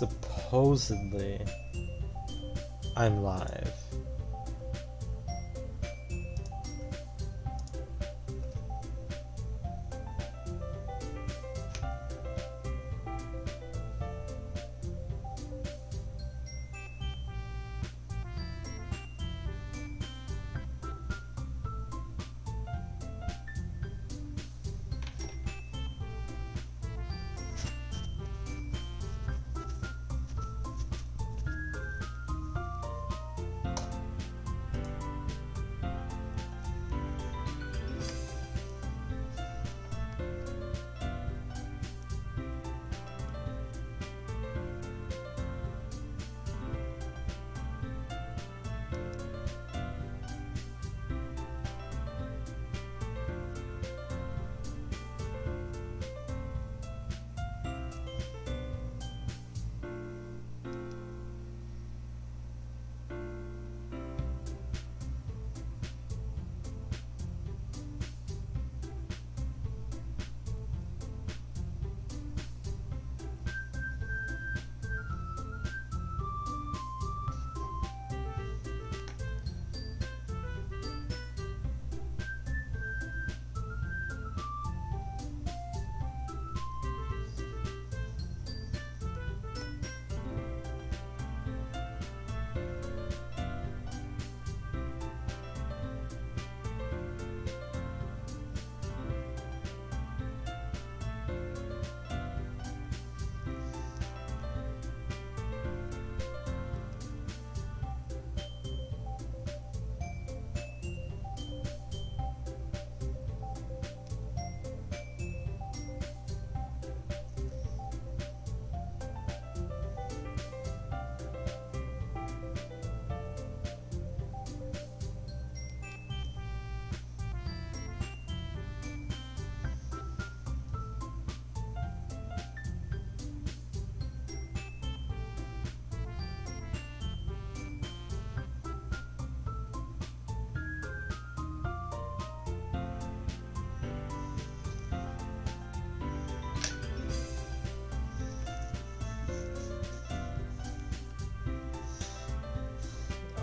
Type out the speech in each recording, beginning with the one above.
Supposedly, I'm live.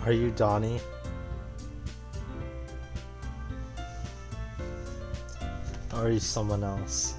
Are you Donnie? Or are you someone else?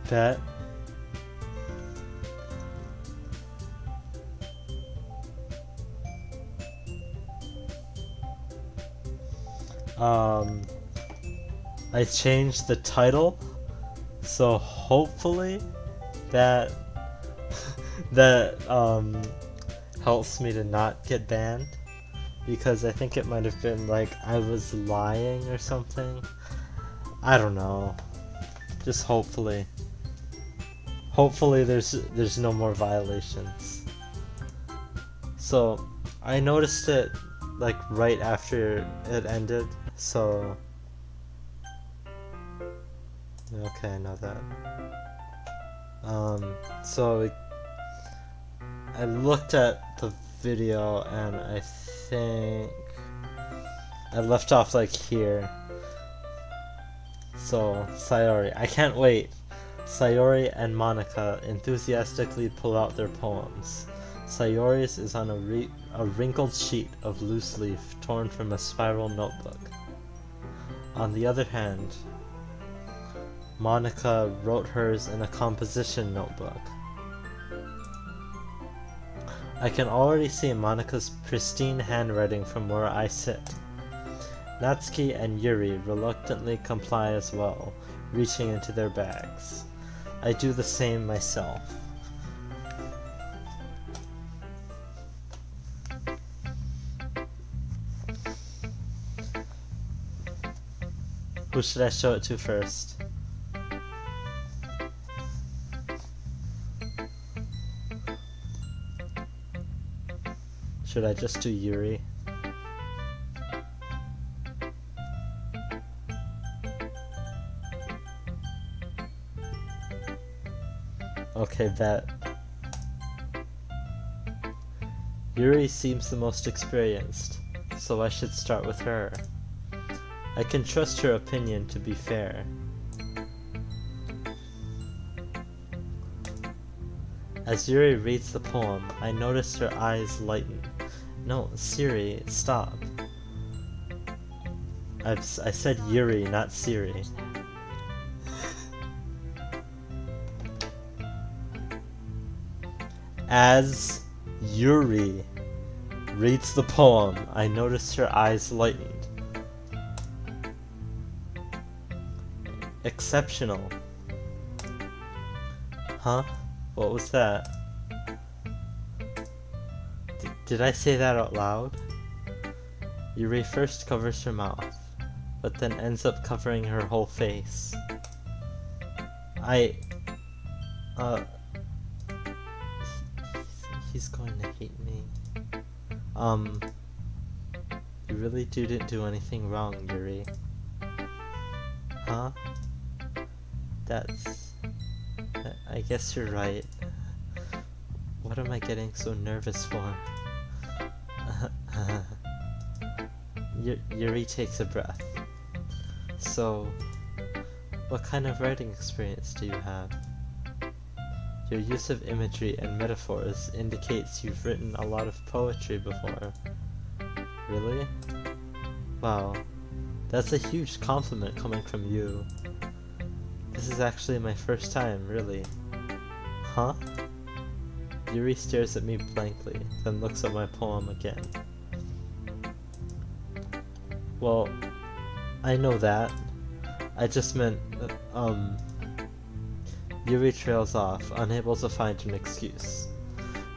Bet. I changed the title, so hopefully that that helps me to not get banned, because I think it might have been like I was lying or something. I don't know. Just hopefully. Hopefully there's no more violations. So I noticed it like right after it ended, so okay, I know that. So I looked at the video and I think I left off like here. So Sayori, I can't wait. Sayori and Monica enthusiastically pull out their poems. Sayori's is on a wrinkled sheet of loose leaf torn from a spiral notebook. On the other hand, Monica wrote hers in a composition notebook. I can already see Monica's pristine handwriting from where I sit. Natsuki and Yuri reluctantly comply as well, reaching into their bags. I do the same myself. Who should I show it to first? Should I just do Yuri? Okay, bet. Yuri seems the most experienced, so I should start with her. I can trust her opinion to be fair. As Yuri reads the poem, I notice her eyes lighten. No, Siri, stop. I said Yuri, not Siri. As Yuri reads the poem, I notice her eyes lightened. Exceptional. Huh? What was that? Did I say that out loud? Yuri first covers her mouth, but then ends up covering her whole face. He's going to hate me. You really didn't do anything wrong, Yuri. Huh? I guess you're right. What am I getting so nervous for? Yuri takes a breath. So, what kind of writing experience do you have? Your use of imagery and metaphors indicates you've written a lot of poetry before. Really? Wow, that's a huge compliment coming from you. This is actually my first time, really. Huh? Yuri stares at me blankly, then looks at my poem again. Well, I know that. I just meant, Yuri trails off, unable to find an excuse.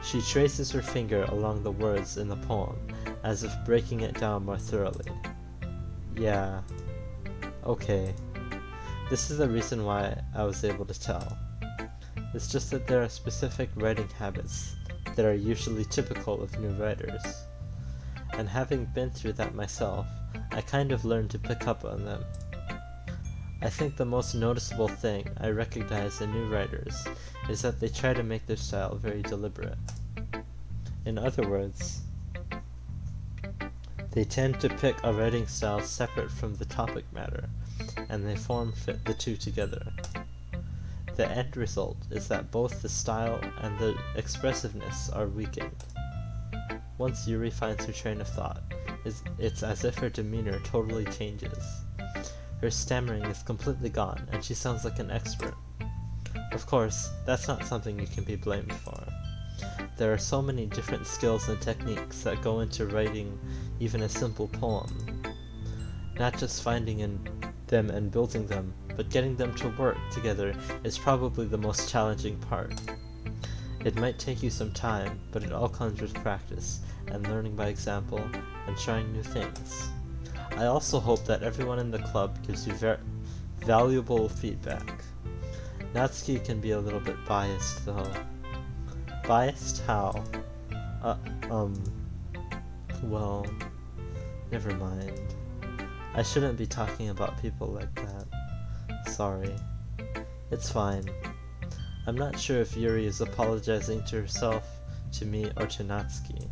She traces her finger along the words in the poem, as if breaking it down more thoroughly. Yeah. Okay. This is the reason why I was able to tell. It's just that there are specific writing habits that are usually typical of new writers. And having been through that myself, I kind of learned to pick up on them. I think the most noticeable thing I recognize in new writers is that they try to make their style very deliberate. In other words, they tend to pick a writing style separate from the topic matter, and they form-fit the two together. The end result is that both the style and the expressiveness are weakened. Once Yuri finds her train of thought, it's as if her demeanor totally changes. Her stammering is completely gone, and she sounds like an expert. Of course, that's not something you can be blamed for. There are so many different skills and techniques that go into writing even a simple poem. Not just finding them and building them, but getting them to work together is probably the most challenging part. It might take you some time, but it all comes with practice, and learning by example, and trying new things. I also hope that everyone in the club gives you valuable feedback. Natsuki can be a little bit biased, though. Biased? How? Well, never mind. I shouldn't be talking about people like that. Sorry. It's fine. I'm not sure if Yuri is apologizing to herself, to me, or to Natsuki.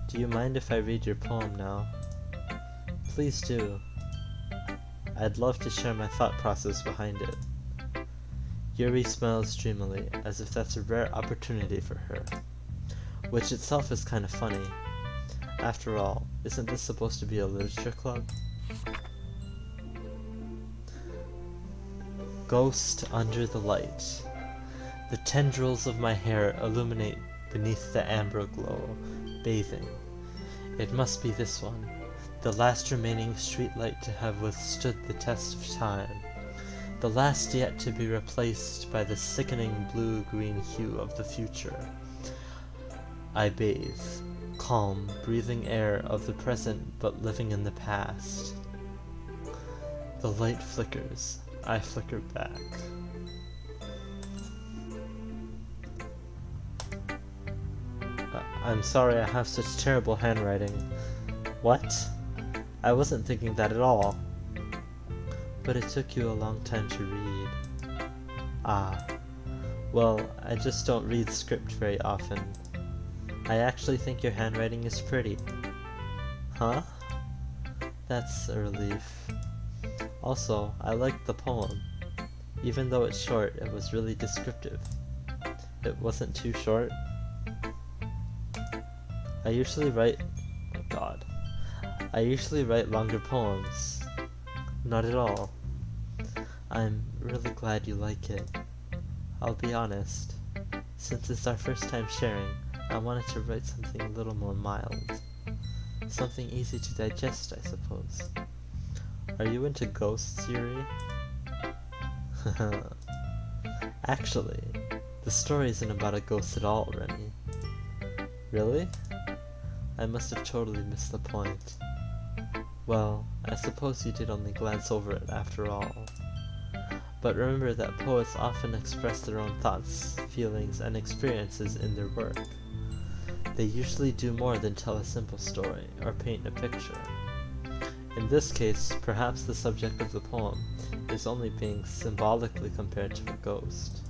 Do you mind if I read your poem now? Please do. I'd love to share my thought process behind it. Yuri smiles dreamily, as if that's a rare opportunity for her, which itself is kind of funny. After all, isn't this supposed to be a literature club? Ghost under the light. The tendrils of my hair illuminate beneath the amber glow, bathing. It must be this one. the last remaining streetlight to have withstood the test of time, the last yet to be replaced by the sickening blue-green hue of the future. I bathe, calm, breathing air of the present but living in the past. The light flickers, I flicker back. I'm sorry I have such terrible handwriting. What? I wasn't thinking that at all. But it took you a long time to read. Ah. Well, I just don't read script very often. I actually think your handwriting is pretty. Huh? That's a relief. Also, I liked the poem. Even though it's short, it was really descriptive. It wasn't too short. I usually write longer poems. Not at all. I'm really glad you like it. I'll be honest. Since it's our first time sharing, I wanted to write something a little more mild. Something easy to digest, I suppose. Are you into ghosts, Yuri? Actually, the story isn't about a ghost at all, Remy. Really? I must have totally missed the point. Well, I suppose you did only glance over it after all. But remember that poets often express their own thoughts, feelings, and experiences in their work. They usually do more than tell a simple story or paint a picture. In this case, perhaps the subject of the poem is only being symbolically compared to a ghost.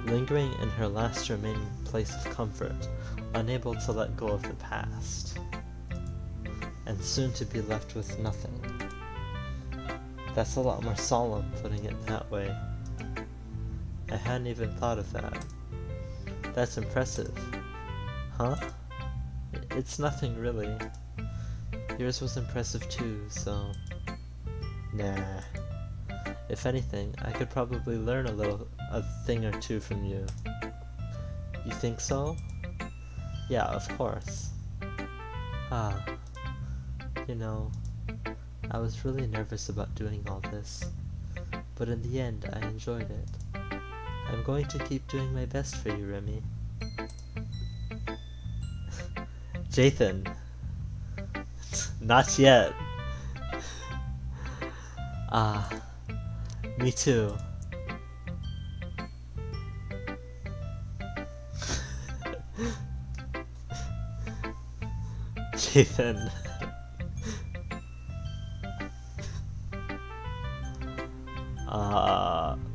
Lingering in her last remaining place of comfort, unable to let go of the past, and soon to be left with nothing. That's a lot more solemn, putting it that way. I hadn't even thought of that. That's impressive. Huh? It's nothing really. Yours was impressive too, so... Nah. If anything, I could probably learn a thing or two from you. You think so? Yeah, of course. Ah. You know, I was really nervous about doing all this, but in the end, I enjoyed it. I'm going to keep doing my best for you, Remy. Jathan. Not yet. Ah, me too. Jathan.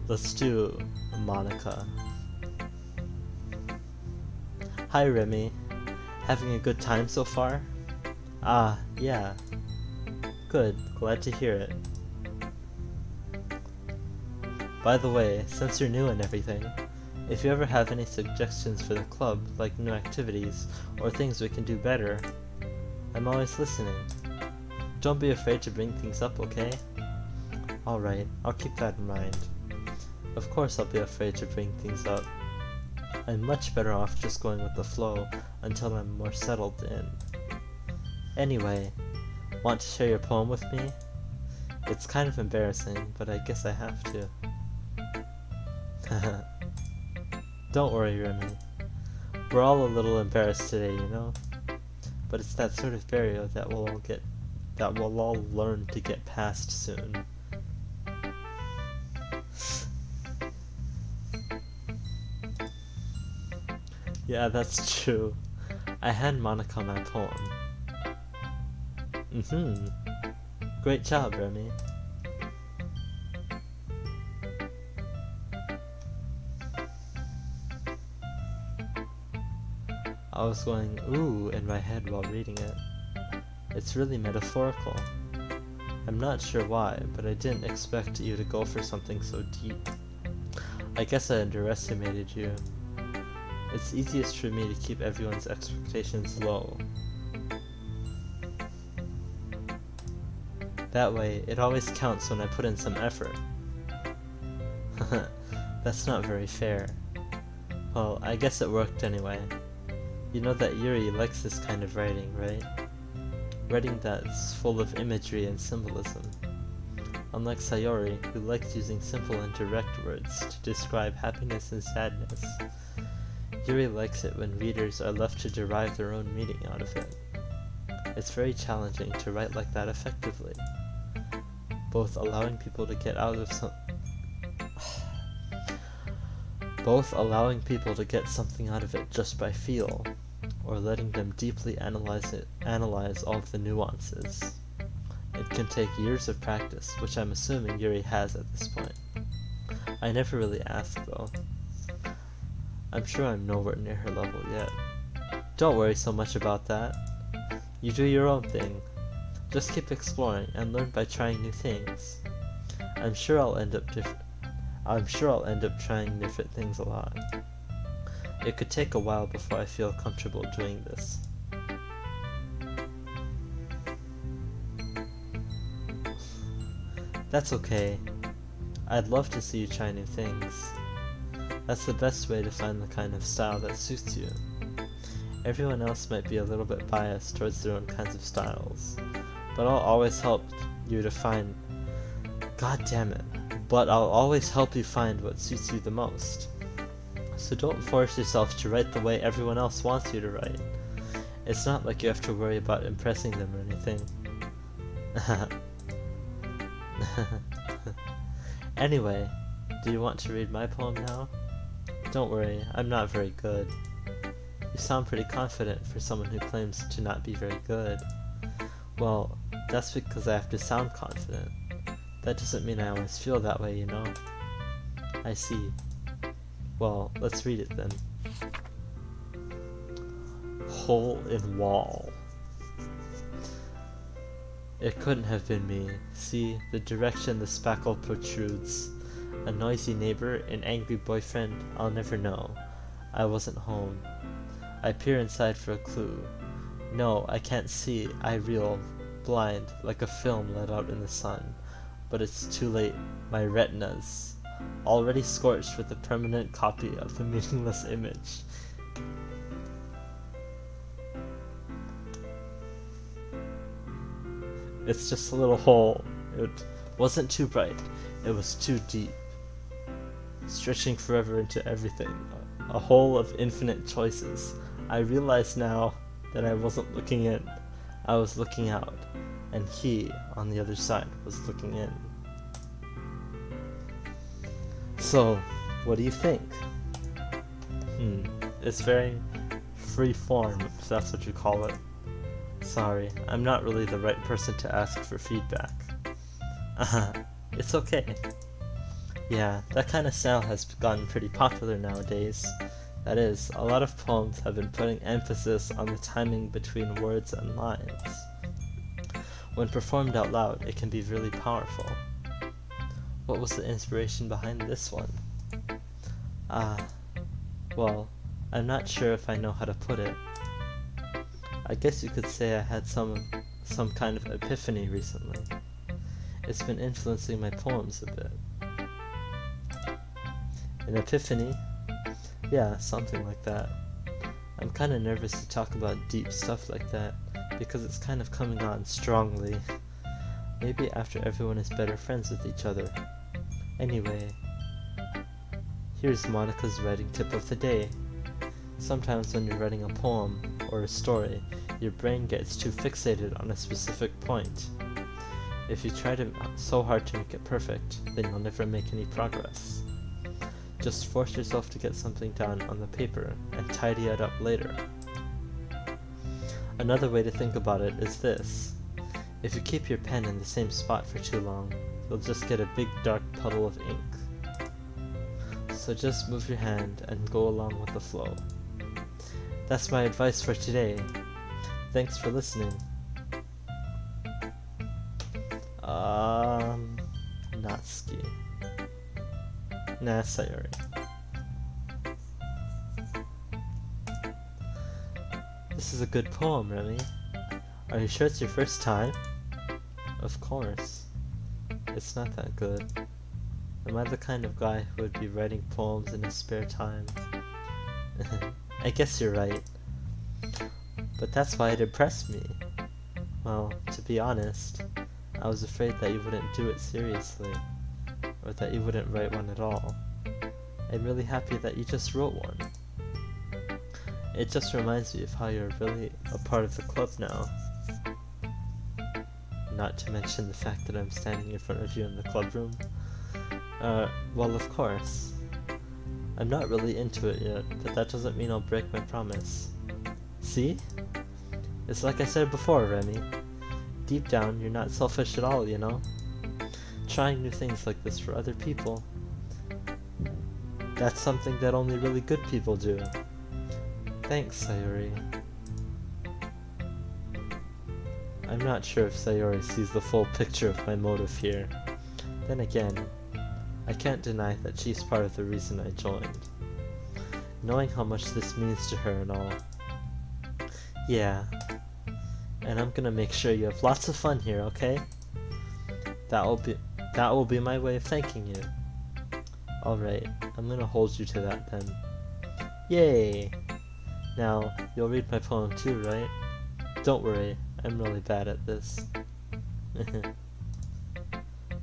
Let's do Monica. Hi, Remy. Having a good time so far? Ah, yeah. Good, glad to hear it. By the way, since you're new and everything, if you ever have any suggestions for the club, like new activities, or things we can do better, I'm always listening. Don't be afraid to bring things up, okay? Alright, I'll keep that in mind. Of course I'll be afraid to bring things up. I'm much better off just going with the flow until I'm more settled in. Anyway, want to share your poem with me? It's kind of embarrassing, but I guess I have to. Don't worry, Remy. We're all a little embarrassed today, you know? But it's that sort of barrier that we'll all learn to get past soon. Yeah, that's true. I hand Monica my poem. Great job, Remy. I was going ooh in my head while reading it. It's really metaphorical. I'm not sure why, but I didn't expect you to go for something so deep. I guess I underestimated you. It's easiest for me to keep everyone's expectations low. That way, it always counts when I put in some effort. That's not very fair. Well, I guess it worked anyway. You know that Yuri likes this kind of writing, right? writing that's full of imagery and symbolism. Unlike Sayori, who likes using simple and direct words to describe happiness and sadness, Yuri likes it when readers are left to derive their own meaning out of it. It's very challenging to write like that effectively, both allowing people to get something out of it just by feel, or letting them deeply analyze all of the nuances. It can take years of practice, which I'm assuming Yuri has at this point. I never really asked though. I'm sure I'm nowhere near her level yet. Don't worry so much about that. You do your own thing. Just keep exploring and learn by trying new things. I'm sure I'll end up trying different things a lot. It could take a while before I feel comfortable doing this. That's okay. I'd love to see you try new things. That's the best way to find the kind of style that suits you. Everyone else might be a little bit biased towards their own kinds of styles, but I'll always help you find what suits you the most. So don't force yourself to write the way everyone else wants you to write. It's not like you have to worry about impressing them or anything. Anyway, do you want to read my poem now? Don't worry, I'm not very good. You sound pretty confident for someone who claims to not be very good. Well, that's because I have to sound confident. That doesn't mean I always feel that way, you know? I see. Well, let's read it then. Hole in wall. It couldn't have been me. See, the direction the spackle protrudes. A noisy neighbor, an angry boyfriend, I'll never know. I wasn't home. I peer inside for a clue. No, I can't see. I reel, blind, like a film let out in the sun. But it's too late. My retinas, already scorched with a permanent copy of the meaningless image. It's just a little hole. It wasn't too bright. It was too deep, stretching forever into everything. A hole of infinite choices. I realize now that I wasn't looking in. I was looking out, and he, on the other side, was looking in. So, what do you think? It's very free form, if that's what you call it. Sorry, I'm not really the right person to ask for feedback. It's okay. Yeah, that kind of style has gotten pretty popular nowadays. That is, a lot of poems have been putting emphasis on the timing between words and lines. When performed out loud, it can be really powerful. What was the inspiration behind this one? Well, I'm not sure if I know how to put it. I guess you could say I had some kind of epiphany recently. It's been influencing my poems a bit. An epiphany? Yeah, something like that. I'm kind of nervous to talk about deep stuff like that, because it's kind of coming on strongly. Maybe after everyone is better friends with each other. Anyway, here's Monica's writing tip of the day. Sometimes when you're writing a poem or a story, your brain gets too fixated on a specific point. If you try so hard to make it perfect, then you'll never make any progress. Just force yourself to get something down on the paper and tidy it up later. Another way to think about it is this. If you keep your pen in the same spot for too long, you'll just get a big dark puddle of ink. So just move your hand and go along with the flow. That's my advice for today. Thanks for listening. Natsuki. Nah, Sayori. This is a good poem, Remy. Are you sure it's your first time? Of course. It's not that good. Am I the kind of guy who would be writing poems in his spare time? I guess you're right. But that's why it impressed me. Well, to be honest, I was afraid that you wouldn't do it seriously, or that you wouldn't write one at all. I'm really happy that you just wrote one. It just reminds me of how you're really a part of the club now. Not to mention the fact that I'm standing in front of you in the club room. Well, of course. I'm not really into it yet, but that doesn't mean I'll break my promise. See? It's like I said before, Remy. Deep down, you're not selfish at all, you know? Trying new things like this for other people. That's something that only really good people do. Thanks, Sayori. I'm not sure if Sayori sees the full picture of my motive here. Then again, I can't deny that she's part of the reason I joined. Knowing how much this means to her and all. Yeah. And I'm gonna make sure you have lots of fun here, okay? That will be my way of thanking you. Alright, I'm gonna hold you to that then. Yay! Now, you'll read my poem too, right? Don't worry, I'm really bad at this.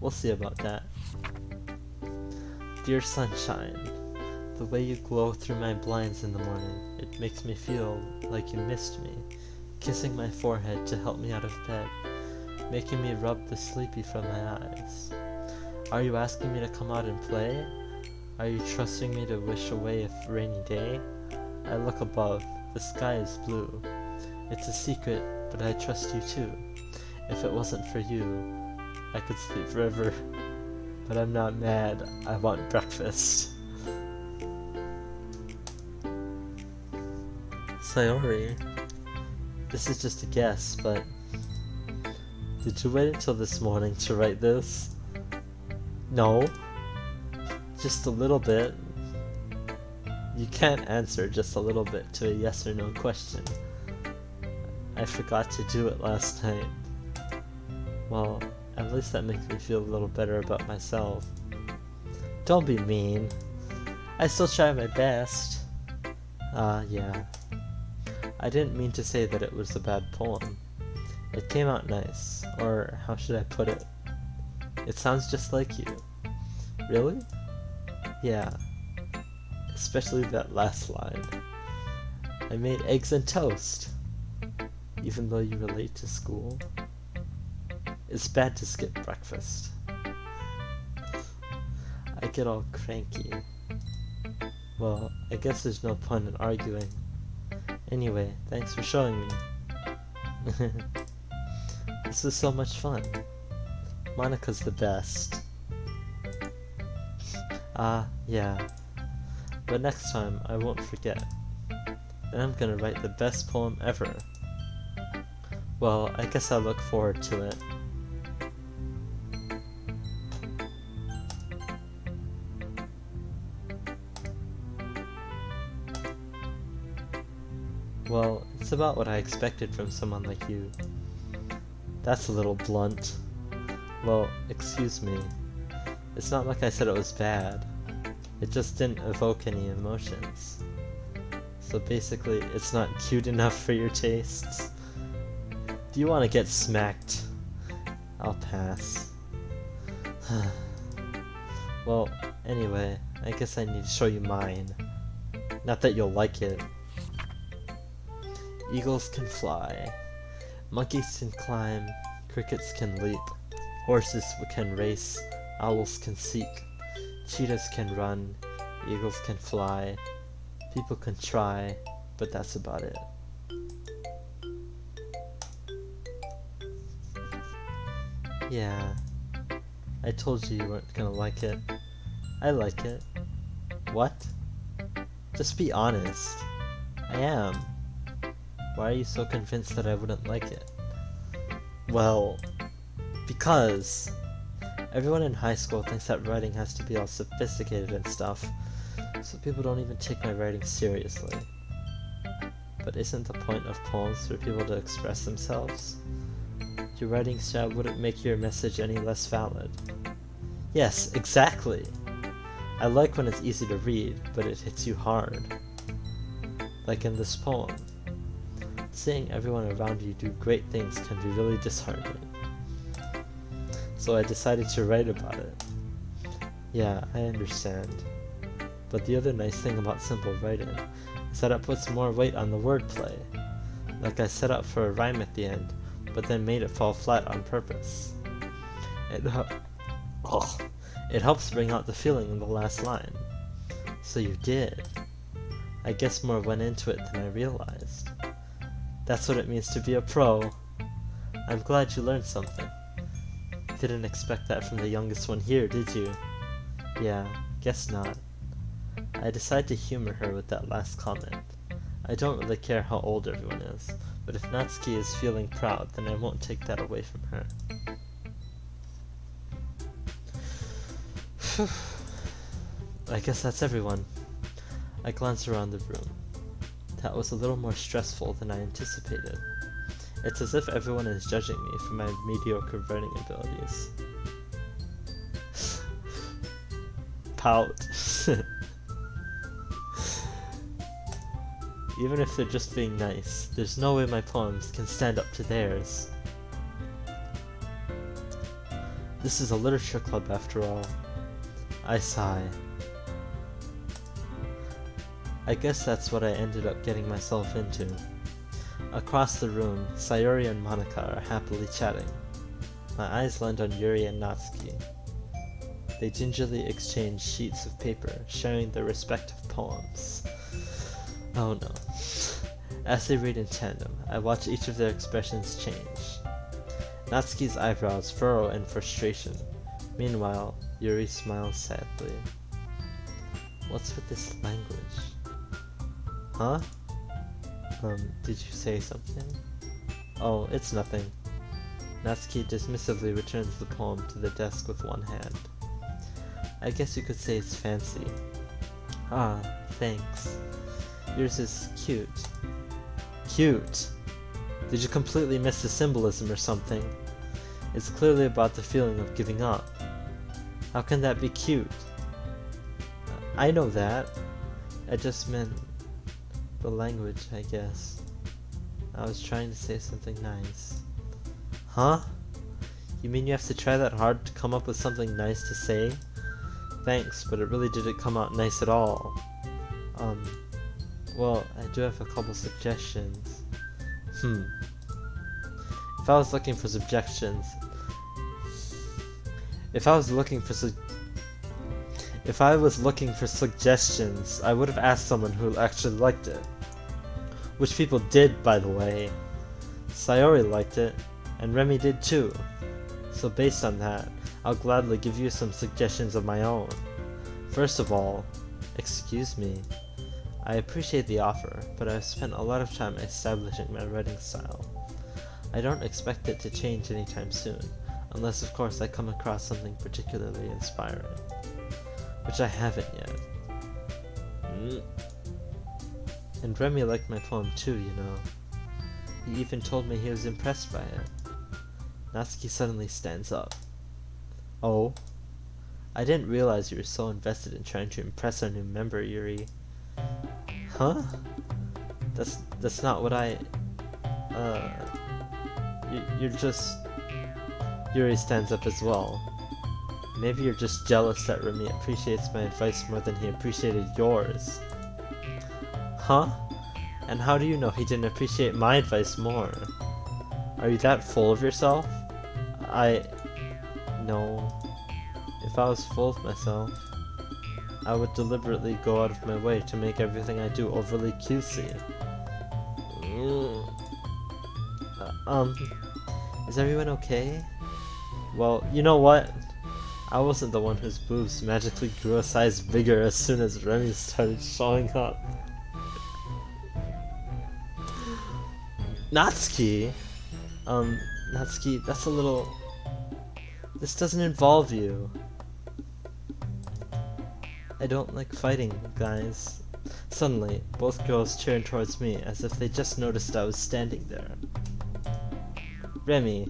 We'll see about that. Dear sunshine, the way you glow through my blinds in the morning, it makes me feel like you missed me, kissing my forehead to help me out of bed, making me rub the sleepy from my eyes. Are you asking me to come out and play? Are you trusting me to wish away a rainy day? I look above, the sky is blue. It's a secret, but I trust you too. If it wasn't for you, I could sleep forever. But I'm not mad, I want breakfast. Sayori, this is just a guess, but did you wait until this morning to write this? No. Just a little bit. You can't answer just a little bit to a yes or no question. I forgot to do it last night. Well, at least that makes me feel a little better about myself. Don't be mean. I still try my best. Yeah. I didn't mean to say that it was a bad poem. It came out nice, or how should I put it? It sounds just like you. Really? Yeah. Especially that last line. I made eggs and toast. Even though you were late to school. It's bad to skip breakfast. I get all cranky. Well, I guess there's no point in arguing. Anyway, thanks for showing me. This was so much fun. Monika's the best. Yeah. But next time, I won't forget. And I'm gonna write the best poem ever. Well, I guess I look forward to it. Well, it's about what I expected from someone like you. That's a little blunt. Well, excuse me. It's not like I said it was bad. It just didn't evoke any emotions. So basically, it's not cute enough for your tastes. Do you want to get smacked? I'll pass. Well, anyway, I guess I need to show you mine. Not that you'll like it. Eagles can fly. Monkeys can climb. Crickets can leap. Horses can race. Owls can seek. Cheetahs can run. Eagles can fly. People can try, but that's about it. Yeah, I told you weren't gonna like it. I like it. What? Just be honest. I am. Why are you so convinced that I wouldn't like it? Well, because everyone in high school thinks that writing has to be all sophisticated and stuff, so people don't even take my writing seriously. But isn't the point of poems for people to express themselves? Your writing style wouldn't make your message any less valid. Yes, exactly! I like when it's easy to read, but it hits you hard. Like in this poem. Seeing everyone around you do great things can be really disheartening. So I decided to write about it. Yeah, I understand. But the other nice thing about simple writing is that it puts more weight on the wordplay. Like I set up for a rhyme at the end, but then made it fall flat on purpose. It helps bring out the feeling in the last line. So you did. I guess more went into it than I realized. That's what it means to be a pro. I'm glad you learned something. Didn't expect that from the youngest one here, did you? Yeah, guess not. I decided to humor her with that last comment. I don't really care how old everyone is, but if Natsuki is feeling proud, then I won't take that away from her. I guess that's everyone. I glanced around the room. That was a little more stressful than I anticipated. It's as if everyone is judging me for my mediocre writing abilities. Pout. Even if they're just being nice, there's no way my poems can stand up to theirs. This is a literature club after all. I sigh. I guess that's what I ended up getting myself into. Across the room, Sayori and Monika are happily chatting. My eyes land on Yuri and Natsuki. They gingerly exchange sheets of paper, sharing their respective poems. Oh no. As they read in tandem, I watch each of their expressions change. Natsuki's eyebrows furrow in frustration. Meanwhile, Yuri smiles sadly. What's with this language? Huh? Did you say something? Oh, it's nothing. Natsuki dismissively returns the poem to the desk with one hand. I guess you could say it's fancy. Ah, thanks. Yours is cute. Cute? Did you completely miss the symbolism or something? It's clearly about the feeling of giving up. How can that be cute? I know that. I just meant the language, I guess. I was trying to say something nice. Huh? You mean you have to try that hard to come up with something nice to say? Thanks, but it really didn't come out nice at all. Well, I do have a couple suggestions. If I was looking for suggestions, I would have asked someone who actually liked it. Which people did, by the way. Sayori liked it, and Remy did too. So based on that, I'll gladly give you some suggestions of my own. First of all, excuse me. I appreciate the offer, but I've spent a lot of time establishing my writing style. I don't expect it to change anytime soon, unless of course I come across something particularly inspiring. Which I haven't yet. And Remy liked my poem too, you know. He even told me he was impressed by it. Natsuki suddenly stands up. Oh? I didn't realize you were so invested in trying to impress our new member, Yuri. Huh? That's not what I... You're just... Yuri stands up as well. Maybe you're just jealous that Remy appreciates my advice more than he appreciated yours. Huh? And how do you know he didn't appreciate my advice more? Are you that full of yourself? No. If I was full of myself, I would deliberately go out of my way to make everything I do overly cutesy. Is everyone okay? Well, you know what? I wasn't the one whose boobs magically grew a size bigger as soon as Remy started showing up. Natsuki? Natsuki, that's a little... This doesn't involve you. I don't like fighting, guys. Suddenly, both girls turned towards me as if they just noticed I was standing there. Remy,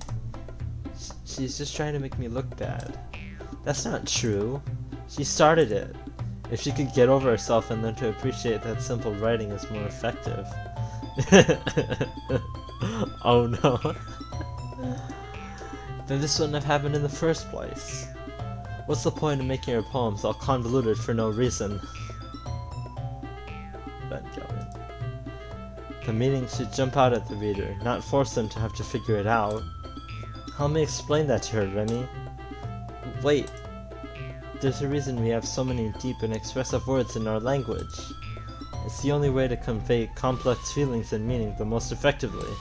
she's just trying to make me look bad. That's not true. She started it. If she could get over herself and learn to appreciate that simple writing is more effective, Oh no. Then this wouldn't have happened in the first place. What's the point of making your poems all convoluted for no reason? The meaning should jump out at the reader, not force them to have to figure it out. Help me explain that to her, Remy. Wait. There's a reason we have so many deep and expressive words in our language. It's the only way to convey complex feelings and meaning the most effectively.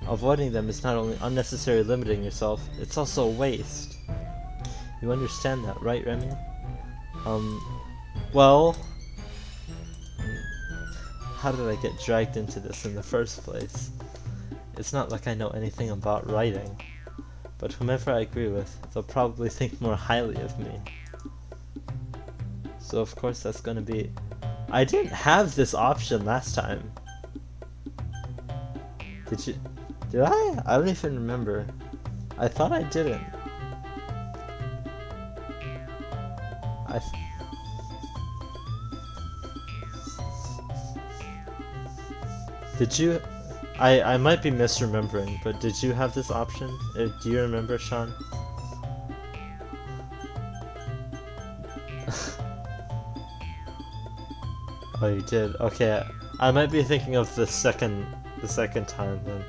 Avoiding them is not only unnecessary limiting yourself, it's also a waste. You understand that, right, Remy? Well... How did I get dragged into this in the first place? It's not like I know anything about writing, but whomever I agree with, they'll probably think more highly of me. So of course that's gonna be... I didn't have this option last time. Did you? Did I? I don't even remember. I thought I didn't. Did you? I might be misremembering, but did you have this option? Do you remember, Sean? Oh, you did. Okay, I might be thinking of the second time then.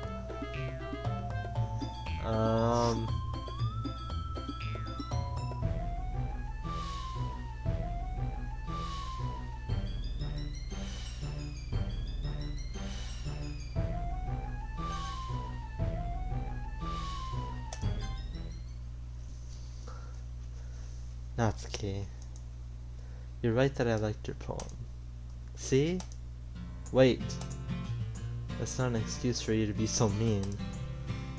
Natsuki, you're right that I liked your poem. See? Wait. That's not an excuse for you to be so mean.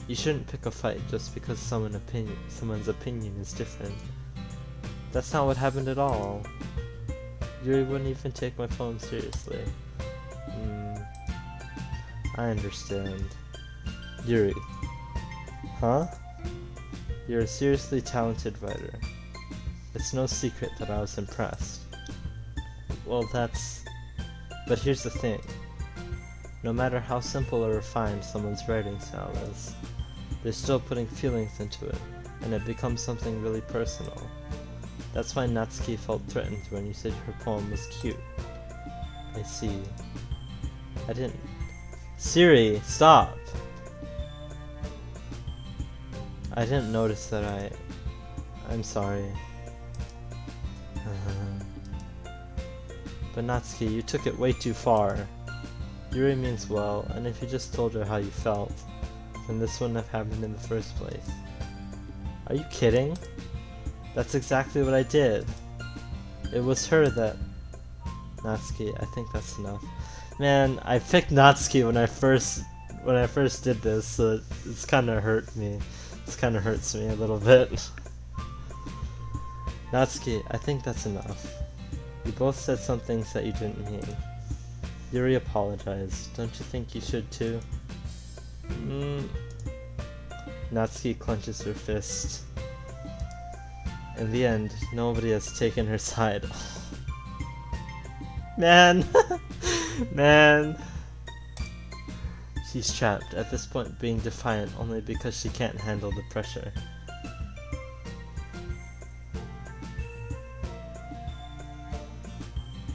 You shouldn't pick a fight just because someone's opinion is different. That's not what happened at all. Yuri wouldn't even take my poem seriously. I understand. Yuri. Huh? You're a seriously talented writer. It's no secret that I was impressed. Well, but here's the thing. No matter how simple or refined someone's writing style is, they're still putting feelings into it, and it becomes something really personal. That's why Natsuki felt threatened when you said her poem was cute. I see. I didn't... Siri, stop! I didn't notice that I'm sorry. But Natsuki, you took it way too far. Yuri means well, and if you just told her how you felt, then this wouldn't have happened in the first place. Are you kidding? That's exactly what I did. It was her that... Natsuki, I think that's enough. Man, I picked Natsuki when I first did this, so it's kinda hurt me. It kinda hurts me a little bit. Natsuki, I think that's enough. You both said some things that you didn't mean. Yuri apologized. Don't you think you should too? Natsuki clenches her fist. In the end, nobody has taken her side. Man! Man! She's trapped, at this point being defiant only because she can't handle the pressure.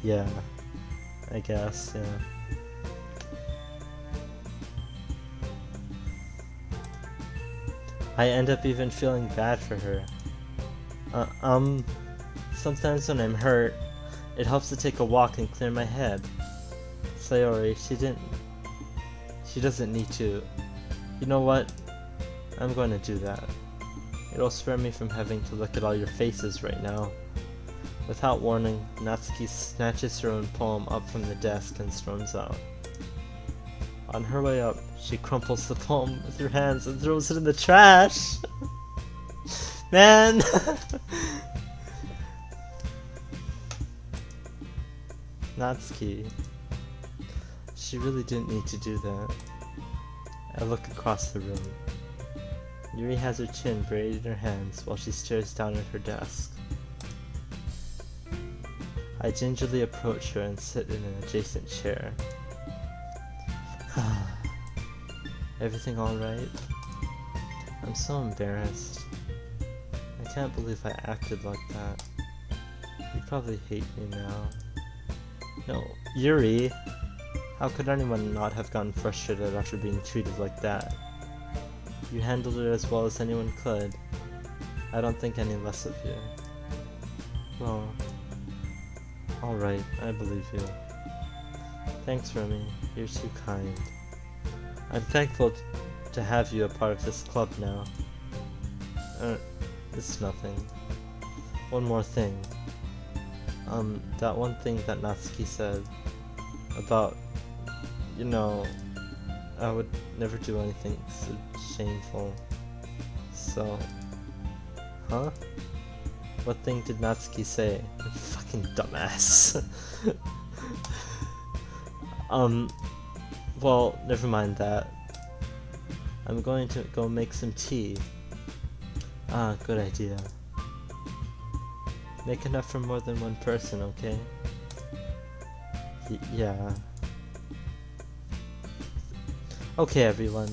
Yeah, I guess, yeah. I end up even feeling bad for her. Sometimes when I'm hurt, it helps to take a walk and clear my head. Sayori, she doesn't need to. You know what? I'm going to do that. It'll spare me from having to look at all your faces right now. Without warning, Natsuki snatches her own poem up from the desk and storms out. On her way up, she crumples the poem with her hands and throws it in the trash! Man! Natsuki. She really didn't need to do that. I look across the room. Yuri has her chin buried in her hands while she stares down at her desk. I gingerly approach her and sit in an adjacent chair. Everything alright? I'm so embarrassed. I can't believe I acted like that. You probably hate me now. No, Yuri! How could anyone not have gotten frustrated after being treated like that? You handled it as well as anyone could. I don't think any less of you. Well, alright, I believe you. Thanks, Remy. You're too kind. I'm thankful to have you a part of this club now. It's nothing. One more thing. That one thing that Natsuki said about, you know, I would never do anything so shameful. So, huh? What thing did Natsuki say? You fucking dumbass. Well, never mind that. I'm going to go make some tea. Ah, good idea. Make enough for more than one person, okay? Yeah. Okay, everyone.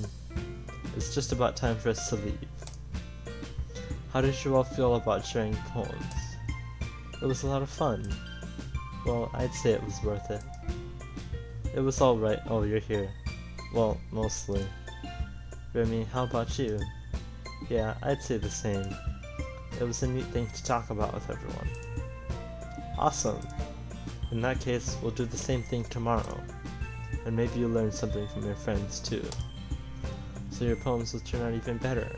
It's just about time for us to leave. How did you all feel about sharing poems? It was a lot of fun. Well, I'd say it was worth it. It was alright. Oh, you're here. Well, mostly. Remy, how about you? Yeah, I'd say the same. It was a neat thing to talk about with everyone. Awesome! In that case, we'll do the same thing tomorrow. And maybe you'll learn something from your friends too. So your poems will turn out even better.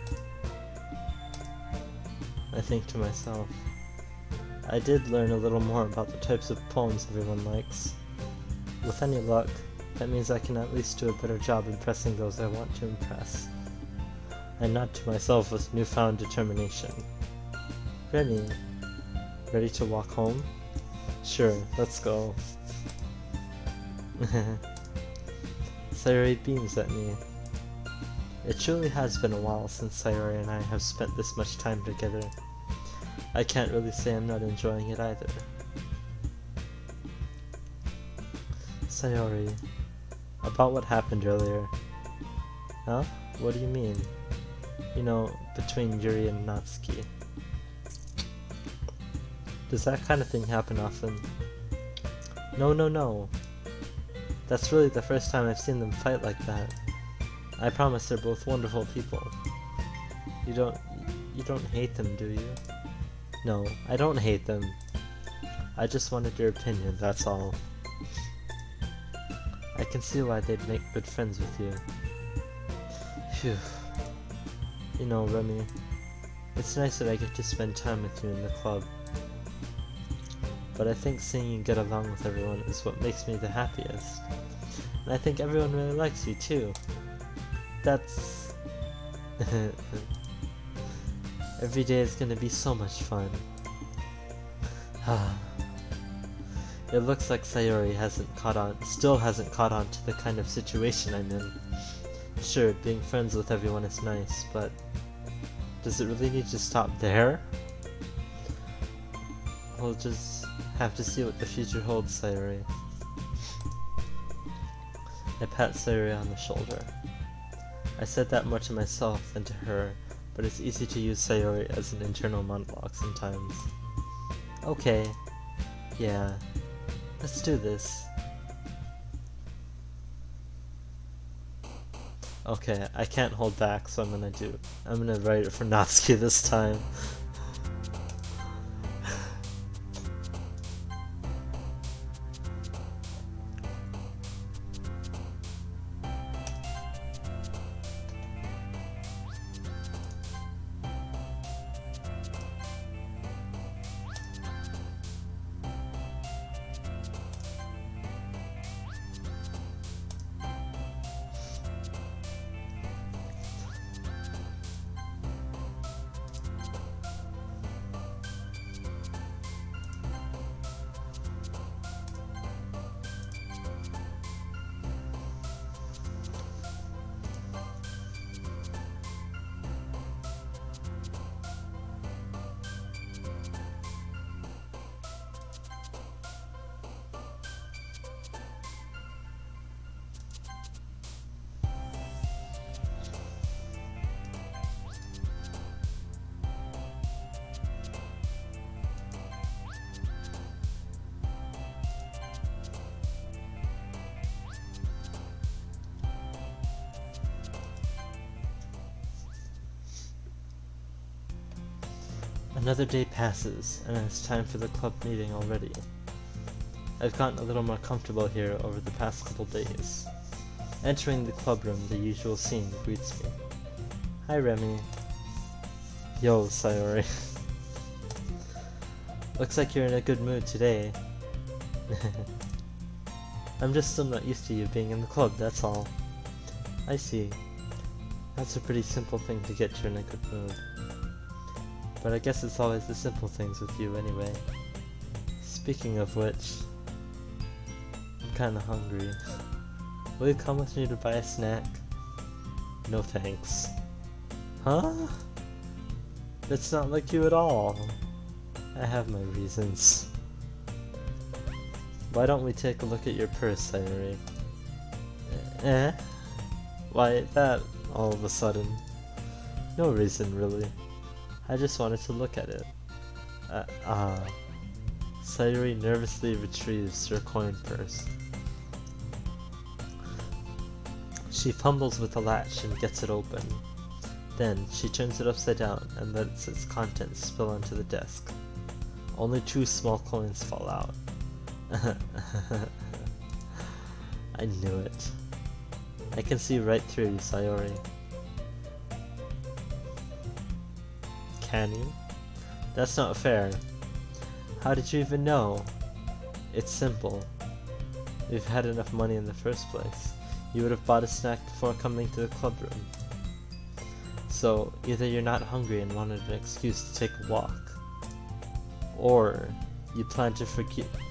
I think to myself, I did learn a little more about the types of poems everyone likes. With any luck, that means I can at least do a better job impressing those I want to impress. I nod to myself with newfound determination. Remy, ready to walk home? Sure, let's go. Sayori beams at me. It truly has been a while since Sayori and I have spent this much time together. I can't really say I'm not enjoying it either. Sayori, about what happened earlier. Huh? What do you mean? You know, between Yuri and Natsuki. Does that kind of thing happen often? No. That's really the first time I've seen them fight like that. I promise they're both wonderful people. You don't hate them, do you? No, I don't hate them. I just wanted your opinion, that's all. I can see why they'd make good friends with you. Phew. You know, Remy, it's nice that I get to spend time with you in the club. But I think seeing you get along with everyone is what makes me the happiest. And I think everyone really likes you too. That's... Every day is gonna be so much fun. It looks like Sayori still hasn't caught on to the kind of situation I'm in. Sure, being friends with everyone is nice, but does it really need to stop there? We'll just have to see what the future holds, Sayori. I pat Sayori on the shoulder. I said that more to myself than to her, but it's easy to use Sayori as an internal monologue sometimes. Okay. Yeah. Let's do this. Okay, I can't hold back, so I'm gonna write it for Natsuki this time. Another day passes, and it's time for the club meeting already. I've gotten a little more comfortable here over the past couple days. Entering the club room, the usual scene greets me. Hi, Remy. Yo, Sayori. Looks like you're in a good mood today. I'm just still not used to you being in the club, that's all. I see. That's a pretty simple thing to get you in a good mood. But I guess it's always the simple things with you anyway. Speaking of which, I'm kinda hungry. Will you come with me to buy a snack? No thanks. Huh? That's not like you at all. I have my reasons. Why don't we take a look at your purse, Sayori? Eh? Why that, all of a sudden? No reason, really. I just wanted to look at it. Sayori nervously retrieves her coin purse. She fumbles with the latch and gets it open. Then, she turns it upside down and lets its contents spill onto the desk. Only 2 small coins fall out. I knew it. I can see right through you, Sayori. Can you? That's not fair. How did you even know? It's simple. We've had enough money in the first place. You would have bought a snack before coming to the club room. So, either you're not hungry and wanted an excuse to take a walk, or you plan to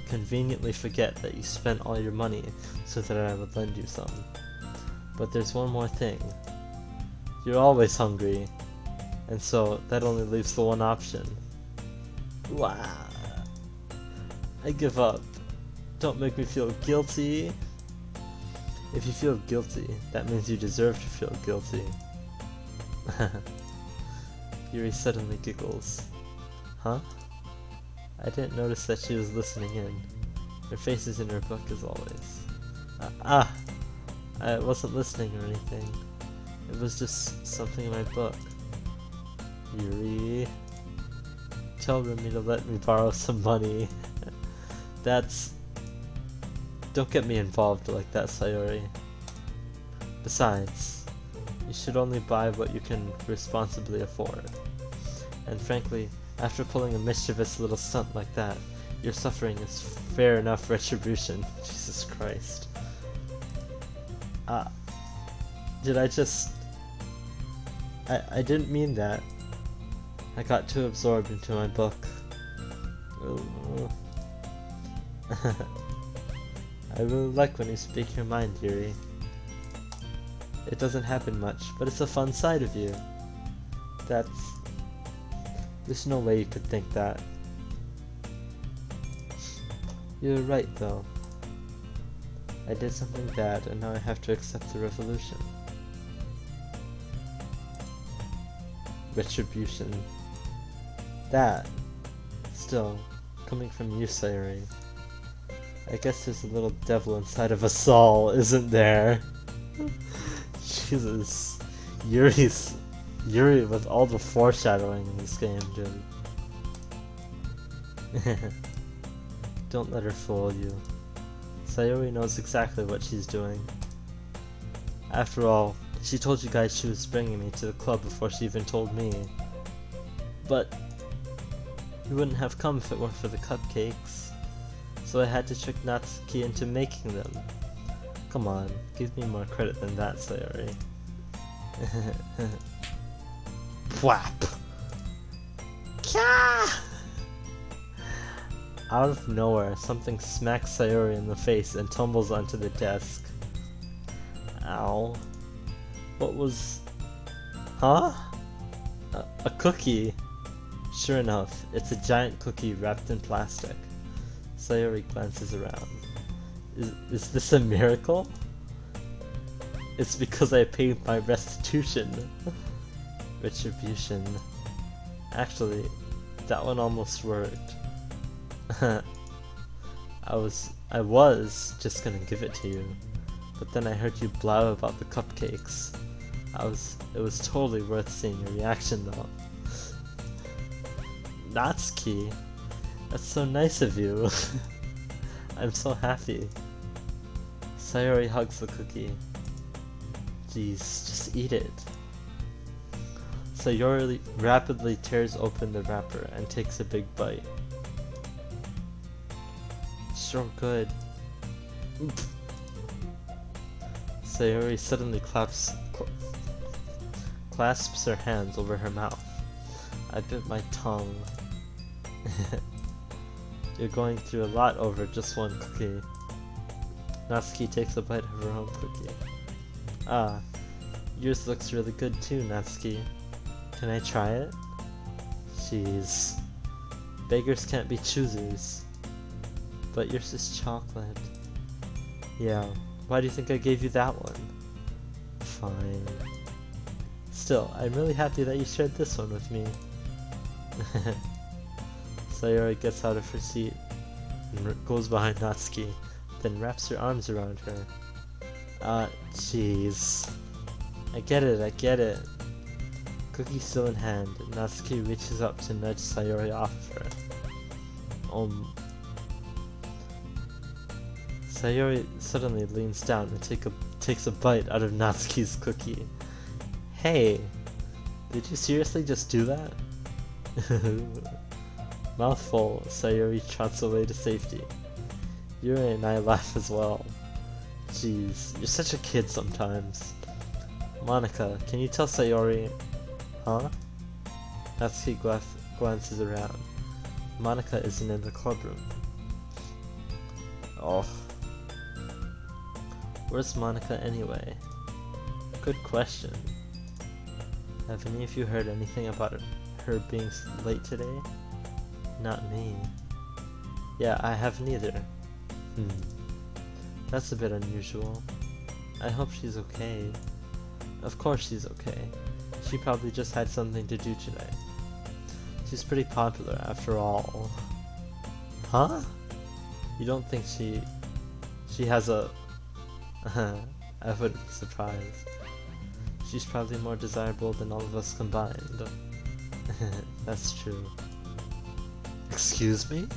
conveniently forget that you spent all your money so that I would lend you some. But there's one more thing. You're always hungry, and so that only leaves the one option. Wow. I give up. Don't make me feel guilty. If you feel guilty, that means you deserve to feel guilty. Yuri suddenly giggles. Huh? I didn't notice that she was listening in. Her face is in her book as always. I wasn't listening or anything. It was just something in my book. Yuri. Tell Remy to let me borrow some money. Don't get me involved like that, Sayori. Besides, you should only buy what you can responsibly afford. And frankly, after pulling a mischievous little stunt like that, your suffering is fair enough retribution. Jesus Christ. Did I just... I didn't mean that. I got too absorbed into my book. I really like when you speak your mind, Yuri. It doesn't happen much, but it's a fun side of you. There's no way you could think that. You're right, though. I did something bad, and now I have to accept the revolution. Retribution. That. Still, coming from you, Sayori. I guess there's a little devil inside of us all, isn't there? Jesus. Yuri with all the foreshadowing in this game, dude. Don't let her fool you. Sayori knows exactly what she's doing. After all, she told you guys she was bringing me to the club before she even told me. But you wouldn't have come if it weren't for the cupcakes. So I had to trick Natsuki into making them. Come on, give me more credit than that, Sayori. Pwap! Kya! Out of nowhere, something smacks Sayori in the face and tumbles onto the desk. Ow. What was... Huh? A cookie. Sure enough, it's a giant cookie wrapped in plastic. Sayori glances around. Is this a miracle? It's because I paid my restitution. Retribution. Actually, that one almost worked. I was just gonna give it to you, but then I heard you blab about the cupcakes. It was totally worth seeing your reaction though. Natsuki, that's so nice of you. I'm so happy. Sayori hugs the cookie. Jeez, just eat it. Sayori rapidly tears open the wrapper and takes a big bite. Sure good. Sayori suddenly clasps her hands over her mouth. I bit my tongue. You're going through a lot over just one cookie. Natsuki takes a bite of her own cookie. Ah, yours looks really good too, Natsuki. Can I try it? Jeez. Beggars can't be choosers. But yours is chocolate. Yeah, why do you think I gave you that one? Fine. Still, I'm really happy that you shared this one with me. Sayori gets out of her seat and goes behind Natsuki, then wraps her arms around her. Jeez. I get it. Cookie still in hand, Natsuki reaches up to nudge Sayori off of her. Sayori suddenly leans down and takes a bite out of Natsuki's cookie. Hey! Did you seriously just do that? Mouthful, Sayori trots away to safety. Yuri and I laugh as well. Jeez, you're such a kid sometimes. Monica, can you tell Sayori... Huh? Natsuki glances around. Monica isn't in the clubroom. Oh. Where's Monica anyway? Good question. Have any of you heard anything about her being late today? Not me. Yeah, I haven't either. That's a bit unusual. I hope she's okay. Of course she's okay. She probably just had something to do today. She's pretty popular after all. Huh? You don't think she has a... I wouldn't be surprised. She's probably more desirable than all of us combined. That's true. Excuse me?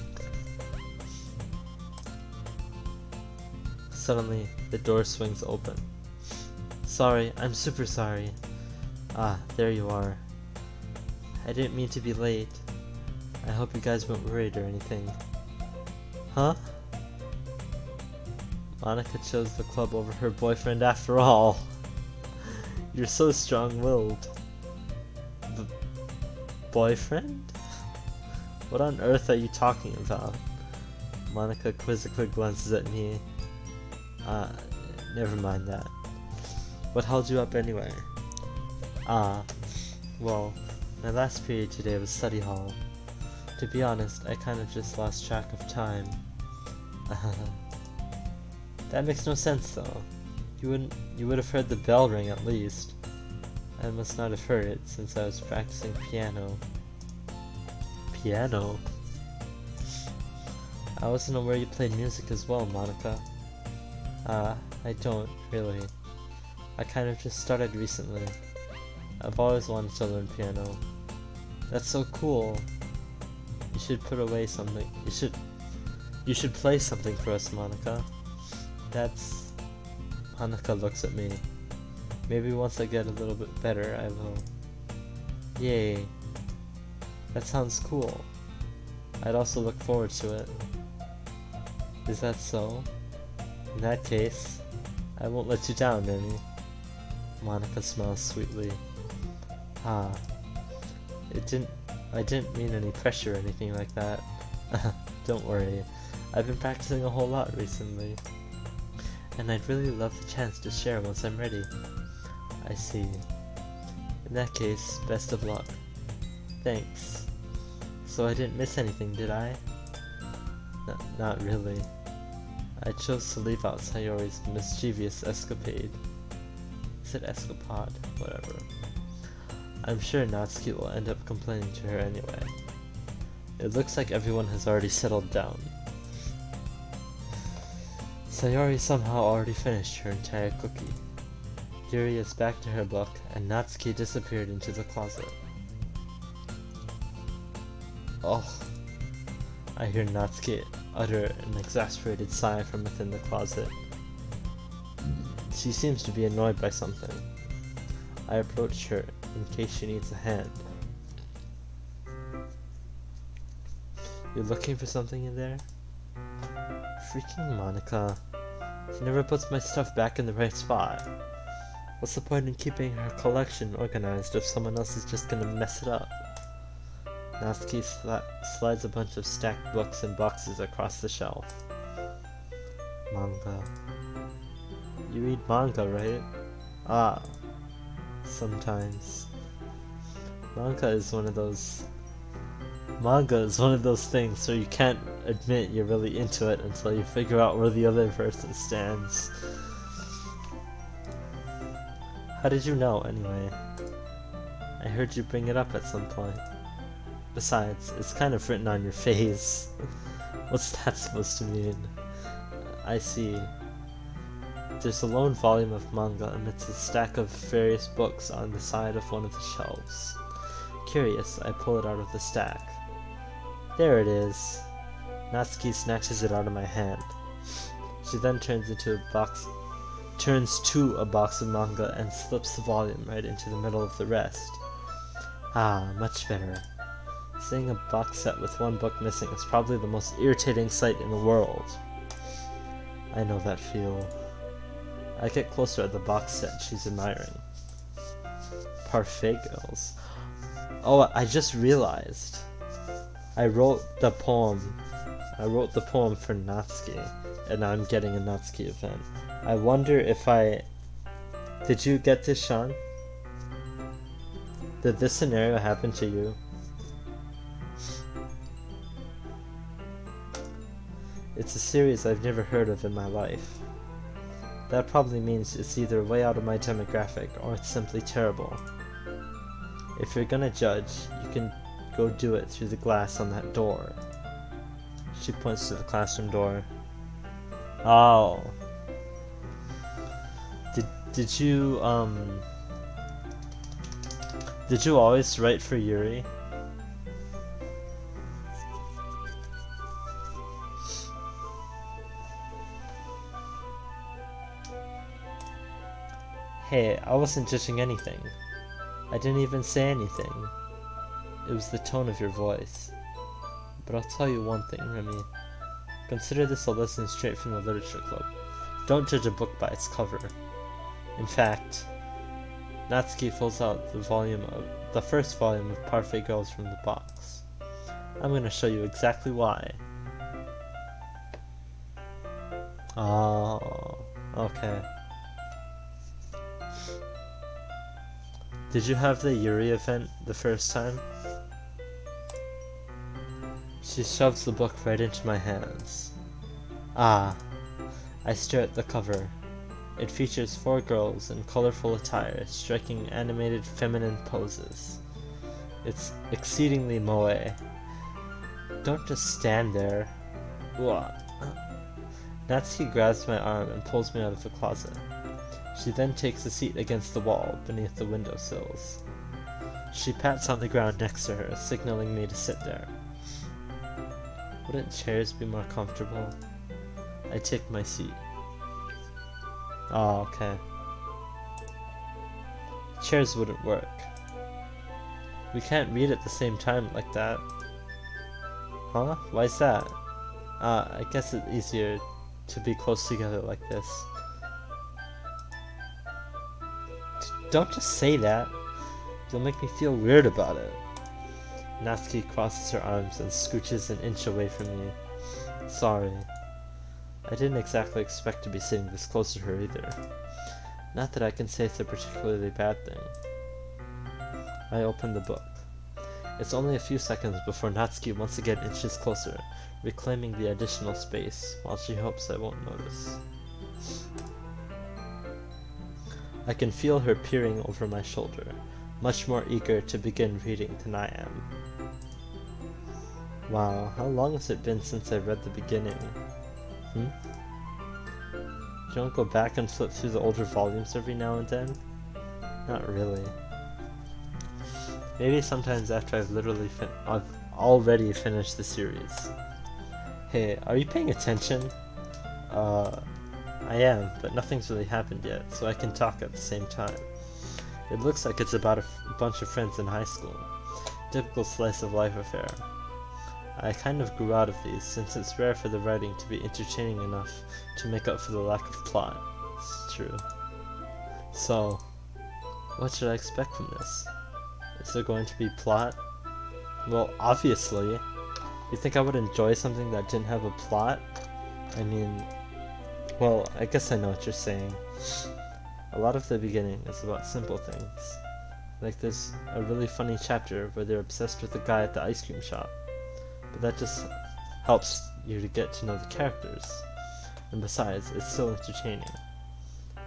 Suddenly, the door swings open. Sorry, I'm super sorry. Ah, there you are. I didn't mean to be late. I hope you guys weren't worried or anything. Huh? Monica chose the club over her boyfriend after all. You're so strong-willed. Boyfriend? What on earth are you talking about? Monica quizzically glances at me. Never mind that. What held you up anyway? Well, my last period today was study hall. To be honest, I kind of just lost track of time. That makes no sense though. You would have heard the bell ring at least. I must not have heard it since I was practicing piano. Piano? I wasn't aware you played music as well, Monica. I don't, really. I kind of just started recently. I've always wanted to learn piano. That's so cool. You should put away something. You should play something for us, Monica. That's... Monica looks at me. Maybe once I get a little bit better, I will. Yay. That sounds cool. I'd also look forward to it. Is that so? In that case, I won't let you down, Ernie. Monica smiles sweetly. I didn't mean any pressure or anything like that. Don't worry, I've been practicing a whole lot recently. And I'd really love the chance to share once I'm ready. I see. In that case, best of luck. Thanks. So I didn't miss anything, did I? Not really. I chose to leave out Sayori's mischievous escapade. Is it escapade? Whatever. I'm sure Natsuki will end up complaining to her anyway. It looks like everyone has already settled down. Sayori somehow already finished her entire cookie. Yuri is back to her book, and Natsuki disappeared into the closet. Oh, I hear Natsuki utter an exasperated sigh from within the closet. She seems to be annoyed by something. I approach her in case she needs a hand. You're looking for something in there? Freaking Monica. She never puts my stuff back in the right spot. What's the point in keeping her collection organized if someone else is just gonna mess it up? Natsuki slides a bunch of stacked books and boxes across the shelf. Manga. You read manga, right? Ah, sometimes. Manga is one of those things where you can't admit you're really into it until you figure out where the other person stands. How did you know, anyway? I heard you bring it up at some point. Besides, it's kind of written on your face. What's that supposed to mean? I see. There's a lone volume of manga amidst a stack of various books on the side of one of the shelves. Curious, I pull it out of the stack. There it is. Natsuki snatches it out of my hand. She then turns to a box of manga and slips the volume right into the middle of the rest. Ah, much better. Seeing a box set with one book missing is probably the most irritating sight in the world. I know that feel. I get closer at the box set she's admiring. Parfait Girls. Oh, I just realized. I wrote the poem for Natsuki, and now I'm getting a Natsuki event. I wonder if Did you get this, Sean? Did this scenario happen to you? It's a series I've never heard of in my life. That probably means it's either way out of my demographic or it's simply terrible. If you're gonna judge, you can go do it through the glass on that door. She points to the classroom door. Oh. Did you always write for Yuri? Hey, I wasn't judging anything. I didn't even say anything. It was the tone of your voice. But I'll tell you one thing, Remy. Consider this a lesson straight from the literature club. Don't judge a book by its cover. In fact, Natsuki pulls out the first volume of Parfait Girls from the box. I'm gonna show you exactly why. Oh, okay. Did you have the Yuri event the first time? She shoves the book right into my hands. Ah, I stare at the cover. It features 4 girls in colorful attire, striking animated feminine poses. It's exceedingly moe. Don't just stand there. Uah. Natsuki grabs my arm and pulls me out of the closet. She then takes a seat against the wall beneath the windowsills. She pats on the ground next to her, signaling me to sit there. Wouldn't chairs be more comfortable? I take my seat. Oh, okay. Chairs wouldn't work. We can't read at the same time like that. Huh? Why's that? I guess it's easier to be close together like this. Don't just say that. You'll make me feel weird about it. Natsuki crosses her arms and scooches an inch away from me. Sorry. I didn't exactly expect to be sitting this close to her either. Not that I can say it's a particularly bad thing. I open the book. It's only a few seconds before Natsuki once again inches closer, reclaiming the additional space, while she hopes I won't notice. I can feel her peering over my shoulder, much more eager to begin reading than I am. Wow, how long has it been since I read the beginning? You don't go back and flip through the older volumes every now and then? Not really. Maybe sometimes after I've already finished the series. Hey, are you paying attention? I am, but nothing's really happened yet, so I can talk at the same time. It looks like it's about a bunch of friends in high school. Typical slice of life affair. I kind of grew out of these, since it's rare for the writing to be entertaining enough to make up for the lack of plot. It's true. So, what should I expect from this? Is there going to be plot? Well, obviously. You think I would enjoy something that didn't have a plot? I mean, well, I guess I know what you're saying. A lot of the beginning is about simple things. Like there's a really funny chapter where they're obsessed with the guy at the ice cream shop. But that just helps you to get to know the characters. And besides, it's still entertaining.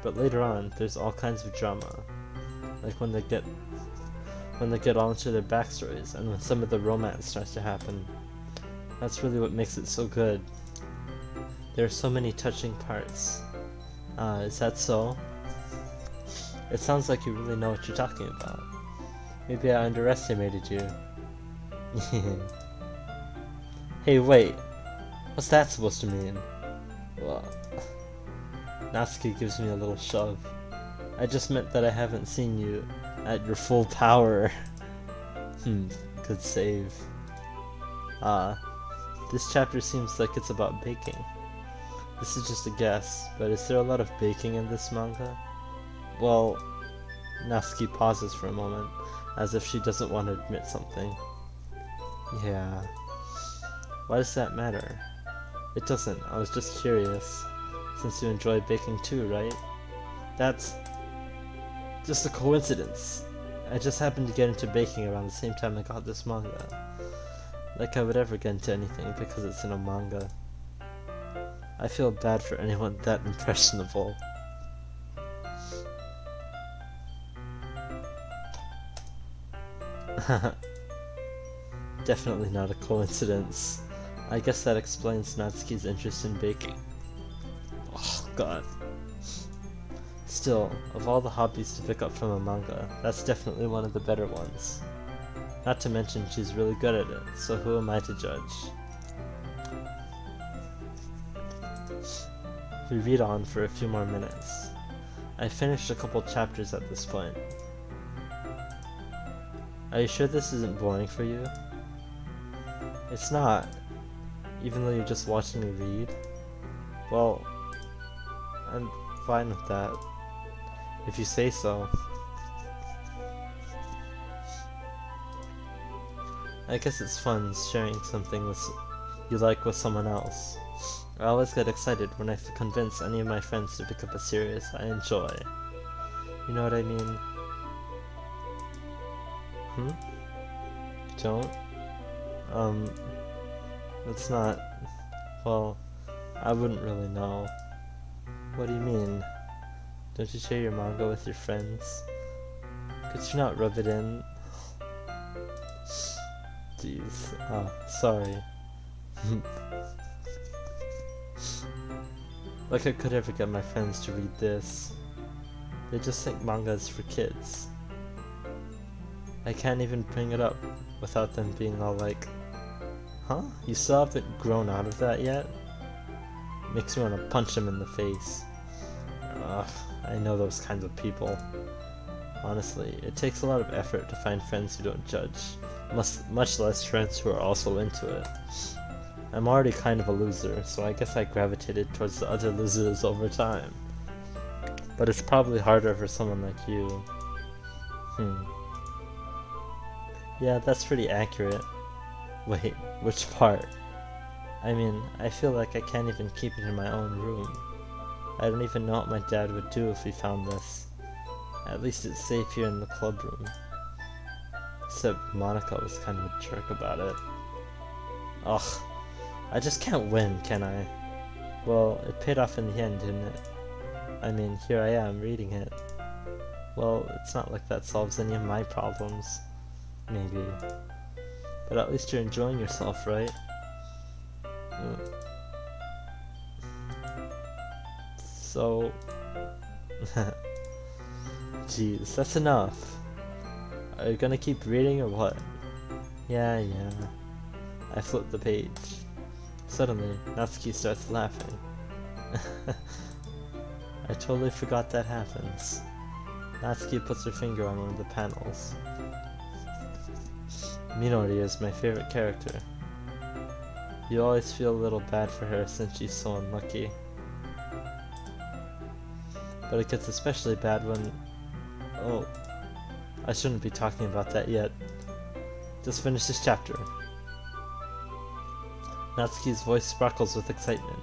But later on, there's all kinds of drama. Like when they get all into their backstories and when some of the romance starts to happen. That's really what makes it so good. There are so many touching parts. Is that so? It sounds like you really know what you're talking about. Maybe I underestimated you. Hey, wait. What's that supposed to mean? Well, Natsuki gives me a little shove. I just meant that I haven't seen you at your full power. Good save. This chapter seems like it's about baking. This is just a guess, but is there a lot of baking in this manga? Well, Natsuki pauses for a moment, as if she doesn't want to admit something. Yeah. Why does that matter? It doesn't, I was just curious. Since you enjoy baking too, right? That's just a coincidence. I just happened to get into baking around the same time I got this manga. Like I would ever get into anything because it's in a manga. I feel bad for anyone that impressionable. Definitely not a coincidence. I guess that explains Natsuki's interest in baking. Oh god. Still, of all the hobbies to pick up from a manga, that's definitely one of the better ones. Not to mention she's really good at it, so who am I to judge? We read on for a few more minutes. I finished a couple chapters at this point. Are you sure this isn't boring for you? It's not, even though you're just watching me read. Well, I'm fine with that, if you say so. I guess it's fun sharing something you like with someone else. I always get excited when I convince any of my friends to pick up a series I enjoy. You know what I mean? Don't? It's not... Well, I wouldn't really know. What do you mean? Don't you share your manga with your friends? Could you not rub it in? Jeez. Sorry. Like I could ever get my friends to read this. They just think manga is for kids. I can't even bring it up without them being all like, huh? You still haven't grown out of that yet? Makes me want to punch them in the face. Ugh, I know those kinds of people. Honestly, it takes a lot of effort to find friends who don't judge, much less friends who are also into it. I'm already kind of a loser, so I guess I gravitated towards the other losers over time. But it's probably harder for someone like you. Yeah, that's pretty accurate. Wait, which part? I mean, I feel like I can't even keep it in my own room. I don't even know what my dad would do if he found this. At least it's safe here in the club room. Except Monica was kind of a jerk about it. Ugh, I just can't win, can I? Well, it paid off in the end, didn't it? I mean, here I am, reading it. Well, it's not like that solves any of my problems. Maybe. But at least you're enjoying yourself, right? So... Jeez, that's enough. Are you gonna keep reading or what? Yeah. I flip the page. Suddenly, Natsuki starts laughing. I totally forgot that happens. Natsuki puts her finger on one of the panels. Minori is my favorite character. You always feel a little bad for her since she's so unlucky. But it gets especially bad when... Oh, I shouldn't be talking about that yet. Just finish this chapter. Natsuki's voice sparkles with excitement.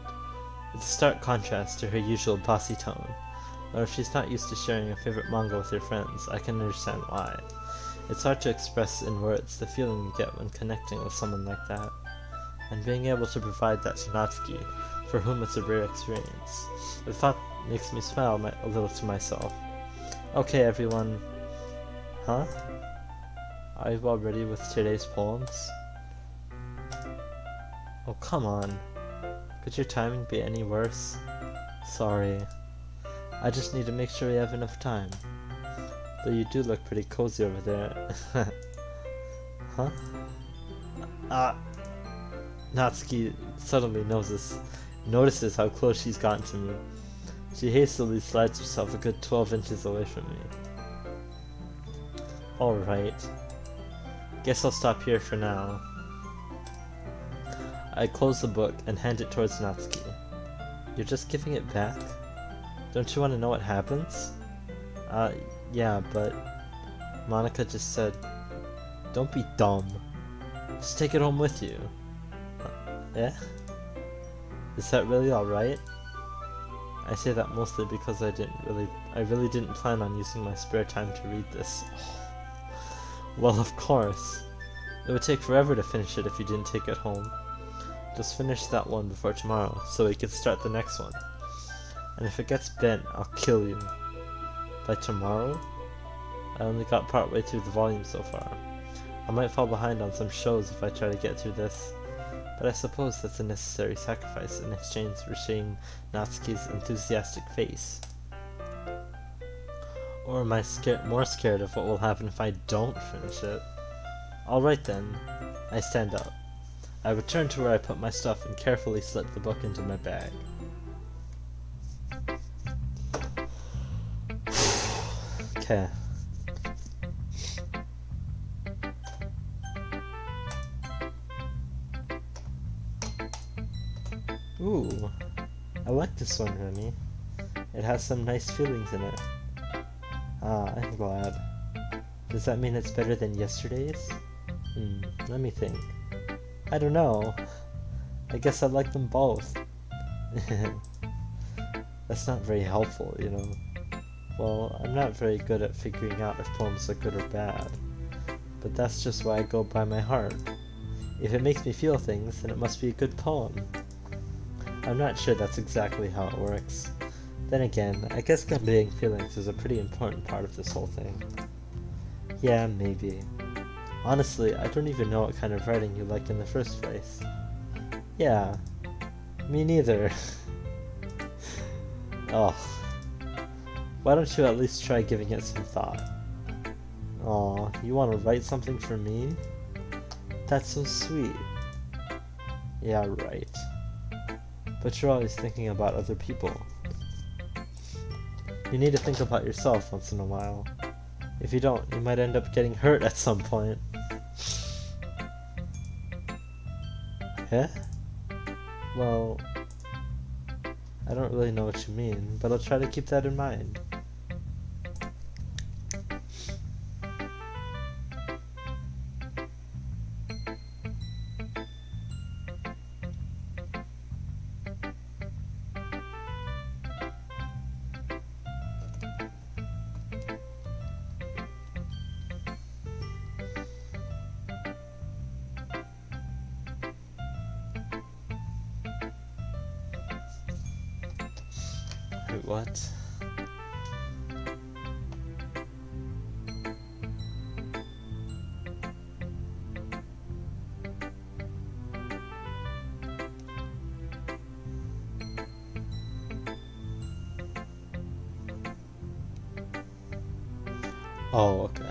It's a stark contrast to her usual bossy tone. Or if she's not used to sharing a favorite manga with her friends, I can understand why. It's hard to express in words the feeling you get when connecting with someone like that. And being able to provide that to Natsuki, for whom it's a rare experience. The thought makes me smile a little to myself. Okay, everyone. Huh? Are you all ready with today's poems? Oh, come on. Could your timing be any worse? Sorry. I just need to make sure we have enough time. Though you do look pretty cozy over there. Huh? Natsuki suddenly notices how close she's gotten to me. She hastily slides herself a good 12 inches away from me. Alright. Guess I'll stop here for now. I close the book and hand it towards Natsuki. You're just giving it back? Don't you want to know what happens? Yeah, but... Monica just said... Don't be dumb. Just take it home with you. Yeah? Is that really alright? I say that mostly because I really didn't plan on using my spare time to read this. Well, of course. It would take forever to finish it if you didn't take it home. Just finish that one before tomorrow, so we can start the next one. And if it gets bent, I'll kill you. By tomorrow? I only got partway through the volume so far. I might fall behind on some shows if I try to get through this. But I suppose that's a necessary sacrifice in exchange for seeing Natsuki's enthusiastic face. Or am I more scared of what will happen if I don't finish it? Alright then. I stand up. I return to where I put my stuff and carefully slip the book into my bag. Okay. Ooh, I like this one, Remy. It has some nice feelings in it. Ah, I'm glad. Does that mean it's better than yesterday's? Let me think. I don't know. I guess I like them both. That's not very helpful, you know. Well, I'm not very good at figuring out if poems are good or bad. But that's just why I go by my heart. If it makes me feel things, then it must be a good poem. I'm not sure that's exactly how it works. Then again, I guess conveying feelings is a pretty important part of this whole thing. Yeah, maybe. Honestly, I don't even know what kind of writing you like in the first place. Yeah, me neither. Oh. Why don't you at least try giving it some thought? Aw, you want to write something for me? That's so sweet. Yeah, right. But you're always thinking about other people. You need to think about yourself once in a while. If you don't, you might end up getting hurt at some point. Yeah? Well, I don't really know what you mean, but I'll try to keep that in mind. Wait, what? Oh, okay.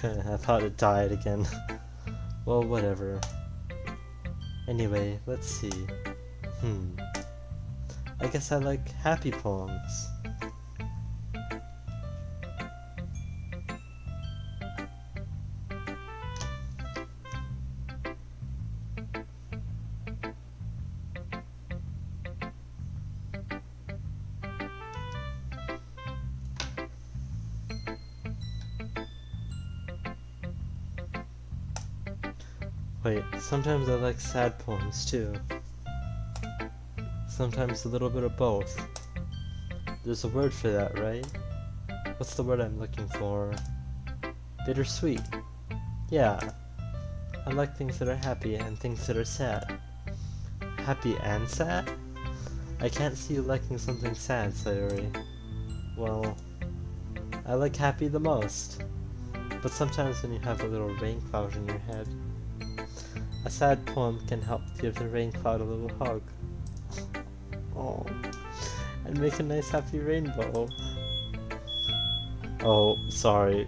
Okay, I thought it died again. Well, whatever. Anyway, let's see. I guess I like happy poems. Wait, sometimes I like sad poems too. Sometimes a little bit of both. There's a word for that, right? What's the word I'm looking for? Bittersweet. Yeah. I like things that are happy and things that are sad. Happy and sad? I can't see you liking something sad, Sayori. Well, I like happy the most. But sometimes when you have a little rain cloud in your head, a sad poem can help give the rain cloud a little hug. Oh, and make a nice happy rainbow. Oh, sorry.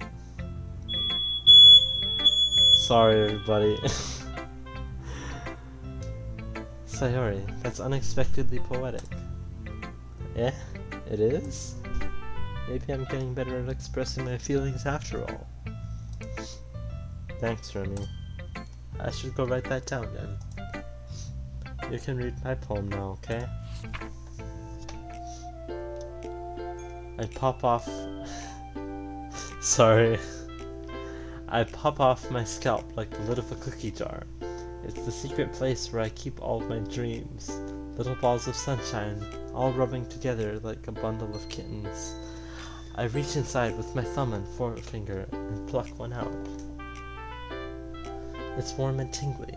Sorry, everybody. Sayori, that's unexpectedly poetic. Eh? It is? Maybe I'm getting better at expressing my feelings after all. Thanks, Remy. I should go write that down then. You can read my poem now, okay? I pop off... Sorry. I pop off my scalp like the lid of a cookie jar. It's the secret place where I keep all of my dreams. Little balls of sunshine, all rubbing together like a bundle of kittens. I reach inside with my thumb and forefinger and pluck one out. It's warm and tingly,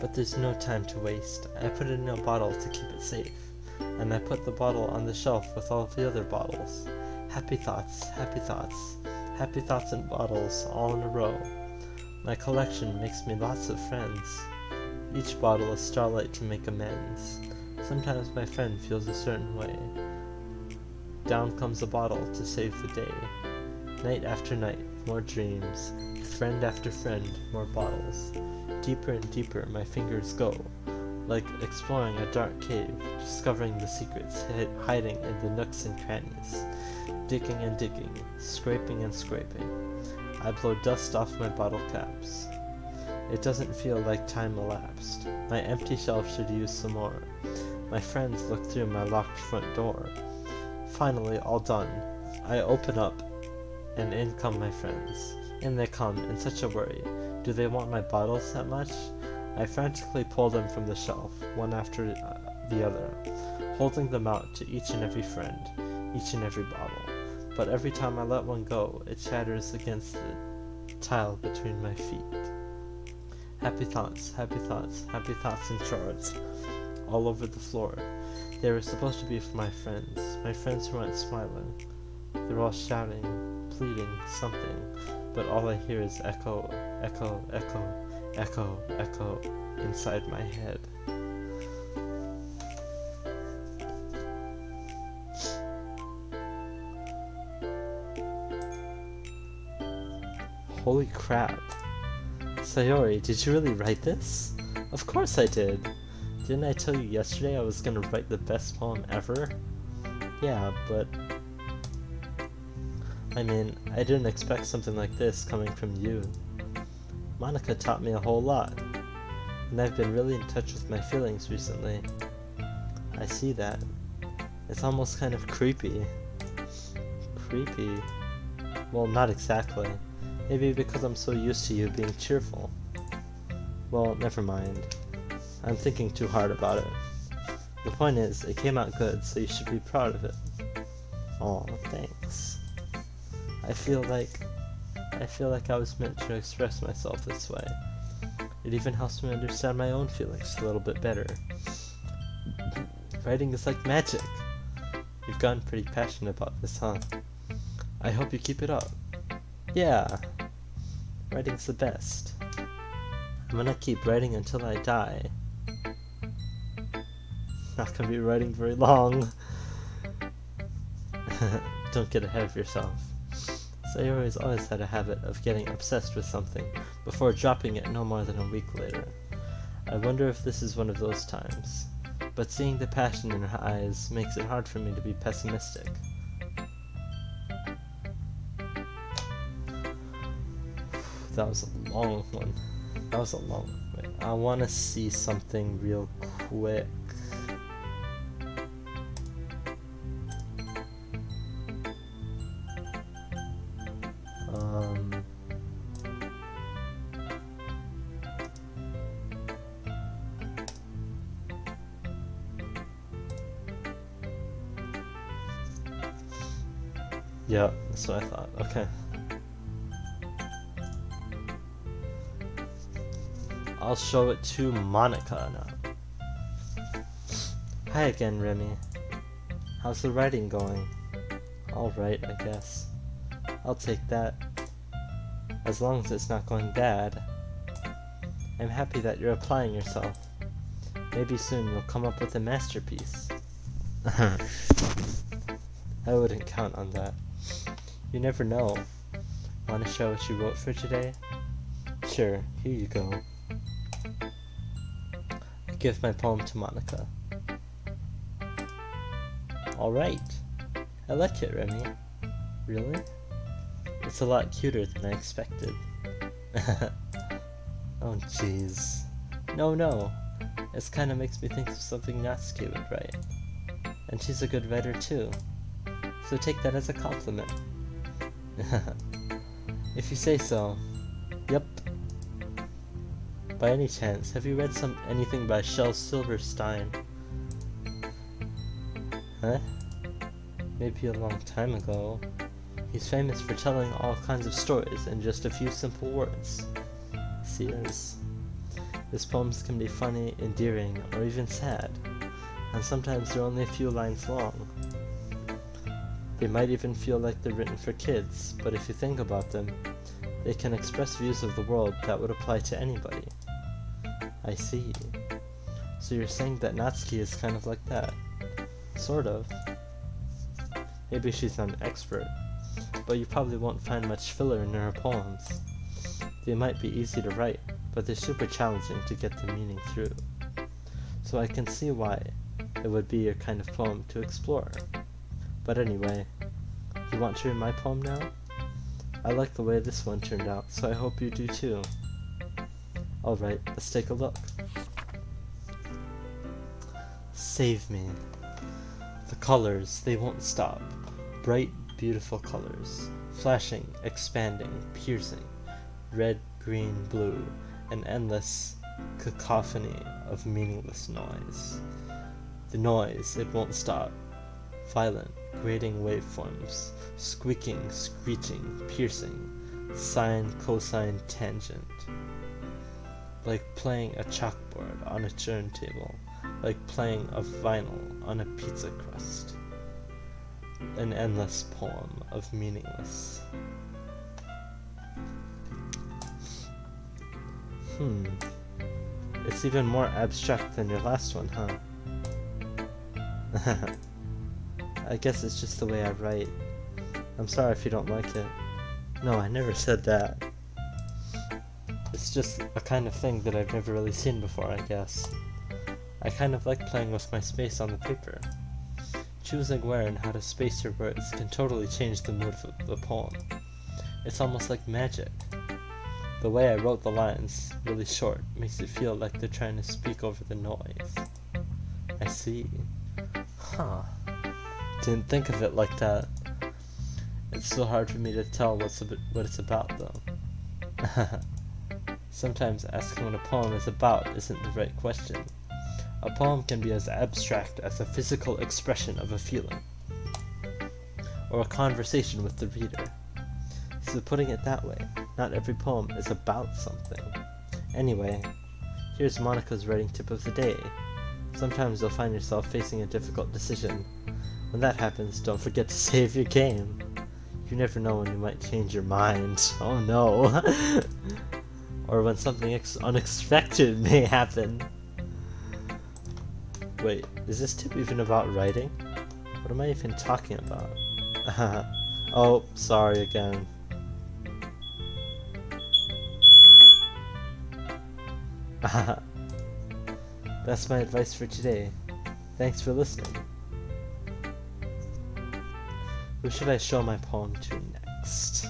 but there's no time to waste. I put it in a bottle to keep it safe, and I put the bottle on the shelf with all of the other bottles. Happy thoughts, happy thoughts, happy thoughts in bottles, all in a row. My collection makes me lots of friends. Each bottle is starlight to make amends. Sometimes my friend feels a certain way. Down comes a bottle to save the day. Night after night, more dreams. Friend after friend, more bottles. Deeper and deeper my fingers go, like exploring a dark cave, discovering the secrets hiding in the nooks and crannies. Digging and digging, scraping and scraping. I blow dust off my bottle caps. It doesn't feel like time elapsed. My empty shelf should use some more. My friends look through my locked front door. Finally, all done. I open up, and in come my friends. In they come, in such a worry. Do they want my bottles that much? I frantically pull them from the shelf, one after the other, holding them out to each and every friend, each and every bottle. But every time I let one go, it shatters against the tile between my feet. Happy thoughts, happy thoughts, happy thoughts in shards, all over the floor. They were supposed to be for my friends who aren't smiling. They're all shouting, pleading, something, but all I hear is echo, echo, echo, echo, echo inside my head. Holy crap. Sayori, did you really write this? Of course I did. Didn't I tell you yesterday I was gonna write the best poem ever? Yeah, but... I mean, I didn't expect something like this coming from you. Monica taught me a whole lot, and I've been really in touch with my feelings recently. I see that. It's almost kind of creepy. Creepy? Well, not exactly. Maybe because I'm so used to you being cheerful. Well, never mind. I'm thinking too hard about it. The point is, it came out good, so you should be proud of it. Aw, thanks. I feel like I was meant to express myself this way. It even helps me understand my own feelings a little bit better. Writing is like magic. You've gotten pretty passionate about this, huh? I hope you keep it up. Yeah. Writing's the best. I'm gonna keep writing until I die. Not gonna be writing very long. Don't get ahead of yourself. Sayori's always had a habit of getting obsessed with something before dropping it no more than a week later. I wonder if this is one of those times, but seeing the passion in her eyes makes it hard for me to be pessimistic. That was a long one. That was a long one. I want to see something real quick. Yeah, that's what I thought. Okay. I'll show it to Monica now. Hi again, Remy. How's the writing going? Alright, I guess. I'll take that. As long as it's not going bad. I'm happy that you're applying yourself. Maybe soon you'll come up with a masterpiece. I wouldn't count on that. You never know. Want to show what you wrote for today? Sure, here you go. I give my poem to Monica. Alright. I like it, Remy. Really? It's a lot cuter than I expected. Oh jeez. No. It kinda makes me think of something Natsuki would write. And she's a good writer too. So take that as a compliment. If you say so. Yep. By any chance, have you read anything by Shel Silverstein? Huh? Maybe a long time ago. He's famous for telling all kinds of stories in just a few simple words. Yes, he is. His poems can be funny, endearing, or even sad, and sometimes they're only a few lines long. They might even feel like they're written for kids, but if you think about them, they can express views of the world that would apply to anybody. I see. So you're saying that Natsuki is kind of like that? Sort of. Maybe she's not an expert, but you probably won't find much filler in her poems. They might be easy to write, but they're super challenging to get the meaning through. So I can see why it would be your kind of poem to explore. But anyway, you want to read my poem now? I like the way this one turned out, so I hope you do too. Alright, let's take a look. Save me. The colors, they won't stop. Bright, beautiful colors. Flashing, expanding, piercing. Red, green, blue. An endless cacophony of meaningless noise. The noise, it won't stop. Violent, grating waveforms. Squeaking, screeching, piercing. Sine, cosine, tangent. Like playing a chalkboard on a turntable. Like playing a vinyl on a pizza crust. An endless poem of meaningless. It's even more abstract than your last one, huh? I guess it's just the way I write. I'm sorry if you don't like it. No, I never said that. It's just a kind of thing that I've never really seen before, I guess. I kind of like playing with my space on the paper. Choosing where and how to space your words can totally change the mood of the poem. It's almost like magic. The way I wrote the lines, really short, makes it feel like they're trying to speak over the noise. I see. Huh. Didn't think of it like that. It's so hard for me to tell what it's about, though. Sometimes asking what a poem is about isn't the right question. A poem can be as abstract as a physical expression of a feeling, or a conversation with the reader. So putting it that way, not every poem is about something. Anyway, here's Monica's writing tip of the day. Sometimes you'll find yourself facing a difficult decision. When that happens, don't forget to save your game. You never know when you might change your mind. Oh no. Or when something unexpected may happen. Wait, is this tip even about writing? What am I even talking about? Oh, sorry again. That's my advice for today. Thanks for listening. Who should I show my poem to next?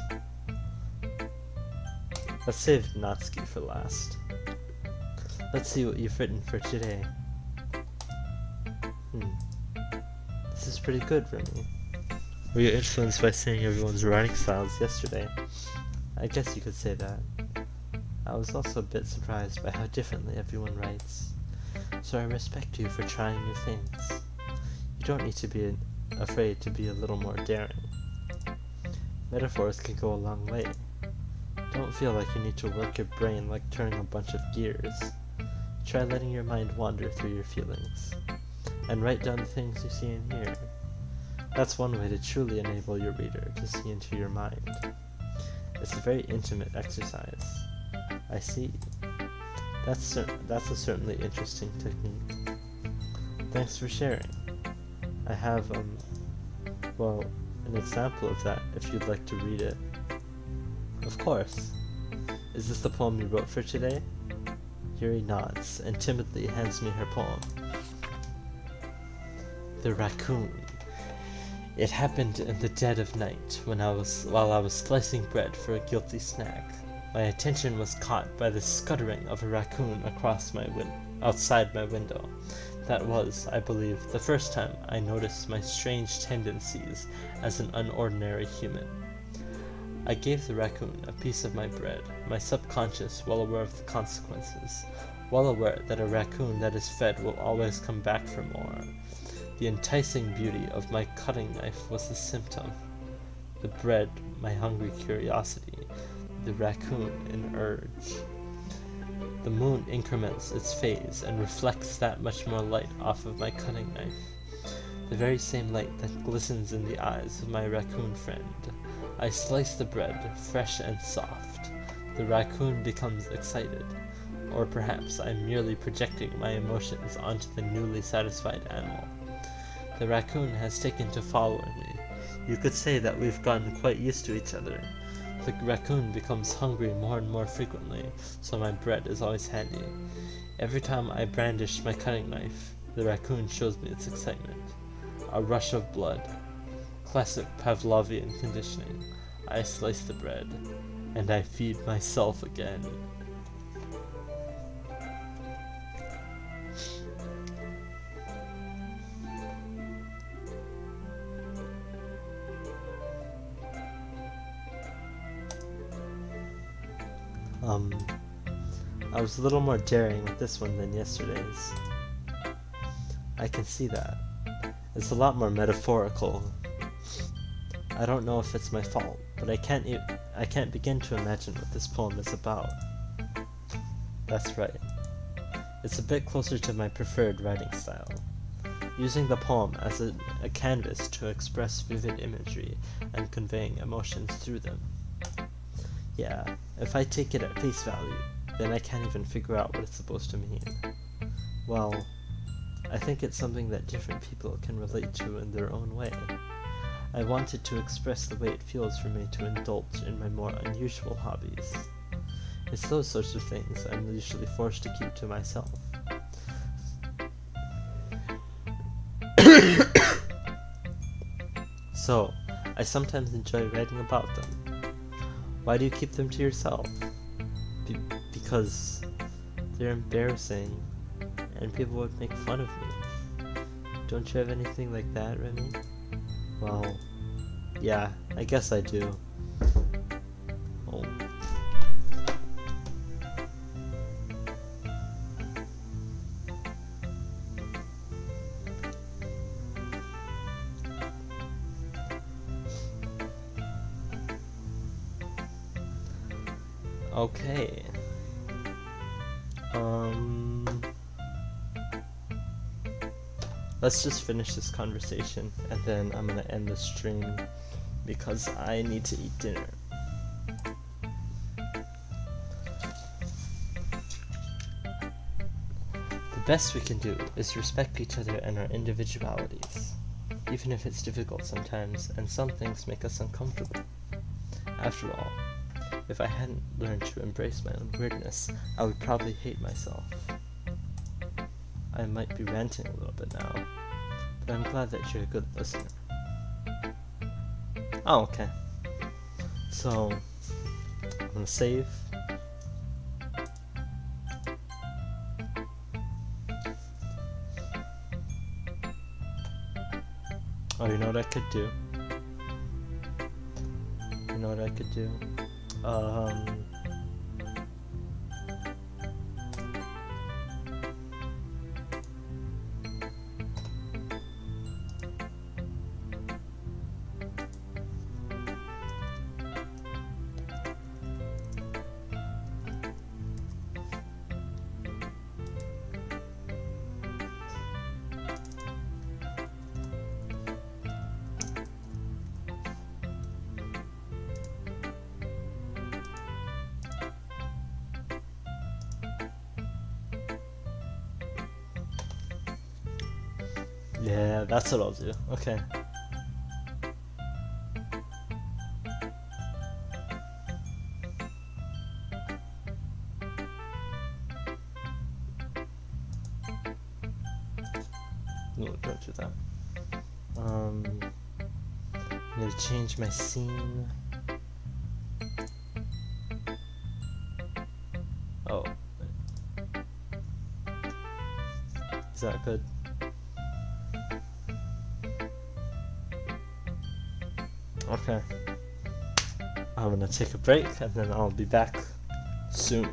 Let's save Natsuki for last. Let's see what you've written for today. This is pretty good, Remy. Were you influenced by seeing everyone's writing styles yesterday? I guess you could say that. I was also a bit surprised by how differently everyone writes. So I respect you for trying new things. You don't need to be afraid to be a little more daring. Metaphors can go a long way. Don't feel like you need to work your brain like turning a bunch of gears. Try letting your mind wander through your feelings, and write down the things you see and hear. That's one way to truly enable your reader to see into your mind. It's a very intimate exercise. I see. That's a certainly interesting technique. Thanks for sharing. I have, well, an example of that if you'd like to read it. Of course. Is this the poem you wrote for today? Yuri nods and timidly hands me her poem. The Raccoon. It happened in the dead of night while I was slicing bread for a guilty snack. My attention was caught by the scuttering of a raccoon outside my window. That was, I believe, the first time I noticed my strange tendencies as an unordinary human. I gave the raccoon a piece of my bread, my subconscious well aware of the consequences, well aware that a raccoon that is fed will always come back for more. The enticing beauty of my cutting knife was the symptom. The bread, my hungry curiosity. The raccoon, an urge. The moon increments its phase and reflects that much more light off of my cutting knife. The very same light that glistens in the eyes of my raccoon friend. I slice the bread, fresh and soft. The raccoon becomes excited. Or perhaps I'm merely projecting my emotions onto the newly satisfied animal. The raccoon has taken to following me. You could say that we've gotten quite used to each other. The raccoon becomes hungry more and more frequently, so my bread is always handy. Every time I brandish my cutting knife, the raccoon shows me its excitement. A rush of blood. Classic Pavlovian conditioning. I slice the bread, and I feed myself again. I was a little more daring with this one than yesterday's. I can see that. It's a lot more metaphorical. I don't know if it's my fault, but I can't begin to imagine what this poem is about. That's right. It's a bit closer to my preferred writing style, using the poem as a canvas to express vivid imagery and conveying emotions through them. Yeah, if I take it at face value, then I can't even figure out what it's supposed to mean. Well, I think it's something that different people can relate to in their own way. I wanted to express the way it feels for me to indulge in my more unusual hobbies. It's those sorts of things I'm usually forced to keep to myself. So, I sometimes enjoy writing about them. Why do you keep them to yourself? Because they're embarrassing, and people would make fun of me. Don't you have anything like that, Remy? Well, yeah, I guess I do. Oh. Okay. Let's just finish this conversation, and then I'm gonna end the stream because I need to eat dinner. The best we can do is respect each other and our individualities, even if it's difficult sometimes and some things make us uncomfortable. After all, If I hadn't learned to embrace my own weirdness, I would probably hate myself. I might be ranting a little bit now, but I'm glad that you're a good listener. Oh, okay. So, I'm gonna save. Oh, you know what I could do? You know what I could do? Yeah, that's what I'll do. Okay. No, don't do that. I'm gonna change my scene. Oh. Is that good? Okay. I'm gonna take a break and then I'll be back soon.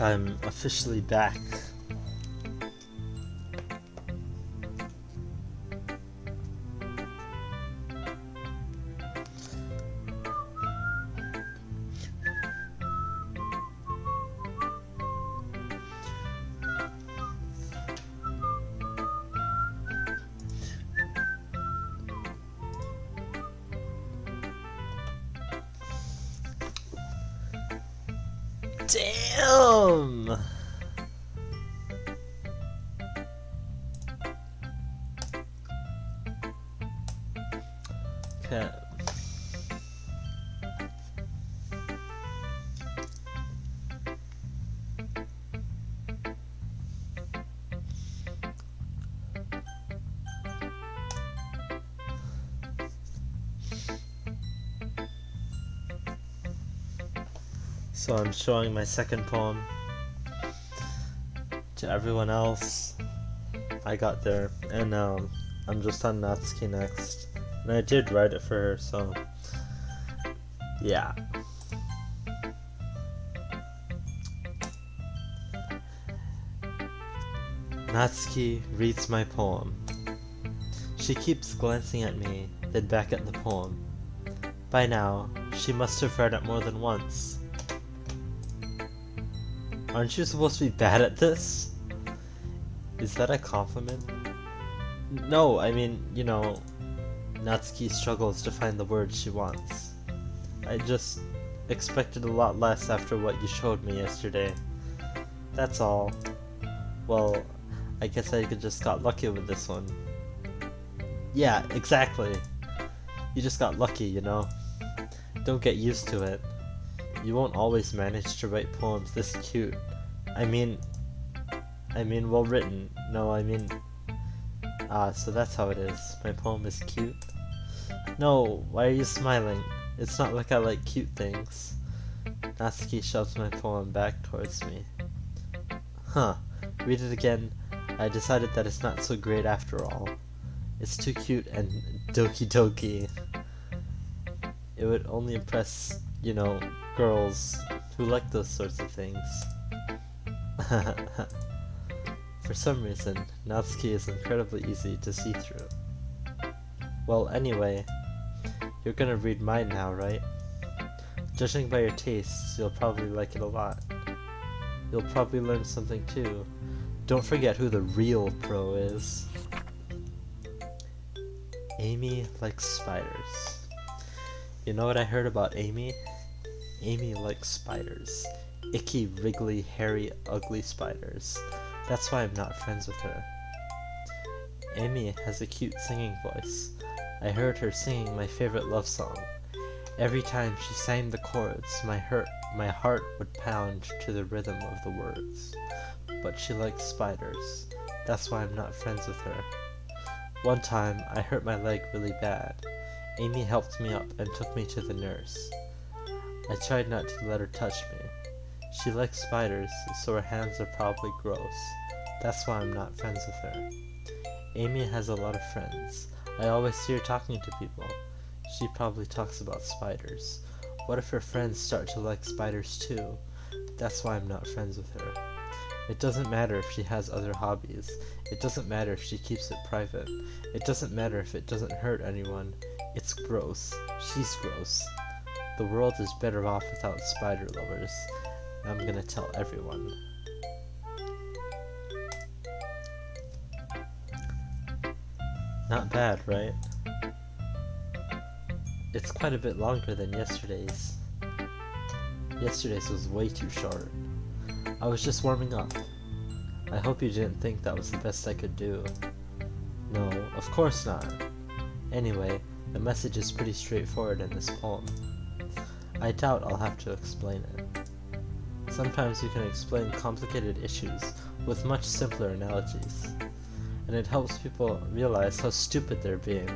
I'm officially back. Damn! Okay. So I'm showing my second poem to everyone else. I got there, and I'm just on Natsuki next. And I did write it for her, so yeah. Natsuki reads my poem. She keeps glancing at me, then back at the poem. By now, she must have read it more than once. Aren't you supposed to be bad at this? Is that a compliment? No, I mean, you know, Natsuki struggles to find the words she wants. I just expected a lot less after what you showed me yesterday. That's all. Well, I guess I just got lucky with this one. Yeah, exactly. You just got lucky, you know? Don't get used to it. You won't always manage to write poems this cute. I mean well written. No, so that's how it is. My poem is cute? No, why are you smiling? It's not like I like cute things. Natsuki shoves my poem back towards me. Huh. Read it again. I decided that it's not so great after all. It's too cute and Doki Doki. It would only impress, you know, girls who like those sorts of things. For some reason, Natsuki is incredibly easy to see through. Well, anyway, you're gonna read mine now, right? Judging by your tastes, you'll probably like it a lot. You'll probably learn something too. Don't forget who the real pro is. Amy likes spiders. You know what I heard about Amy? Amy likes spiders. Icky, wriggly, hairy, ugly spiders. That's why I'm not friends with her. Amy has a cute singing voice. I heard her singing my favorite love song. Every time she sang the chords, my heart would pound to the rhythm of the words. But she likes spiders. That's why I'm not friends with her. One time, I hurt my leg really bad. Amy helped me up and took me to the nurse. I tried not to let her touch me. She likes spiders, so her hands are probably gross. That's why I'm not friends with her. Amy has a lot of friends. I always see her talking to people. She probably talks about spiders. What if her friends start to like spiders too? That's why I'm not friends with her. It doesn't matter if she has other hobbies. It doesn't matter if she keeps it private. It doesn't matter if it doesn't hurt anyone. It's gross. She's gross. The world is better off without spider lovers. I'm gonna tell everyone. Not bad, right? It's quite a bit longer than yesterday's. Yesterday's was way too short. I was just warming up. I hope you didn't think that was the best I could do. No, of course not. Anyway, the message is pretty straightforward in this poem. I doubt I'll have to explain it. Sometimes you can explain complicated issues with much simpler analogies, and it helps people realize how stupid they're being.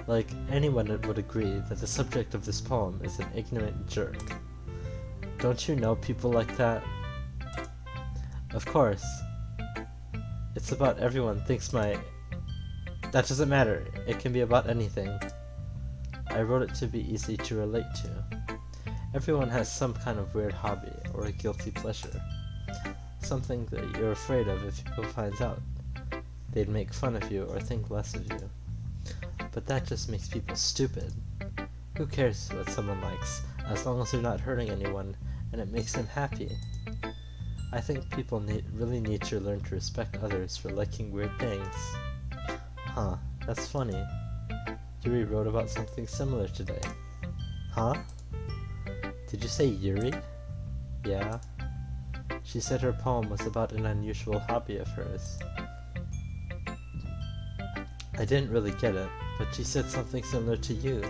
Like, anyone would agree that the subject of this poem is an ignorant jerk. Don't you know people like that? Of course. It's about everyone thinks my... That doesn't matter. It can be about anything. I wrote it to be easy to relate to. Everyone has some kind of weird hobby or a guilty pleasure. Something that you're afraid of if people finds out. They'd make fun of you or think less of you. But that just makes people stupid. Who cares what someone likes, as long as they're not hurting anyone and it makes them happy? I think people really need to learn to respect others for liking weird things. Huh, that's funny. Yuri wrote about something similar today. Huh? Did you say Yuri? Yeah. She said her poem was about an unusual hobby of hers. I didn't really get it, but she said something similar to you.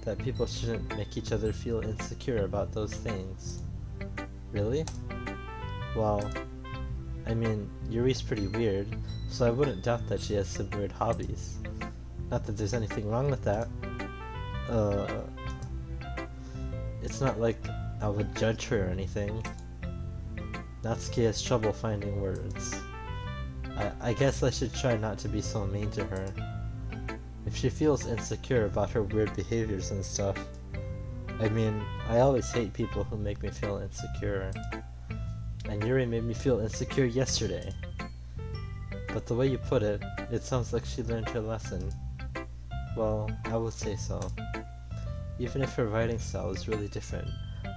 That people shouldn't make each other feel insecure about those things. Really? Well, I mean, Yuri's pretty weird, so I wouldn't doubt that she has some weird hobbies. Not that there's anything wrong with that. It's not like I would judge her or anything. Natsuki has trouble finding words. I guess I should try not to be so mean to her. If she feels insecure about her weird behaviors and stuff. I mean, I always hate people who make me feel insecure. And Yuri made me feel insecure yesterday. But the way you put it, it sounds like she learned her lesson. Well, I would say so. Even if her writing style is really different,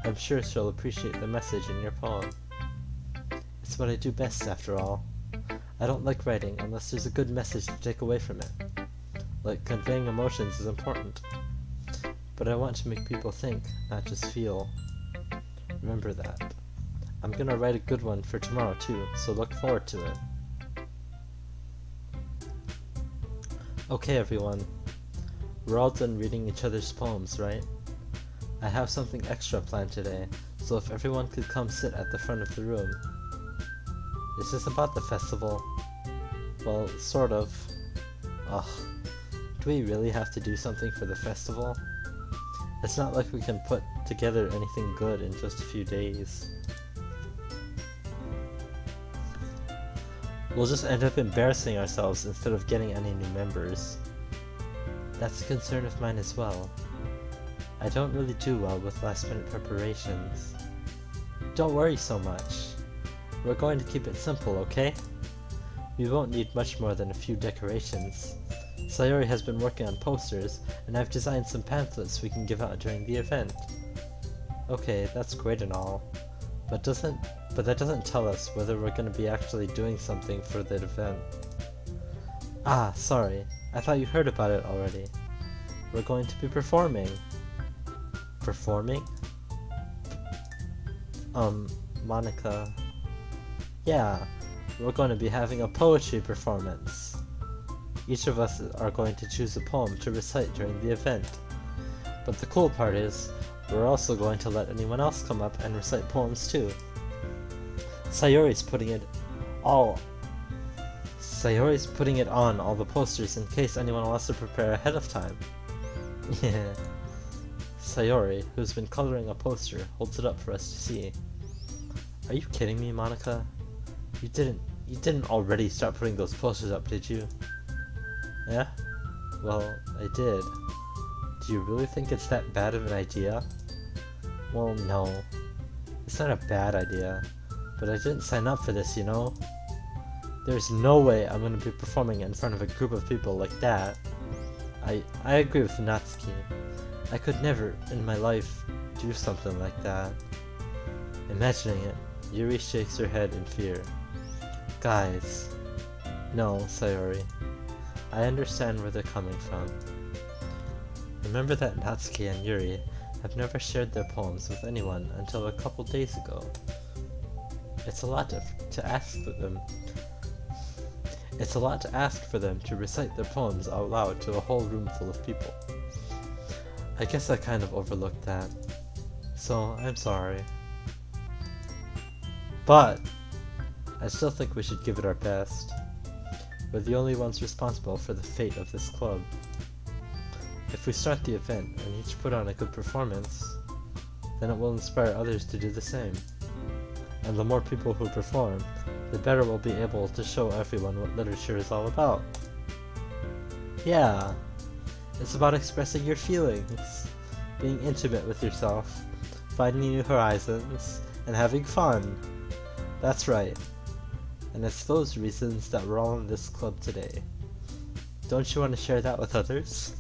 I'm sure she'll appreciate the message in your poem. It's what I do best, after all. I don't like writing unless there's a good message to take away from it. Like, conveying emotions is important. But I want to make people think, not just feel. Remember that. I'm gonna write a good one for tomorrow too, so look forward to it. Okay everyone, we're all done reading each other's poems, right? I have something extra planned today, so if everyone could come sit at the front of the room. Is this about the festival? Well, sort of. Ugh. Do we really have to do something for the festival? It's not like we can put together anything good in just a few days. We'll just end up embarrassing ourselves instead of getting any new members. That's a concern of mine as well. I don't really do well with last-minute preparations. Don't worry so much. We're going to keep it simple, okay? We won't need much more than a few decorations. Sayori has been working on posters, and I've designed some pamphlets we can give out during the event. Okay, that's great and all, but that doesn't tell us whether we're going to be actually doing something for the event. Ah, sorry. I thought you heard about it already. We're going to be performing. Performing? Monica. Yeah, we're going to be having a poetry performance. Each of us are going to choose a poem to recite during the event. But the cool part is, we're also going to let anyone else come up and recite poems too. Sayori's putting it on all the posters in case anyone wants to prepare ahead of time. Yeah. Sayori, who's been coloring a poster, holds it up for us to see. Are you kidding me, Monica? You didn't already start putting those posters up, did you? Yeah? Well, I did. Do you really think it's that bad of an idea? Well, no. It's not a bad idea. But I didn't sign up for this, you know? There's no way I'm gonna be performing in front of a group of people like that. I agree with Natsuki. I could never, in my life, do something like that. Imagining it, Yuri shakes her head in fear. Guys. No, Sayori. I understand where they're coming from. Remember that Natsuki and Yuri have never shared their poems with anyone until a couple days ago. It's a lot to ask for them. It's a lot to ask for them to recite their poems out loud to a whole room full of people. I guess I kind of overlooked that. So, I'm sorry. But I still think we should give it our best. We're the only ones responsible for the fate of this club. If we start the event and each put on a good performance, then it will inspire others to do the same. And the more people who perform, the better we'll be able to show everyone what literature is all about. Yeah, it's about expressing your feelings. being intimate with yourself, finding new horizons, and having fun. That's right. And it's those reasons that we're all in this club today. Don't you want to share that with others?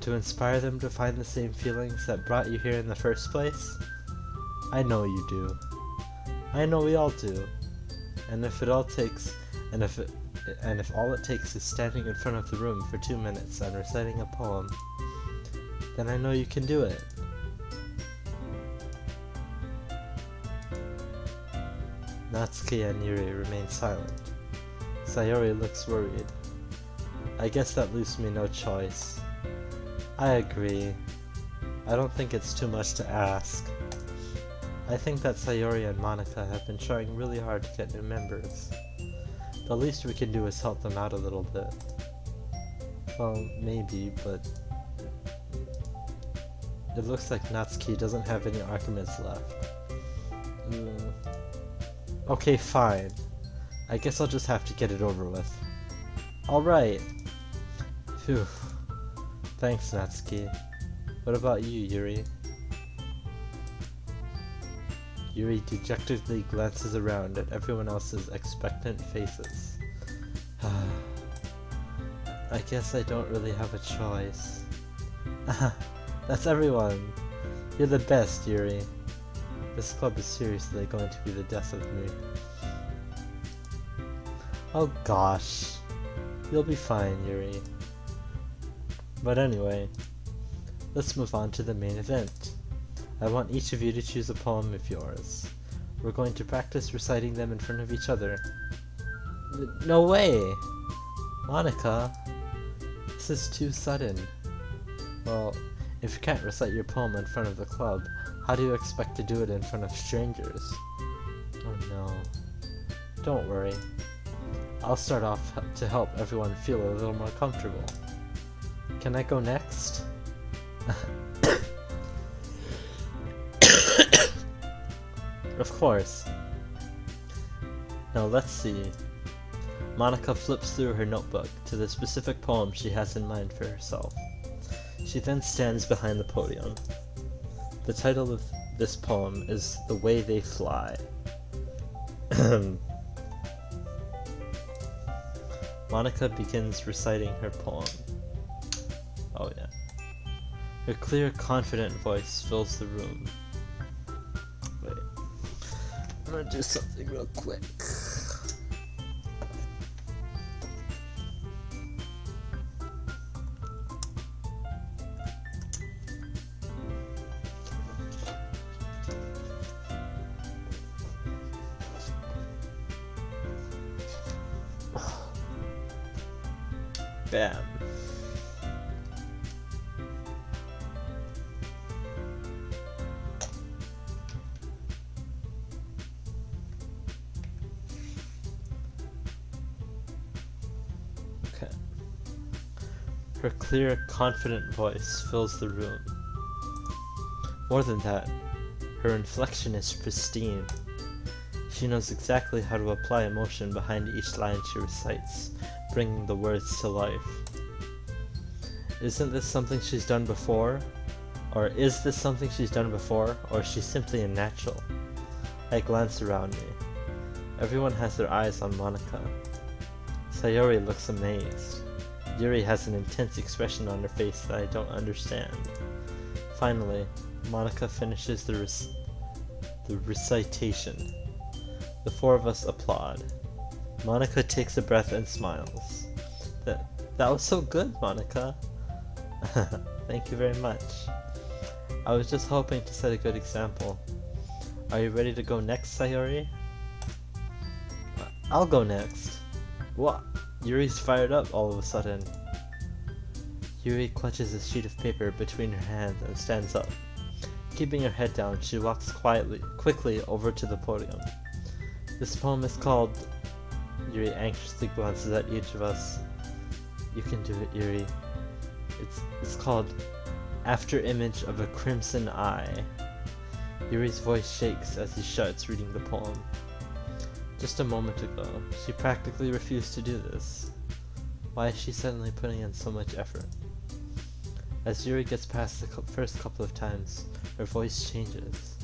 To inspire them to find the same feelings that brought you here in the first place? I know you do. I know we all do. And if all it takes is standing in front of the room for 2 minutes and reciting a poem, then I know you can do it. Natsuki and Yuri remain silent. Sayori looks worried. I guess that leaves me no choice. I agree. I don't think it's too much to ask. I think that Sayori and Monica have been trying really hard to get new members. The least we can do is help them out a little bit. Well, maybe, but it looks like Natsuki doesn't have any arguments left. Okay, fine. I guess I'll just have to get it over with. Alright. Phew. Thanks, Natsuki. What about you, Yuri? Yuri dejectedly glances around at everyone else's expectant faces. I guess I don't really have a choice. That's everyone! You're the best, Yuri. This club is seriously going to be the death of me. Oh gosh. You'll be fine, Yuri. But anyway, let's move on to the main event. I want each of you to choose a poem of yours. We're going to practice reciting them in front of each other. No way! Monica, this is too sudden. Well, if you can't recite your poem in front of the club, how do you expect to do it in front of strangers? Oh no. Don't worry. I'll start off to help everyone feel a little more comfortable. Can I go next? Of course. Now let's see. Monica flips through her notebook to the specific poem she has in mind for herself. She then stands behind the podium. The title of this poem is The Way They Fly. Monica begins reciting her poem. Oh yeah. Her clear, confident voice fills the room. Wait. I'm gonna do something real quick. Bam. Okay. Her clear, confident voice fills the room. More than that, her inflection is pristine. She knows exactly how to apply emotion behind each line she recites, bringing the words to life. Isn't this something she's done before? Or is this something she's done before, or is she simply a natural? I glance around me. Everyone has their eyes on Monica. Sayori looks amazed. Yuri has an intense expression on her face that I don't understand. Finally, Monica finishes the recitation. The four of us applaud. Monica takes a breath and smiles. That was so good, Monica. Thank you very much. I was just hoping to set a good example. Are you ready to go next, Sayori? I'll go next. What? Yuri's fired up all of a sudden. Yuri clutches a sheet of paper between her hands and stands up. Keeping her head down, she walks quickly over to the podium. This poem is called... Yuri anxiously glances at each of us. You can do it, Yuri. It's called After Image of a Crimson Eye. Yuri's voice shakes as he starts reading the poem. Just a moment ago, she practically refused to do this. Why is she suddenly putting in so much effort? As Yuri gets past the first couple of times, her voice changes.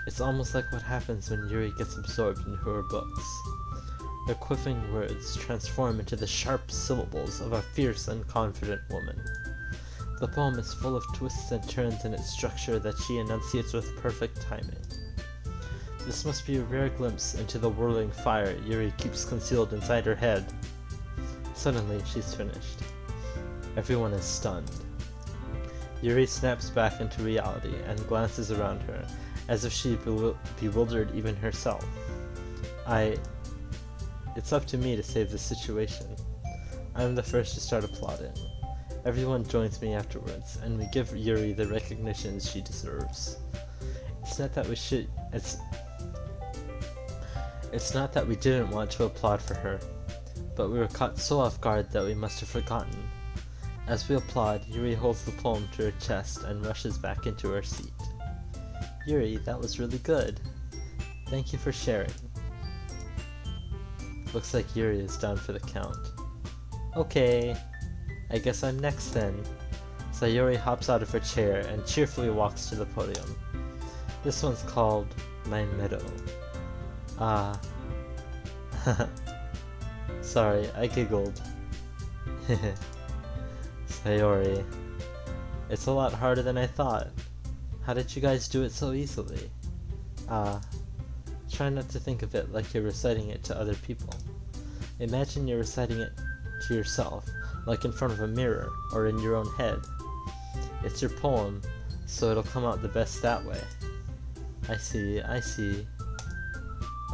It's almost like what happens when Yuri gets absorbed into her books. Her quivering words transform into the sharp syllables of a fierce and confident woman. The poem is full of twists and turns in its structure that she enunciates with perfect timing. This must be a rare glimpse into the whirling fire Yuri keeps concealed inside her head. Suddenly, she's finished. Everyone is stunned. Yuri snaps back into reality and glances around her, as if she bewildered even herself. It's up to me to save the situation. I'm the first to start applauding. Everyone joins me afterwards, and we give Yuri the recognition she deserves. It's not that we didn't want to applaud for her, but we were caught so off guard that we must have forgotten. As we applaud, Yuri holds the poem to her chest and rushes back into her seat. Yuri, that was really good. Thank you for sharing. Looks like Yuri is down for the count. Okay, I guess I'm next then. Sayori hops out of her chair and cheerfully walks to the podium. This one's called My Meadow. Sorry, I giggled. Sayori. It's a lot harder than I thought. How did you guys do it so easily? Try not to think of it like you're reciting it to other people. Imagine you're reciting it to yourself, like in front of a mirror or in your own head. It's your poem, so it'll come out the best that way. I see.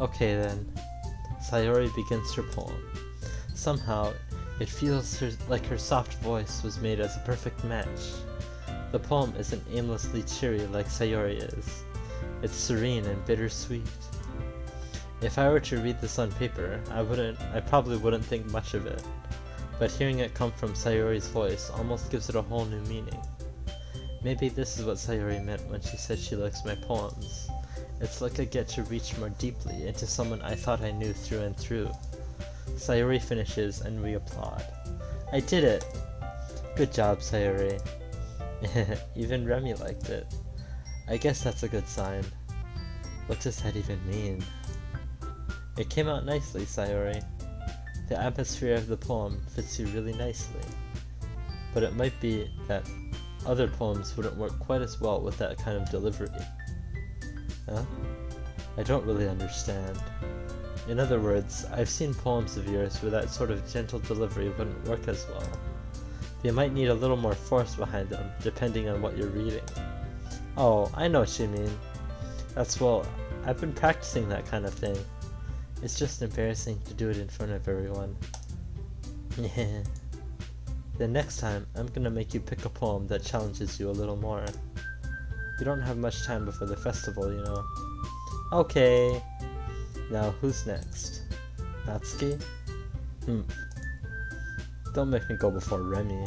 Okay then. Sayori begins her poem. Somehow, it feels like her soft voice was made as a perfect match. The poem isn't aimlessly cheery like Sayori is. It's serene and bittersweet. If I were to read this on paper, I probably wouldn't think much of it. But hearing it come from Sayori's voice almost gives it a whole new meaning. Maybe this is what Sayori meant when she said she likes my poems. It's like I get to reach more deeply into someone I thought I knew through and through. Sayori finishes and we applaud. I did it! Good job, Sayori. Even Remy liked it. I guess that's a good sign. What does that even mean? It came out nicely, Sayori. The atmosphere of the poem fits you really nicely. But it might be that other poems wouldn't work quite as well with that kind of delivery. Huh? I don't really understand. In other words, I've seen poems of yours where that sort of gentle delivery wouldn't work as well. They might need a little more force behind them, depending on what you're reading. Oh, I know what you mean. I've been practicing that kind of thing. It's just embarrassing to do it in front of everyone. Yeah. Then next time, I'm gonna make you pick a poem that challenges you a little more. You don't have much time before the festival, you know. Okay. Now, who's next? Natsuki? Don't make me go before Remy.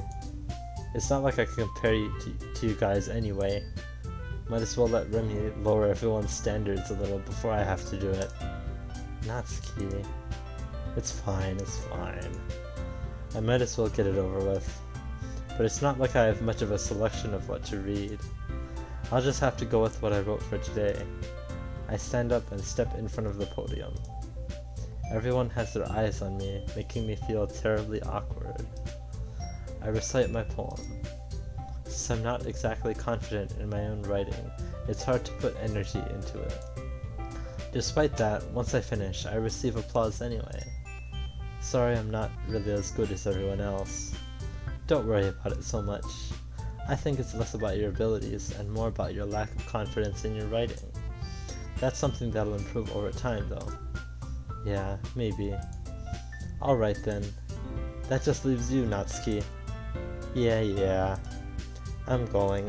It's not like I can compare you to you guys anyway. Might as well let Remy lower everyone's standards a little before I have to do it. Natsuki. It's fine. I might as well get it over with. But it's not like I have much of a selection of what to read. I'll just have to go with what I wrote for today. I stand up and step in front of the podium. Everyone has their eyes on me, making me feel terribly awkward. I recite my poem. Since I'm not exactly confident in my own writing, it's hard to put energy into it. Despite that, once I finish, I receive applause anyway. Sorry I'm not really as good as everyone else. Don't worry about it so much. I think it's less about your abilities and more about your lack of confidence in your writing. That's something that'll improve over time though. Yeah, maybe. Alright then. That just leaves you, Natsuki. Yeah. I'm going.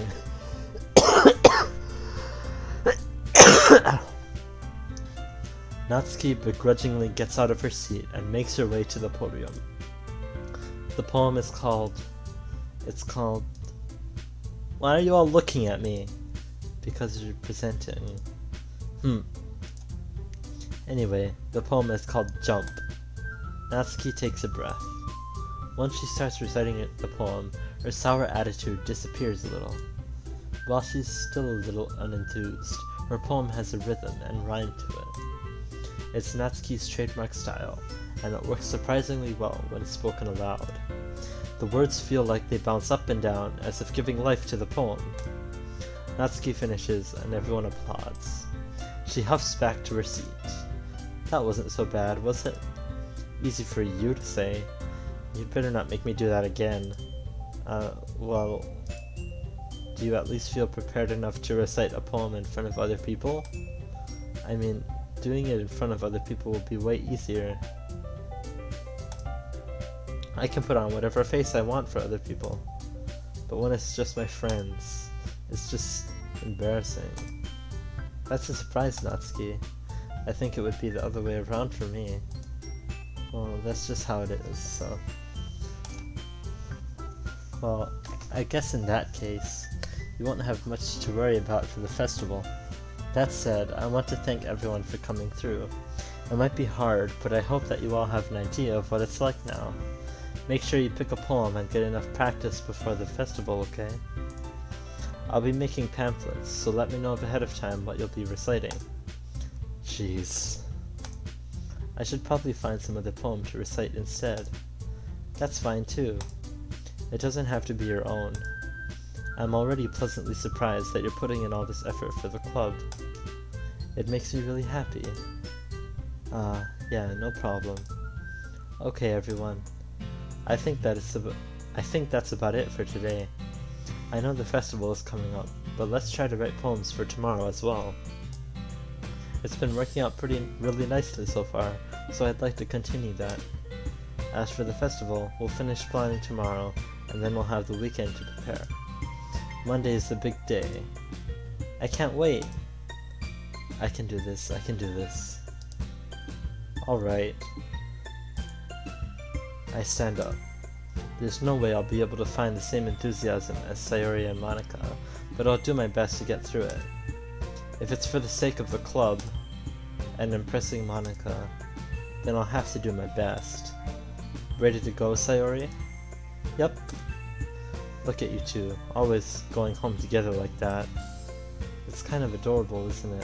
Natsuki begrudgingly gets out of her seat and makes her way to the podium. The poem is called... Why are you all looking at me? Because you're presenting. Anyway, the poem is called Jump. Natsuki takes a breath. Once she starts reciting the poem, her sour attitude disappears a little. While she's still a little unenthused, her poem has a rhythm and rhyme to it. It's Natsuki's trademark style, and it works surprisingly well when spoken aloud. The words feel like they bounce up and down, as if giving life to the poem. Natsuki finishes, and everyone applauds. She huffs back to her seat. That wasn't so bad, was it? Easy for you to say. You'd better not make me do that again. Well, do you at least feel prepared enough to recite a poem in front of other people? I mean, doing it in front of other people will be way easier. I can put on whatever face I want for other people, but when it's just my friends, it's just embarrassing. That's a surprise, Natsuki. I think it would be the other way around for me. Well, that's just how it is, so... Well, I guess in that case, you won't have much to worry about for the festival. That said, I want to thank everyone for coming through. It might be hard, but I hope that you all have an idea of what it's like now. Make sure you pick a poem and get enough practice before the festival, okay? I'll be making pamphlets, so let me know ahead of time what you'll be reciting. Jeez. I should probably find some other poem to recite instead. That's fine too. It doesn't have to be your own. I'm already pleasantly surprised that you're putting in all this effort for the club. It makes me really happy. Yeah, no problem. Okay, everyone. I think that's about it for today. I know the festival is coming up, but let's try to write poems for tomorrow as well. It's been working out really nicely so far, so I'd like to continue that. As for the festival, we'll finish planning tomorrow, and then we'll have the weekend to prepare. Monday is the big day. I can't wait! I can do this, I can do this. Alright. I stand up. There's no way I'll be able to find the same enthusiasm as Sayori and Monica, but I'll do my best to get through it. If it's for the sake of the club, and impressing Monica, then I'll have to do my best. Ready to go, Sayori? Yep. Look at you two, always going home together like that. It's kind of adorable, isn't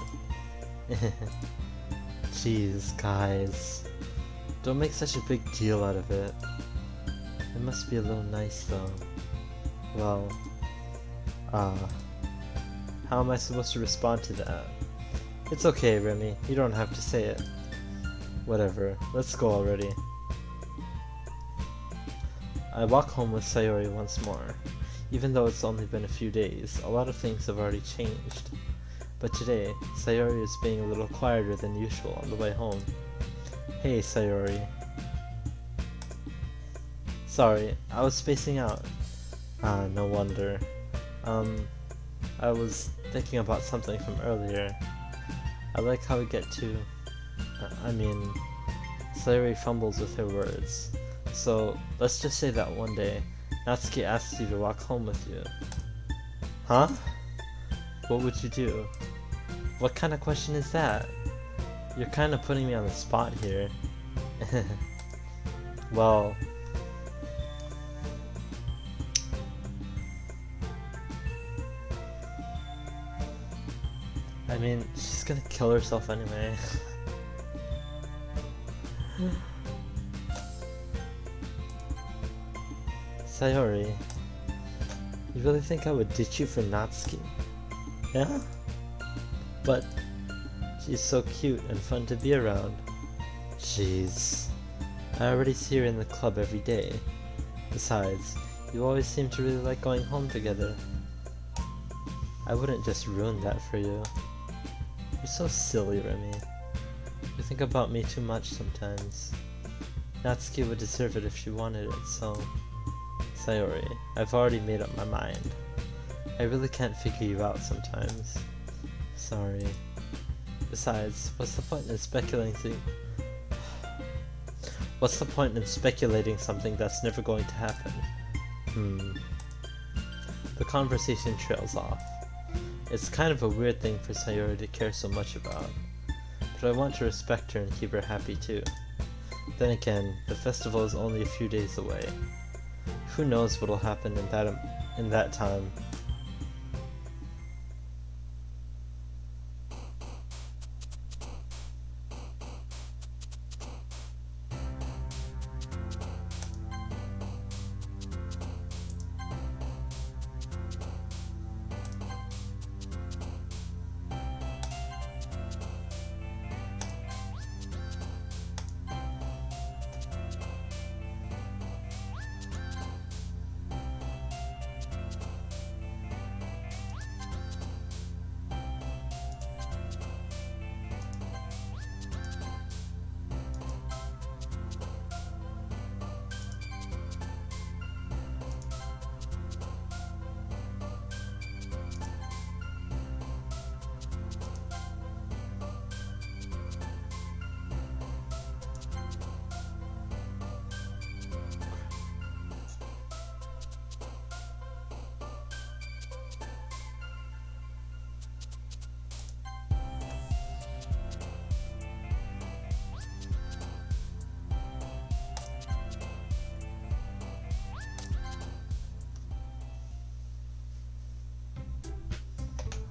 it? Jeez, guys. Don't make such a big deal out of it. It must be a little nice, though. Well, how am I supposed to respond to that? It's okay, Remy. You don't have to say it. Whatever. Let's go already. I walk home with Sayori once more. Even though it's only been a few days, a lot of things have already changed. But today, Sayori is being a little quieter than usual on the way home. Hey, Sayori. Sorry, I was spacing out. No wonder. I was thinking about something from earlier. I like how we get to... Sayori fumbles with her words. So, let's just say that one day, Natsuki asks you to walk home with you. Huh? What would you do? What kind of question is that? You're kind of putting me on the spot here. Well... I mean, she's gonna kill herself anyway. Sayori, you really think I would ditch you for Natsuki? Yeah? But she's so cute and fun to be around. Jeez. I already see her in the club every day. Besides, you always seem to really like going home together. I wouldn't just ruin that for you. You're so silly, Remy. You think about me too much sometimes. Natsuki would deserve it if she wanted it, so... Sayori, I've already made up my mind. I really can't figure you out sometimes. Sorry. Besides, what's the point in speculating... What's the point in speculating something that's never going to happen? The conversation trails off. It's kind of a weird thing for Sayori to care so much about, but I want to respect her and keep her happy too. Then again, the festival is only a few days away. Who knows what'll happen in that time.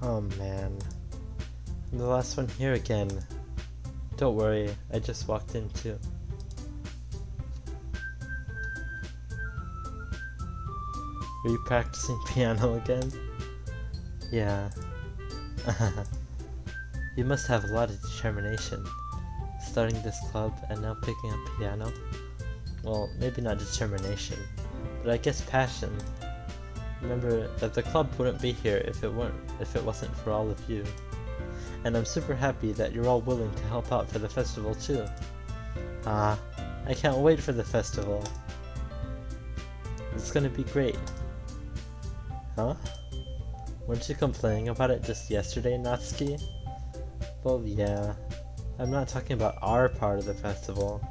Oh man. I'm the last one here again. Don't worry, I just walked in too. Are you practicing piano again? Yeah. You must have a lot of determination. Starting this club and now picking up piano. Well, maybe not determination, but I guess passion. Remember that the club wouldn't be here if it wasn't for all of you. And I'm super happy that you're all willing to help out for the festival too. I can't wait for the festival. It's gonna be great. Huh? Weren't you complaining about it just yesterday, Natsuki? Well, yeah. I'm not talking about our part of the festival,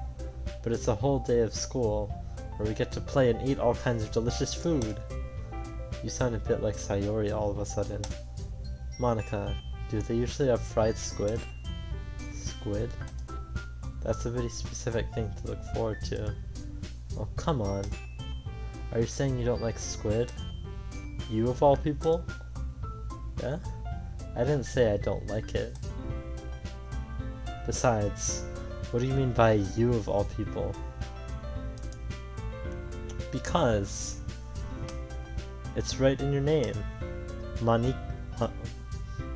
but it's a whole day of school where we get to play and eat all kinds of delicious food. You sound a bit like Sayori all of a sudden. Monica, do they usually have fried squid? Squid? That's a very specific thing to look forward to. Oh, come on. Are you saying you don't like squid? You of all people? Yeah? I didn't say I don't like it. Besides, what do you mean by you of all people? Because it's right in your name.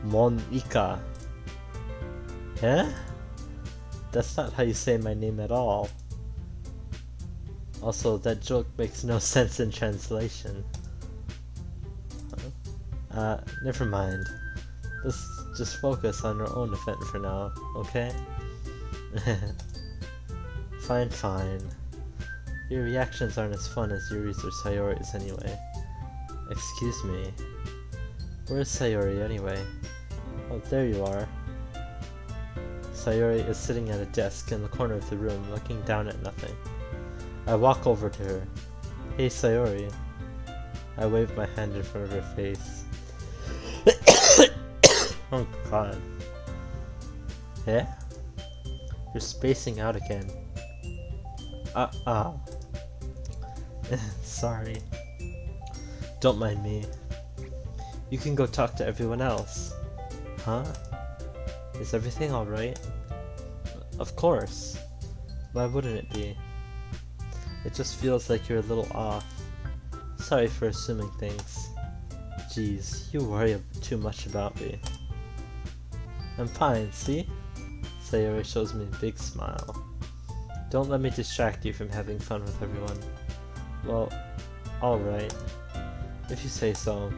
Monica. Yeah? That's not how you say my name at all. Also, that joke makes no sense in translation. Never mind. Let's just focus on our own event for now, okay? Fine. Your reactions aren't as fun as Yuri's or Sayori's anyway. Excuse me. Where's Sayori anyway? Oh, there you are. Sayori is sitting at a desk in the corner of the room, looking down at nothing. I walk over to her. Hey, Sayori. I wave my hand in front of her face. Oh god. Yeah? You're spacing out again. Sorry. Don't mind me. You can go talk to everyone else. Huh? Is everything alright? Of course. Why wouldn't it be? It just feels like you're a little off. Sorry for assuming things. Jeez, you worry too much about me. I'm fine, see? Sayori shows me a big smile. Don't let me distract you from having fun with everyone. Well, alright. If you say so.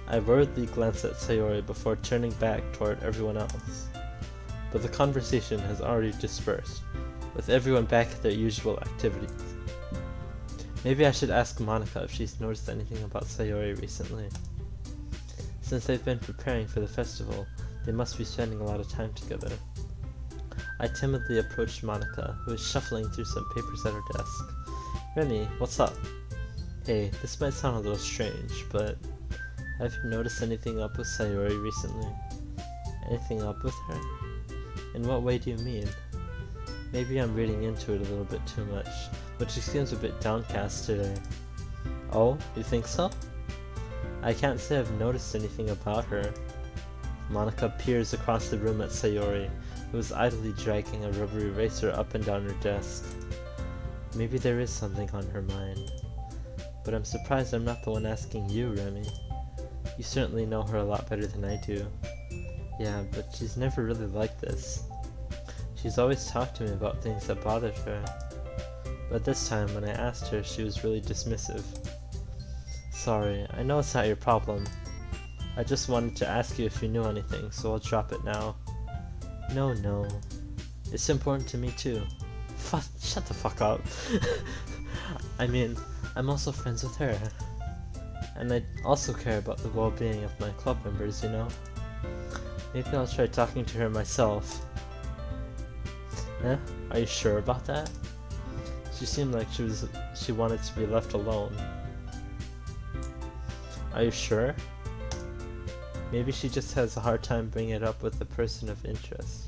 I worriedly glance at Sayori before turning back toward everyone else. But the conversation has already dispersed, with everyone back at their usual activities. Maybe I should ask Monica if she's noticed anything about Sayori recently. Since they've been preparing for the festival, they must be spending a lot of time together. I timidly approached Monica, who is shuffling through some papers at her desk. Remy, what's up? Hey, this might sound a little strange, but have you noticed anything up with Sayori recently? Anything up with her? In what way do you mean? Maybe I'm reading into it a little bit too much, but she seems a bit downcast today. Oh, you think so? I can't say I've noticed anything about her. Monika peers across the room at Sayori, who is idly dragging a rubber eraser up and down her desk. Maybe there is something on her mind. But I'm surprised I'm not the one asking you, Remy. You certainly know her a lot better than I do. Yeah, but she's never really like this. She's always talked to me about things that bothered her. But this time, when I asked her, she was really dismissive. Sorry, I know it's not your problem. I just wanted to ask you if you knew anything, so I'll drop it now. No. It's important to me too. Shut the fuck up. I mean, I'm also friends with her. And I also care about the well-being of my club members, you know? Maybe I'll try talking to her myself. Eh? Are you sure about that? She seemed like she wanted to be left alone. Are you sure? Maybe she just has a hard time bringing it up with the person of interest.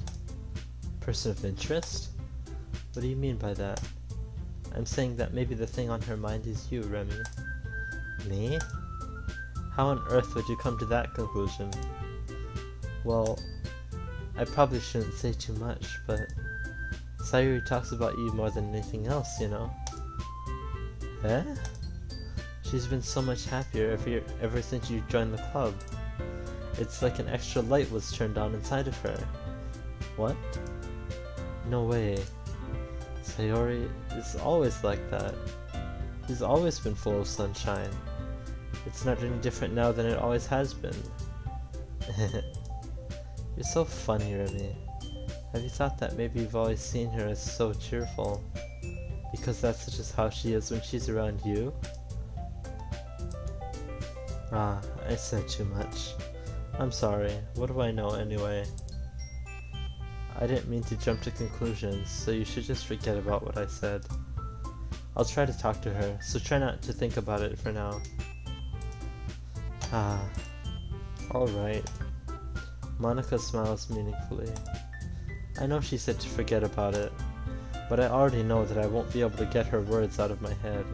Person of interest? What do you mean by that? I'm saying that maybe the thing on her mind is you, Remy. Me? How on earth would you come to that conclusion? Well, I probably shouldn't say too much, but Sayori talks about you more than anything else, you know? Eh? She's been so much happier ever since you joined the club. It's like an extra light was turned on inside of her. What? No way. Sayori is always like that. She's always been full of sunshine. It's not any different now than it always has been. You're so funny, Remy. Have you thought that maybe you've always seen her as so cheerful? Because that's just how she is when she's around you? Ah, I said too much. I'm sorry. What do I know anyway? I didn't mean to jump to conclusions, so you should just forget about what I said. I'll try to talk to her, so try not to think about it for now. Ah. Alright. Monika smiles meaningfully. I know she said to forget about it, but I already know that I won't be able to get her words out of my head.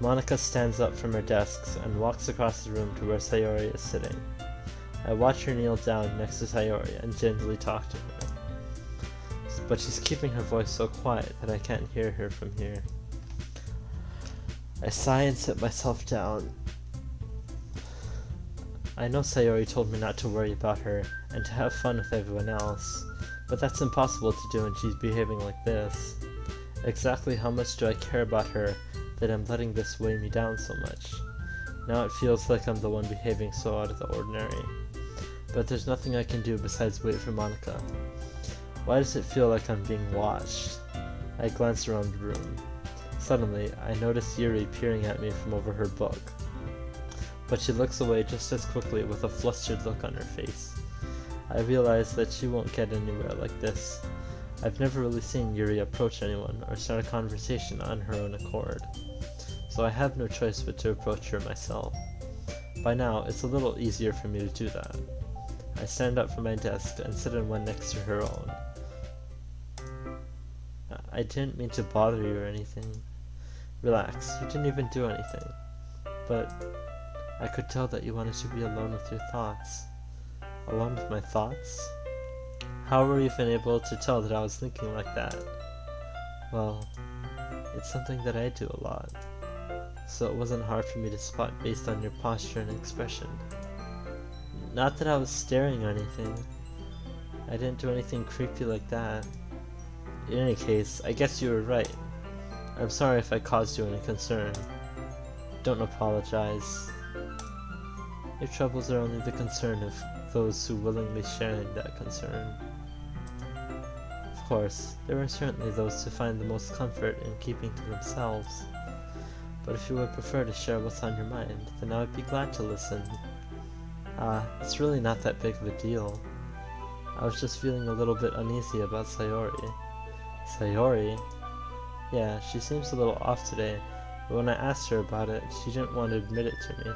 Monika stands up from her desk and walks across the room to where Sayori is sitting. I watch her kneel down next to Sayori and gently talk to her. But she's keeping her voice so quiet that I can't hear her from here. I sigh and sit myself down. I know Sayori told me not to worry about her and to have fun with everyone else, but that's impossible to do when she's behaving like this. Exactly how much do I care about her that I'm letting this weigh me down so much? Now it feels like I'm the one behaving so out of the ordinary. But there's nothing I can do besides wait for Monika. Why does it feel like I'm being watched? I glance around the room. Suddenly, I notice Yuri peering at me from over her book. But she looks away just as quickly with a flustered look on her face. I realize that she won't get anywhere like this. I've never really seen Yuri approach anyone or start a conversation on her own accord. So I have no choice but to approach her myself. By now, it's a little easier for me to do that. I stand up from my desk and sit in one next to her own. I didn't mean to bother you or anything. Relax, you didn't even do anything. But I could tell that you wanted to be alone with your thoughts. Alone with my thoughts? How were you even able to tell that I was thinking like that? Well, it's something that I do a lot. So it wasn't hard for me to spot based on your posture and expression. Not that I was staring or anything. I didn't do anything creepy like that. In any case, I guess you were right. I'm sorry if I caused you any concern. Don't apologize. Your troubles are only the concern of those who willingly share in that concern. Of course, there are certainly those who find the most comfort in keeping to themselves. But if you would prefer to share what's on your mind, then I would be glad to listen. It's really not that big of a deal. I was just feeling a little bit uneasy about Sayori. Sayori? Yeah, she seems a little off today, but when I asked her about it, she didn't want to admit it to me.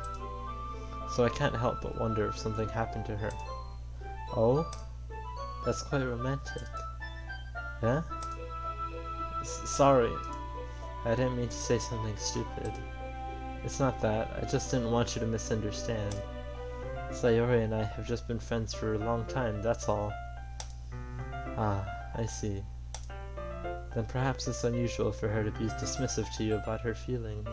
So I can't help but wonder if something happened to her. Oh? That's quite romantic. Yeah? Sorry. I didn't mean to say something stupid. It's not that, I just didn't want you to misunderstand. Sayori and I have just been friends for a long time, that's all. Ah, I see. Then perhaps it's unusual for her to be dismissive to you about her feelings.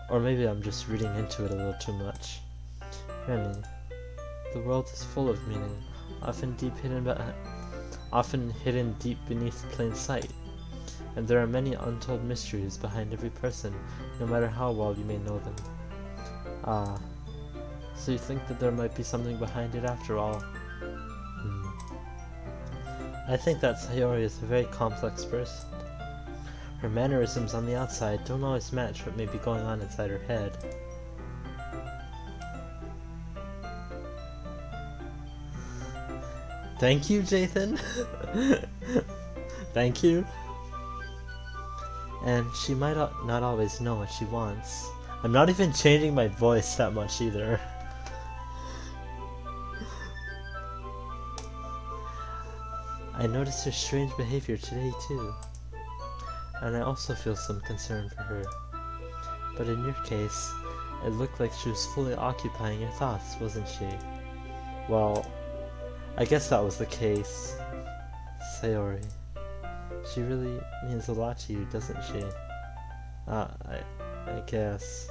Or maybe I'm just reading into it a little too much. Remy, the world is full of meaning, often hidden deep beneath plain sight. And there are many untold mysteries behind every person, no matter how well you may know them. Ah, so you think that there might be something behind it after all? I think that Sayori is a very complex person. Her mannerisms on the outside don't always match what may be going on inside her head. Thank you, Jathan. Thank you. And she might not always know what she wants. I'm not even changing my voice that much either. I noticed her strange behavior today too. And I also feel some concern for her. But in your case, it looked like she was fully occupying your thoughts, wasn't she? Well, I guess that was the case. Sayori. She really means a lot to you, doesn't she? I guess.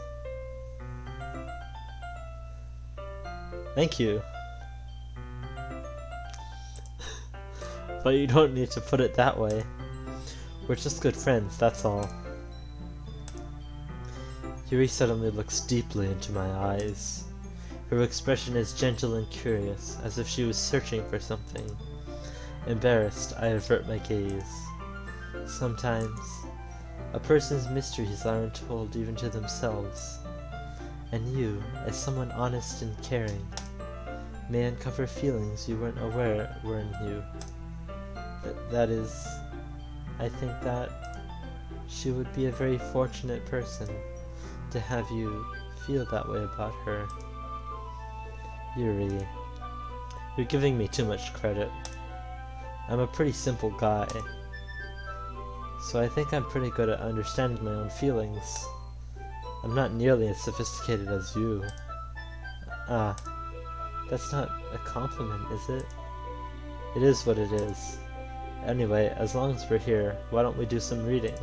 Thank you. But you don't need to put it that way. We're just good friends, that's all. Yuri suddenly looks deeply into my eyes. Her expression is gentle and curious, as if she was searching for something. Embarrassed, I avert my gaze. Sometimes, a person's mysteries aren't told even to themselves. And you, as someone honest and caring, may uncover feelings you weren't aware were in you. That is, I think that she would be a very fortunate person to have you feel that way about her. Yuri, you're giving me too much credit. I'm a pretty simple guy, so I think I'm pretty good at understanding my own feelings. I'm not nearly as sophisticated as you. That's not a compliment, is it? It is what it is. Anyway, as long as we're here, why don't we do some reading?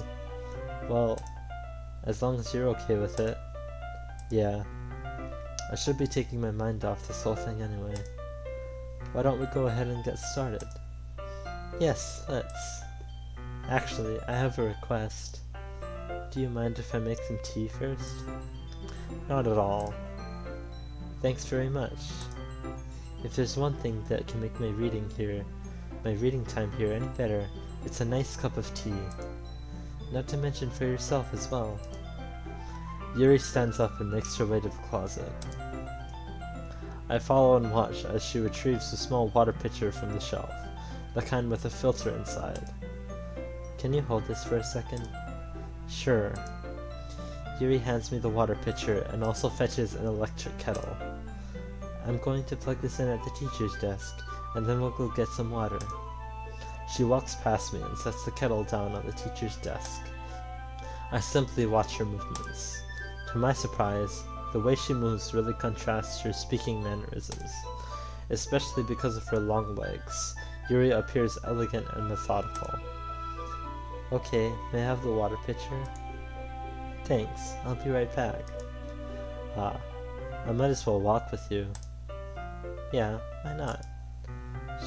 Well, as long as you're okay with it. Yeah. I should be taking my mind off this whole thing anyway. Why don't we go ahead and get started? Yes, let's. Actually, I have a request. Do you mind if I make some tea first? Not at all. Thanks very much. If there's one thing that can make my reading time here any better, it's a nice cup of tea. Not to mention for yourself as well. Yuri stands up and makes her way to the closet. I follow and watch as she retrieves a small water pitcher from the shelf, the kind with a filter inside. Can you hold this for a second? Sure. Yuri hands me the water pitcher and also fetches an electric kettle. I'm going to plug this in at the teacher's desk, and then we'll go get some water. She walks past me and sets the kettle down on the teacher's desk. I simply watch her movements. To my surprise, the way she moves really contrasts her speaking mannerisms. Especially because of her long legs, Yuri appears elegant and methodical. Okay, may I have the water pitcher? Thanks, I'll be right back. I might as well walk with you. Yeah, why not?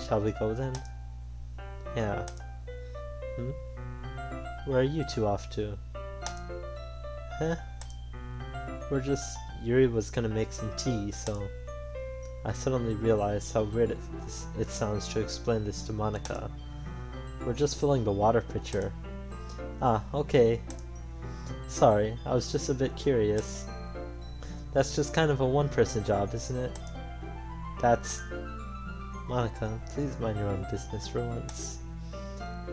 Shall we go then? Yeah. Where are you two off to? Huh? Yuri was gonna make some tea, so I suddenly realized how weird it sounds to explain this to Monica. We're just filling the water pitcher. Okay. Sorry, I was just a bit curious. That's just kind of a one-person job, isn't it? Monica, please mind your own business for once.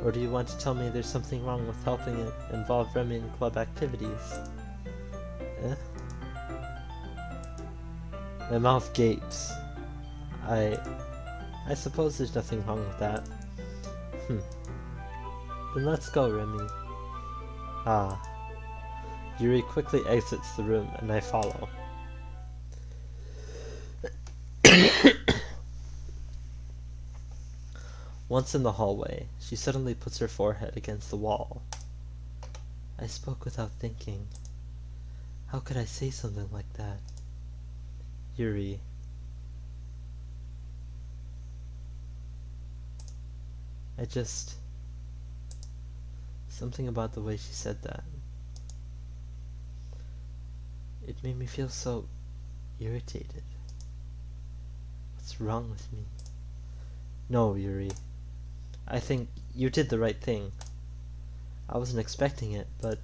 Or do you want to tell me there's something wrong with helping it involve Remy in club activities? My mouth gapes. I suppose there's nothing wrong with that. Then let's go, Remy. Ah. Yuri quickly exits the room and I follow. Once in the hallway, she suddenly puts her forehead against the wall. I spoke without thinking. How could I say something like that? Yuri. Something about the way she said that. It made me feel so irritated. What's wrong with me? No, Yuri. I think you did the right thing. I wasn't expecting it, but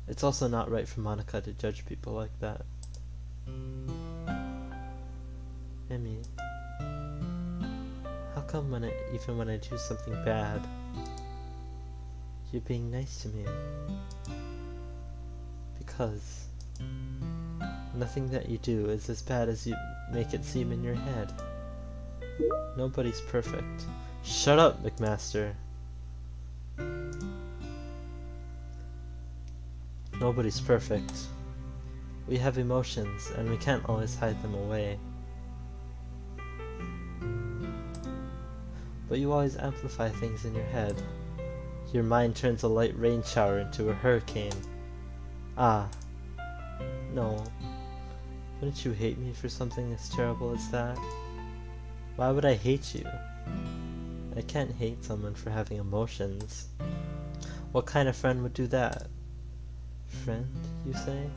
it's also not right for Monica to judge people like that. Emmy, how come even when I do something bad, you're being nice to me? Because nothing that you do is as bad as you make it seem in your head. Nobody's perfect. Shut up, McMaster. Nobody's perfect. We have emotions, and we can't always hide them away. But you always amplify things in your head. Your mind turns a light rain shower into a hurricane. Ah. No. Wouldn't you hate me for something as terrible as that? Why would I hate you? I can't hate someone for having emotions. What kind of friend would do that? Friend, you say?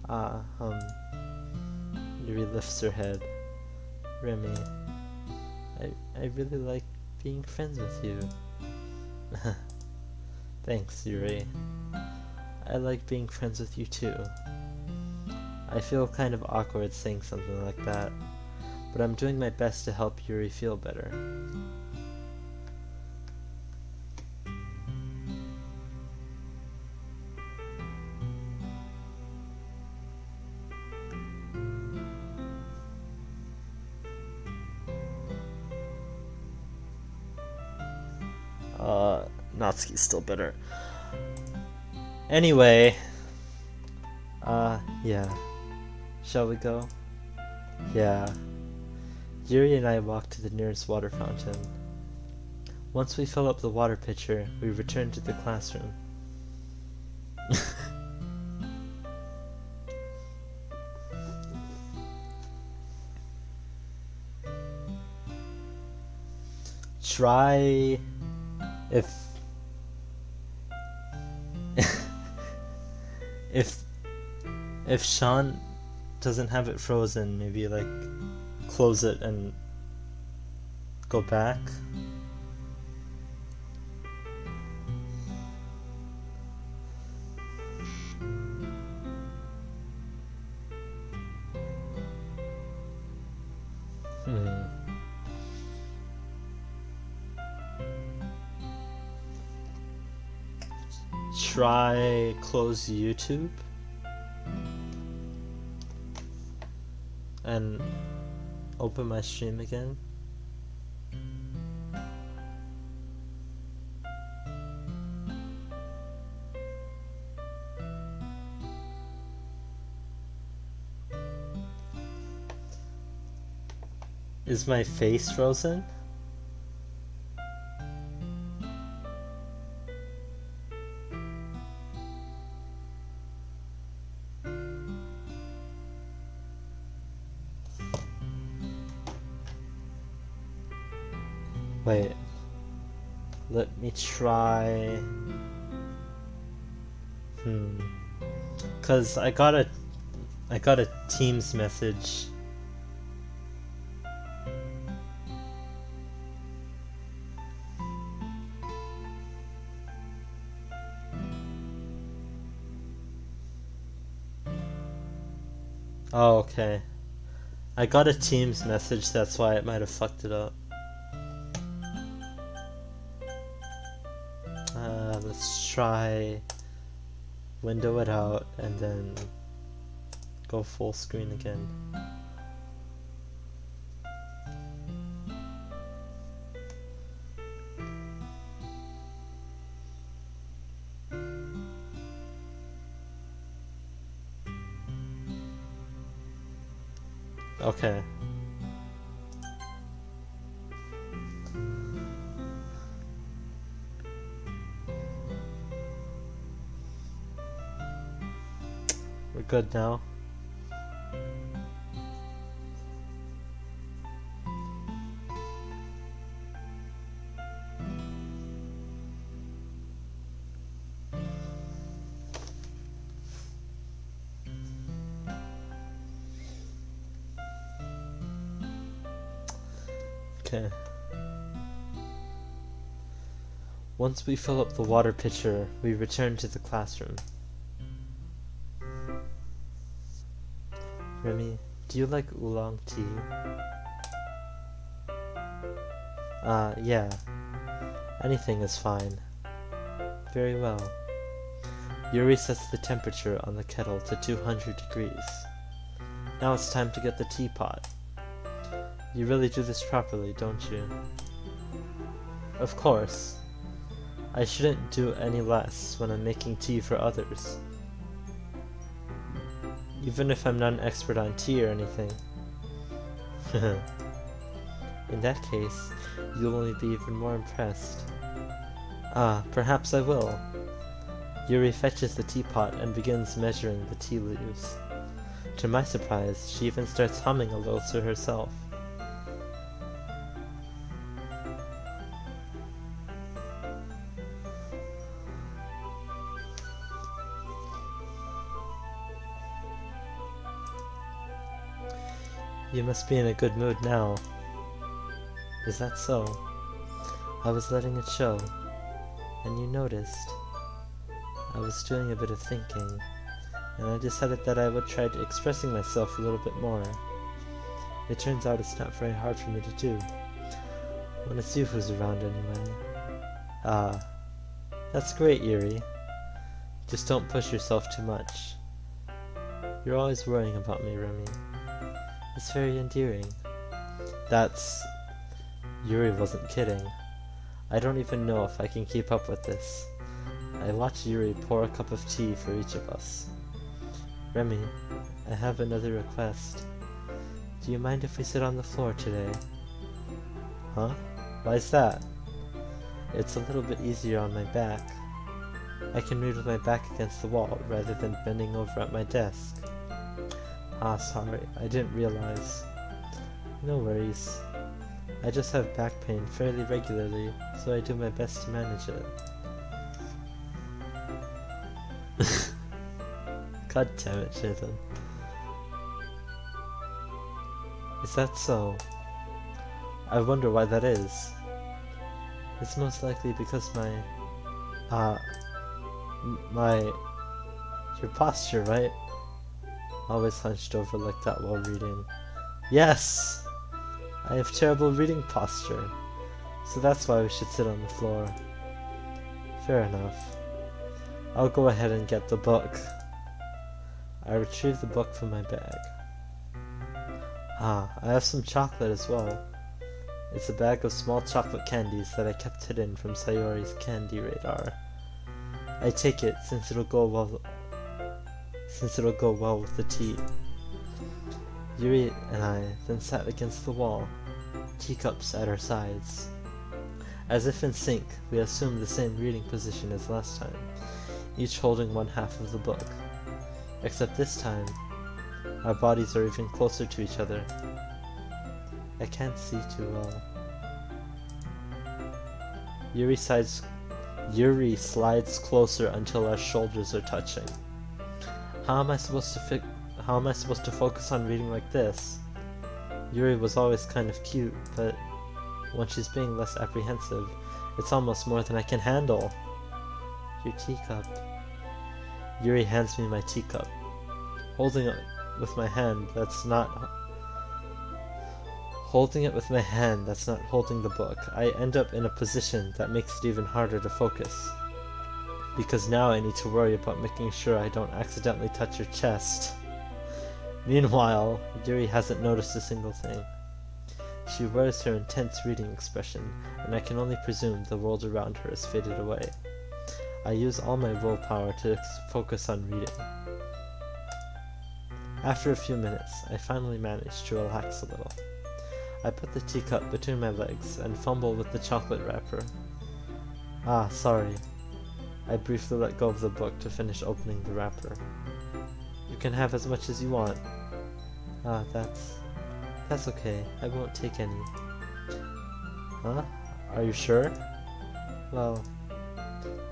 Ah, Yuri lifts her head. Remy, I really like being friends with you. Thanks, Yuri. I like being friends with you too. I feel kind of awkward saying something like that, but I'm doing my best to help Yuri feel better. Natsuki's still bitter. Anyway, yeah. Shall we go? Yeah. Yuri and I walk to the nearest water fountain. Once we fill up the water pitcher, we return to the classroom. Try if if Sean doesn't have it frozen, maybe like close it and go back. Try close YouTube and open my stream again. Is my face frozen? Wait. Let me try. 'Cause I got a Teams message. Oh, okay. I got a Teams message, that's why it might have fucked it up. Let's try window it out and then go full screen again. Okay. We're good now. Okay. Once we fill up the water pitcher, we return to the classroom. Remy, do you like oolong tea? Yeah. Anything is fine. Very well. Yuri sets the temperature on the kettle to 200 degrees. Now it's time to get the teapot. You really do this properly, don't you? Of course. I shouldn't do any less when I'm making tea for others. Even if I'm not an expert on tea or anything. In that case, you'll only be even more impressed. Ah, perhaps I will. Yuri fetches the teapot and begins measuring the tea leaves. To my surprise, she even starts humming a little to herself. You must be in a good mood now. Is that so? I was letting it show, and you noticed. I was doing a bit of thinking, and I decided that I would try expressing myself a little bit more. It turns out it's not very hard for me to do, when it's you who's around anyway. Ah, that's great, Yuri. Just don't push yourself too much. You're always worrying about me, Remy. It's very endearing. Yuri wasn't kidding. I don't even know if I can keep up with this. I watch Yuri pour a cup of tea for each of us. Remy, I have another request. Do you mind if we sit on the floor today? Huh? Why's that? It's a little bit easier on my back. I can read with my back against the wall rather than bending over at my desk. Ah, sorry, I didn't realize. No worries. I just have back pain fairly regularly, so I do my best to manage it. God damn it, Jathan. Is that so? I wonder why that is. It's most likely because your posture, right? Always hunched over like that while reading. Yes! I have terrible reading posture, so that's why we should sit on the floor. Fair enough. I'll go ahead and get the book. I retrieve the book from my bag. Ah, I have some chocolate as well. It's a bag of small chocolate candies that I kept hidden from Sayori's candy radar. I take it since it'll go well with the tea. Yuri and I then sat against the wall, teacups at our sides. As if in sync, we assumed the same reading position as last time, each holding one half of the book. Except this time, our bodies are even closer to each other. I can't see too well. Yuri slides closer until our shoulders are touching. How am I supposed to focus on reading like this? Yuri was always kind of cute, but when she's being less apprehensive, it's almost more than I can handle. Your teacup. Yuri hands me my teacup. Holding it with my hand that's not holding the book, I end up in a position that makes it even harder to focus. Because now I need to worry about making sure I don't accidentally touch her chest. Meanwhile, Yuri hasn't noticed a single thing. She wears her intense reading expression, and I can only presume the world around her has faded away. I use all my willpower to focus on reading. After a few minutes, I finally managed to relax a little. I put the teacup between my legs and fumbled with the chocolate wrapper. Ah, sorry. I briefly let go of the book to finish opening the wrapper. You can have as much as you want. Ah, that's okay. I won't take any. Huh? Are you sure? Well,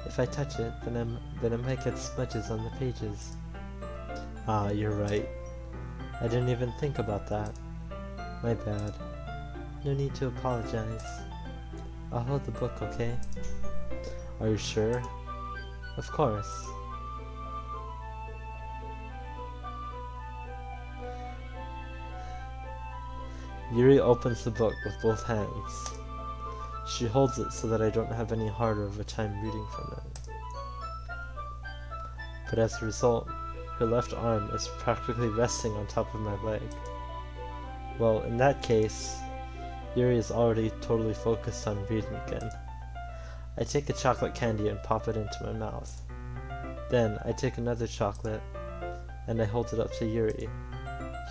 if I touch it, then I might get smudges on the pages. Ah, you're right. I didn't even think about that. My bad. No need to apologize. I'll hold the book, okay? Are you sure? Of course. Yuri opens the book with both hands. She holds it so that I don't have any harder of a time reading from it. But as a result, her left arm is practically resting on top of my leg. Well, in that case, Yuri is already totally focused on reading again. I take a chocolate candy and pop it into my mouth. Then I take another chocolate and I hold it up to Yuri.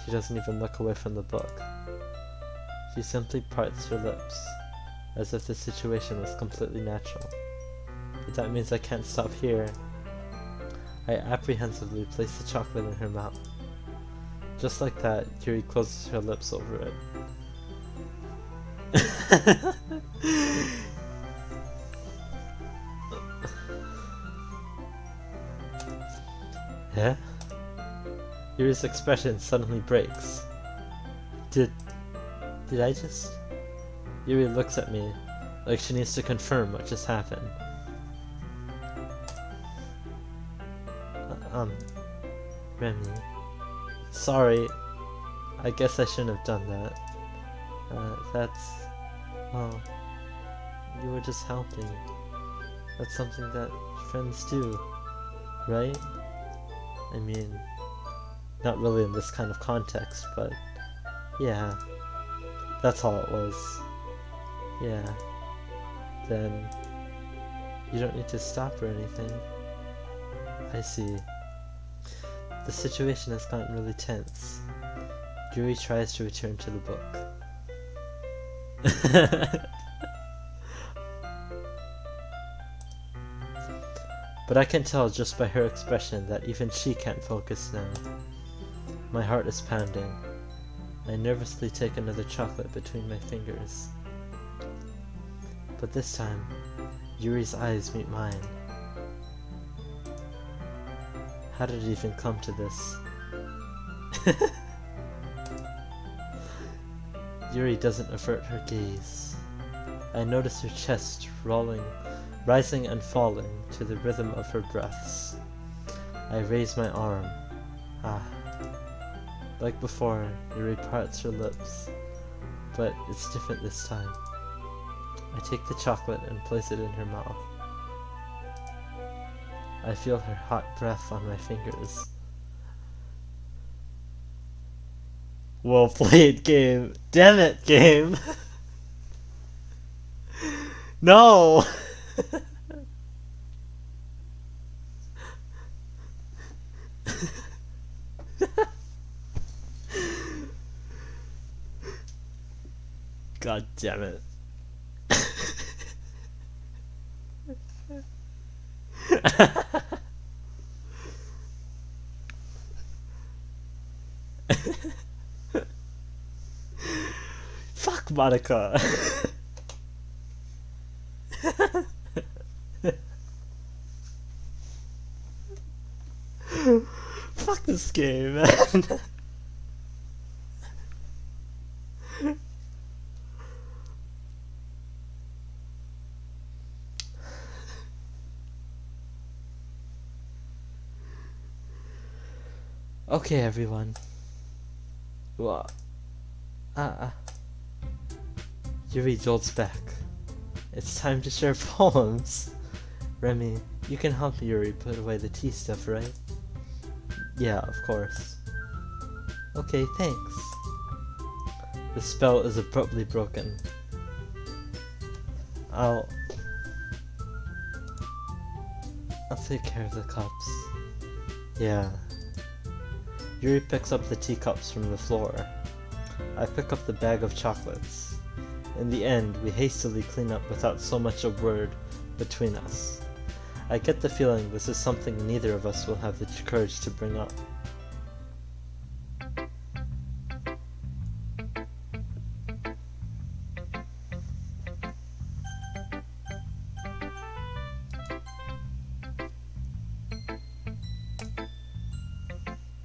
She doesn't even look away from the book. She simply parts her lips, as if the situation was completely natural. But that means I can't stop here. I apprehensively place the chocolate in her mouth. Just like that, Yuri closes her lips over it. Yeah? Yuri's expression suddenly breaks. Did I just... Yuri looks at me like she needs to confirm what just happened. Remy. Sorry. I guess I shouldn't have done that. Well, you were just helping. That's something that friends do, right? I mean, not really in this kind of context, but yeah, that's all it was. Yeah. Then you don't need to stop or anything. I see. The situation has gotten really tense. Yuri tries to return to the book. But I can tell just by her expression that even she can't focus now. My heart is pounding. I nervously take another chocolate between my fingers. But this time, Yuri's eyes meet mine. How did it even come to this? Yuri doesn't avert her gaze. I notice her chest rising and falling to the rhythm of her breaths. I raise my arm. Ah. Like before, Yuri parts her lips, but it's different this time. I take the chocolate and place it in her mouth. I feel her hot breath on my fingers. Well played, game. Damn it, game. No. God damn it. Fuck Monica. Fuck this game, man. Okay, everyone. Well, Yuri jolts back. It's time to share poems. Remy, you can help Yuri put away the tea stuff, right? Yeah, of course. Okay, thanks. The spell is abruptly broken. I'll take care of the cups. Yeah. Yuri picks up the teacups from the floor. I pick up the bag of chocolates. In the end, we hastily clean up without so much a word between us. I get the feeling this is something neither of us will have the courage to bring up.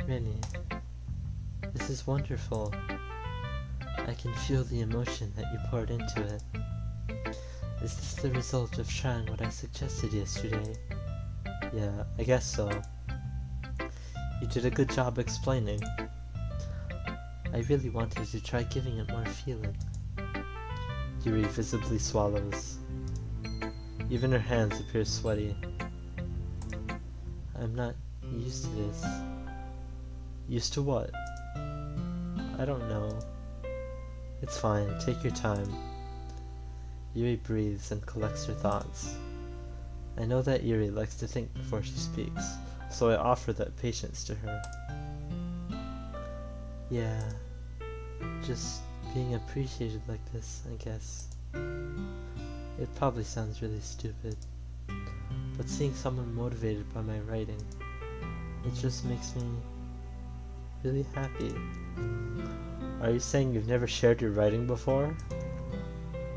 Rennie, this is wonderful. I can feel the emotion that you poured into it. Is this the result of trying what I suggested yesterday? Yeah, I guess so. You did a good job explaining. I really wanted to try giving it more feeling. Yuri visibly swallows. Even her hands appear sweaty. I'm not used to this. Used to what? I don't know. It's fine, take your time. Yuri breathes and collects her thoughts. I know that Yuri likes to think before she speaks, so I offer that patience to her. Yeah, just being appreciated like this, I guess. It probably sounds really stupid, but seeing someone motivated by my writing, it just makes me really happy. Are you saying you've never shared your writing before?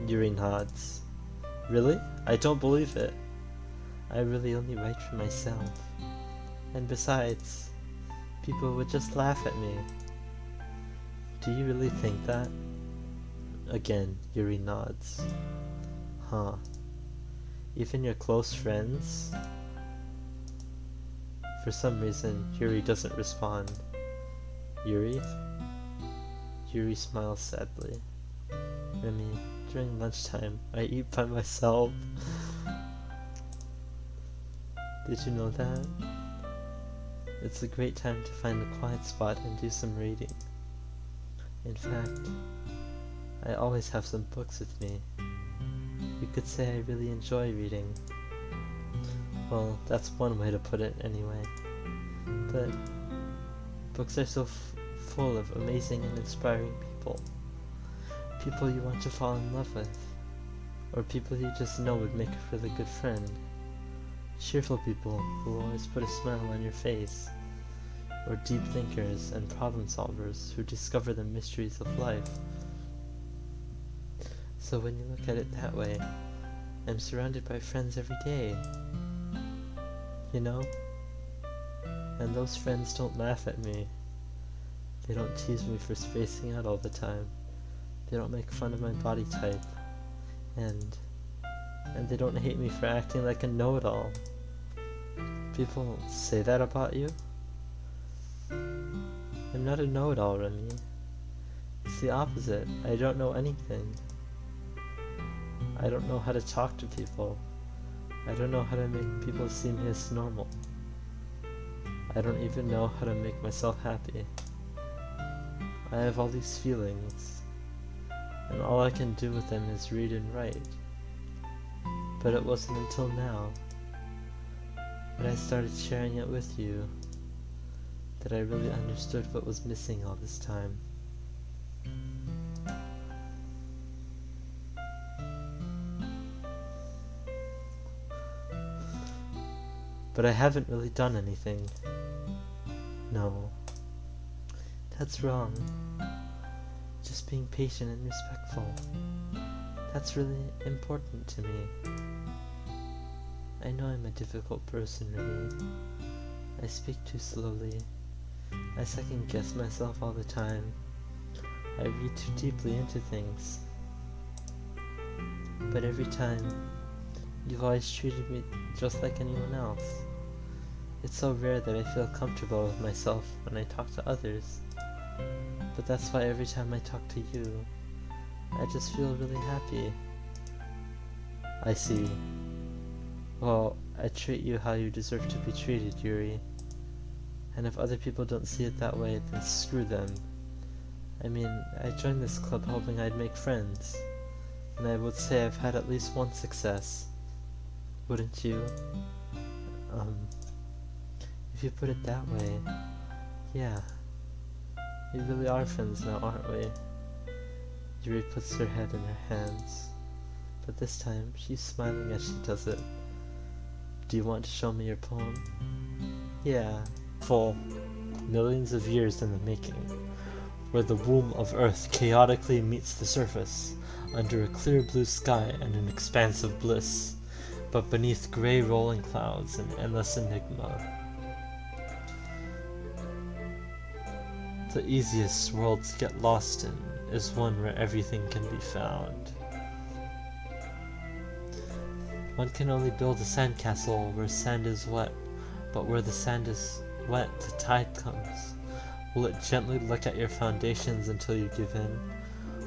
Yuri nods. Really? I don't believe it. I really only write for myself. And besides, people would just laugh at me. Do you really think that? Again, Yuri nods. Huh. Even your close friends? For some reason, Yuri doesn't respond. Yuri? Yuri smiles sadly. Remy, during lunchtime, I eat by myself. Did you know that? It's a great time to find a quiet spot and do some reading. In fact, I always have some books with me. You could say I really enjoy reading. Well, that's one way to put it anyway. But books are so full of amazing and inspiring people. People you want to fall in love with. Or people you just know would make a really good friend. Cheerful people who always put a smile on your face. Or deep thinkers and problem solvers who discover the mysteries of life. So when you look at it that way, I'm surrounded by friends every day. You know? And those friends don't laugh at me. They don't tease me for spacing out all the time. They don't make fun of my body type. And they don't hate me for acting like a know-it-all. People say that about you? I'm not a know-it-all, Remy. It's the opposite. I don't know anything. I don't know how to talk to people. I don't know how to make people see me as normal. I don't even know how to make myself happy. I have all these feelings, and all I can do with them is read and write. But it wasn't until now, when I started sharing it with you, that I really understood what was missing all this time. But I haven't really done anything. No. That's wrong. Just being patient and respectful. That's really important to me. I know I'm a difficult person, really. I speak too slowly. I second guess myself all the time. I read too deeply into things. But every time, you've always treated me just like anyone else. It's so rare that I feel comfortable with myself when I talk to others. But that's why every time I talk to you, I just feel really happy. I see. Well, I treat you how you deserve to be treated, Yuri. And if other people don't see it that way, then screw them. I mean, I joined this club hoping I'd make friends. And I would say I've had at least one success. Wouldn't you? If you put it that way, yeah, We really are friends now, aren't we? Yuri puts her head in her hands, but this time she's smiling as she does it. Do you want to show me your poem? Yeah. Full. Millions of years in the making, where the womb of Earth chaotically meets the surface, under a clear blue sky and an expanse of bliss, but beneath grey rolling clouds an endless enigma. The easiest world to get lost in is one where everything can be found. One can only build a sandcastle where sand is wet, but where the sand is wet, the tide comes. Will it gently lick at your foundations until you give in,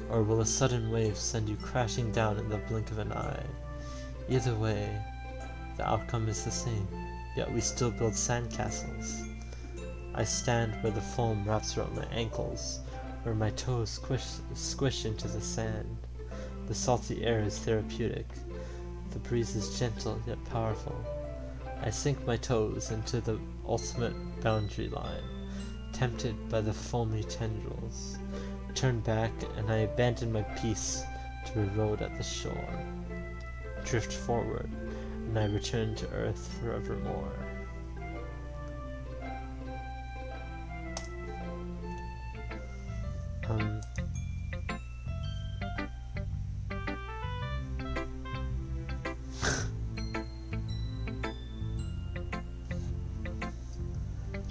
or will a sudden wave send you crashing down in the blink of an eye? Either way, the outcome is the same, yet we still build sandcastles. I stand where the foam wraps around my ankles, where my toes squish into the sand. The salty air is therapeutic. The breeze is gentle yet powerful. I sink my toes into the ultimate boundary line, tempted by the foamy tendrils. Turn back and I abandon my peace to erode at the shore. Drift forward and I return to earth forevermore.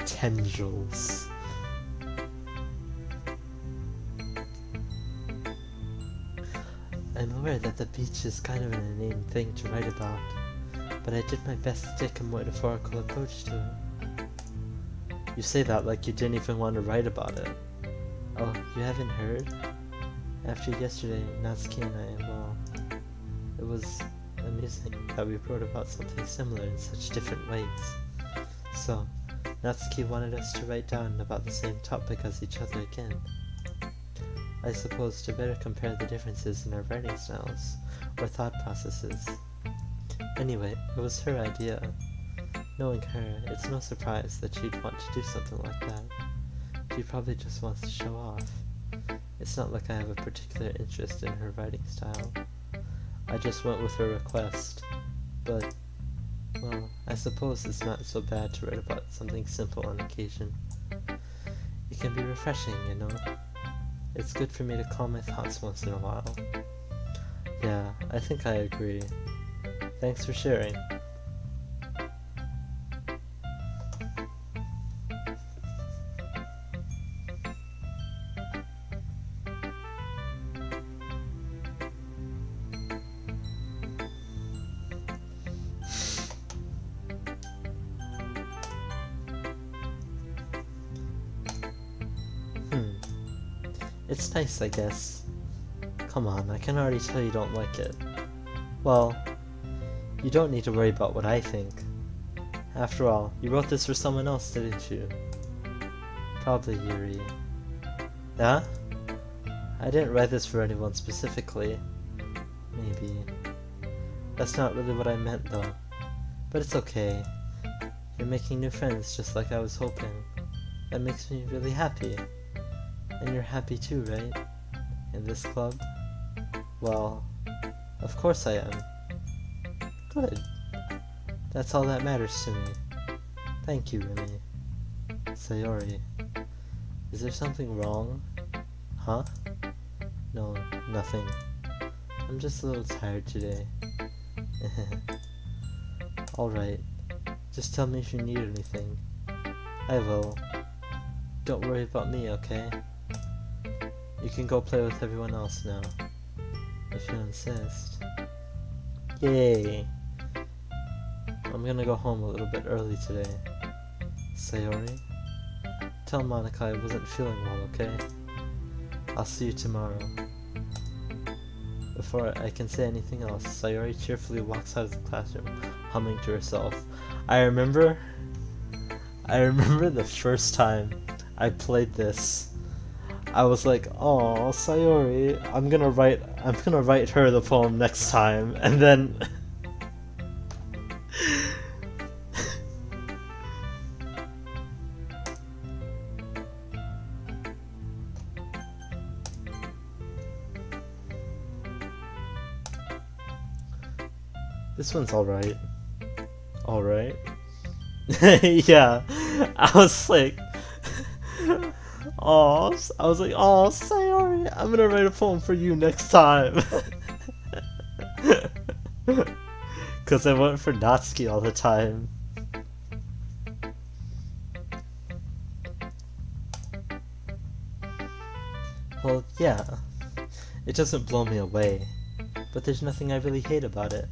Tendrils. I'm aware that the beach is kind of an inane thing to write about, but I did my best to take a metaphorical approach to it. You say that like you didn't even want to write about it. Oh, you haven't heard? After yesterday, Natsuki and I, well, it was amusing that we wrote about something similar in such different ways. So, Natsuki wanted us to write down about the same topic as each other again. I suppose to better compare the differences in our writing styles, or thought processes. Anyway, it was her idea. Knowing her, it's no surprise that she'd want to do something like that. She probably just wants to show off. It's not like I have a particular interest in her writing style. I just went with her request. But, well, I suppose it's not so bad to write about something simple on occasion. It can be refreshing, you know? It's good for me to calm my thoughts once in a while. Yeah, I think I agree. Thanks for sharing. It's nice, I guess. Come on, I can already tell you don't like it. Well, you don't need to worry about what I think. After all, you wrote this for someone else, didn't you? Probably Yuri. Yeah? I didn't write this for anyone specifically. Maybe. That's not really what I meant, though. But it's okay. You're making new friends just like I was hoping. That makes me really happy. And you're happy too, right? In this club? Well, of course I am. Good. That's all that matters to me. Thank you, Remy. Sayori. Is there something wrong? Huh? No, nothing. I'm just a little tired today. Alright. Just tell me if you need anything. I will. Don't worry about me, okay? You can go play with everyone else now, if you insist. Yay! I'm gonna go home a little bit early today. Sayori? Tell Monica I wasn't feeling well, okay? I'll see you tomorrow. Before I can say anything else, Sayori cheerfully walks out of the classroom, humming to herself. I remember the first time I played this. I was like, "Oh, Sayori, I'm gonna write her the poem next time," and then This one's alright. Alright. Yeah. I was like... Oh, I was like, oh, Sayori, I'm gonna write a poem for you next time. Because I went for Natsuki all the time. Well, yeah. It doesn't blow me away, but there's nothing I really hate about it.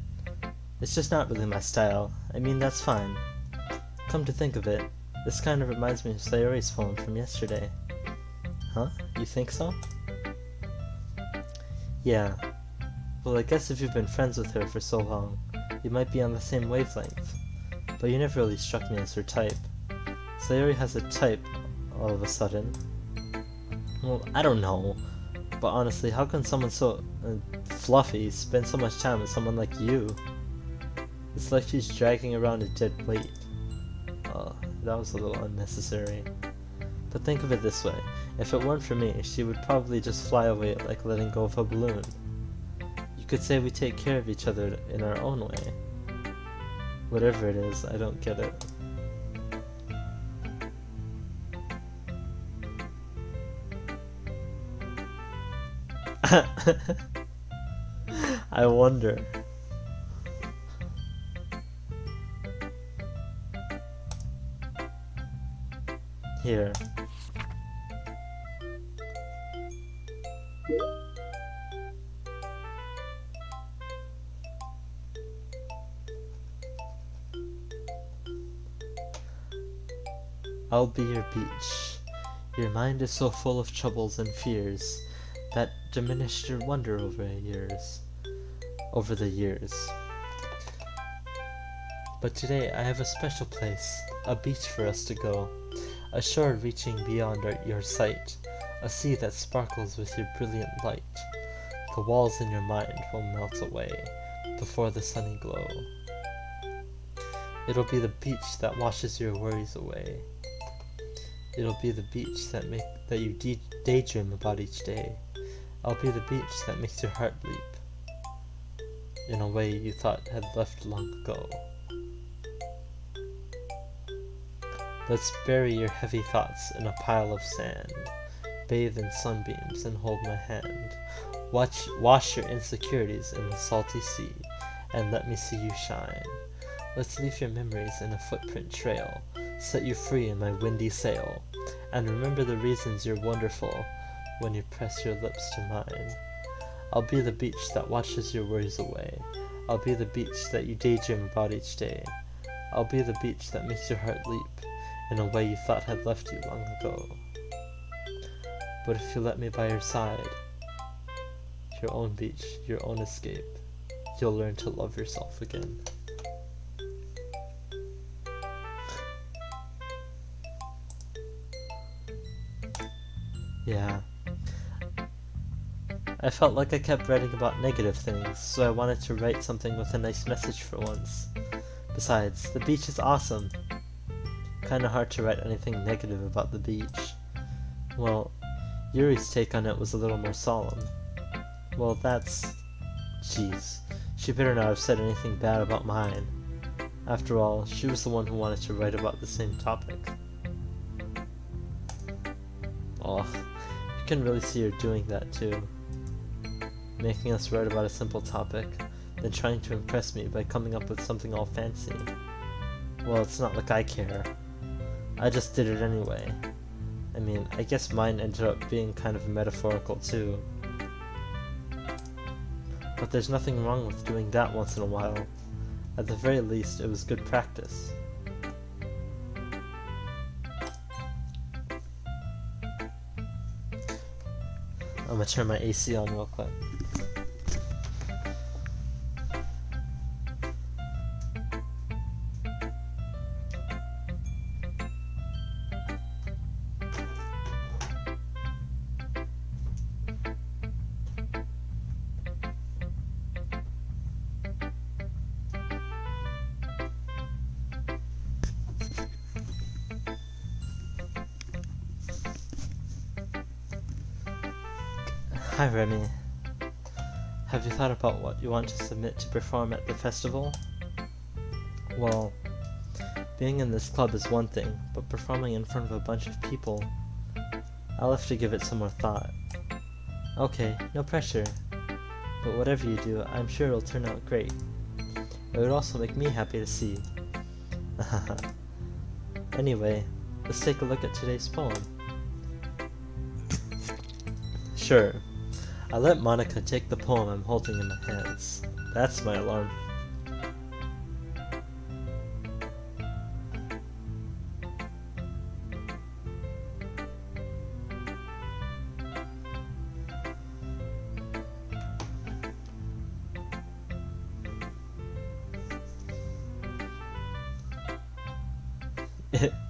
It's just not really my style. I mean, that's fine. Come to think of it, this kind of reminds me of Sayori's poem from yesterday. Huh? You think so? Yeah. Well, I guess if you've been friends with her for so long, you might be on the same wavelength. But you never really struck me as her type. Sayori has a type, all of a sudden. Well, I don't know. But honestly, how can someone so fluffy spend so much time with someone like you? It's like she's dragging around a dead weight. That was a little unnecessary. But think of it this way. If it weren't for me, she would probably just fly away like letting go of a balloon. You could say we take care of each other in our own way. Whatever it is, I don't get it. I wonder. Here. I'll be your beach. Your mind is so full of troubles and fears that diminished your wonder over the years. But today I have a special place, a beach for us to go, a shore reaching beyond your sight, a sea that sparkles with your brilliant light. The walls in your mind will melt away before the sunny glow. It'll be the beach that washes your worries away. It'll be the beach that you daydream about each day. I'll be the beach that makes your heart leap in a way you thought had left long ago. Let's bury your heavy thoughts in a pile of sand, bathe in sunbeams and hold my hand. Wash your insecurities in the salty sea, and let me see you shine. Let's leave your memories in a footprint trail, set you free in my windy sail, and remember the reasons you're wonderful when you press your lips to mine. I'll be the beach that washes your worries away. I'll be the beach that you daydream about each day. I'll be the beach that makes your heart leap in a way you thought had left you long ago. But if you let me by your side, your own beach, your own escape, you'll learn to love yourself again. Yeah. I felt like I kept writing about negative things, so I wanted to write something with a nice message for once. Besides, the beach is awesome. Kinda hard to write anything negative about the beach. Well, Yuri's take on it was a little more solemn. Well, that's... Jeez. She better not have said anything bad about mine. After all, she was the one who wanted to write about the same topic. Oh, you can really see her doing that too. Making us write about a simple topic, then trying to impress me by coming up with something all fancy. Well, it's not like I care. I just did it anyway. I mean, I guess mine ended up being kind of metaphorical too. But there's nothing wrong with doing that once in a while. At the very least, it was good practice. I'm gonna turn my AC on real quick. Hi, Remy. Have you thought about what you want to submit to perform at the festival? Well, being in this club is one thing, but performing in front of a bunch of people, I'll have to give it some more thought. Okay, no pressure. But whatever you do, I'm sure it'll turn out great. It would also make me happy to see. Anyway, let's take a look at today's poem. Sure. I let Monica take the poem I'm holding in my hands. That's my alarm.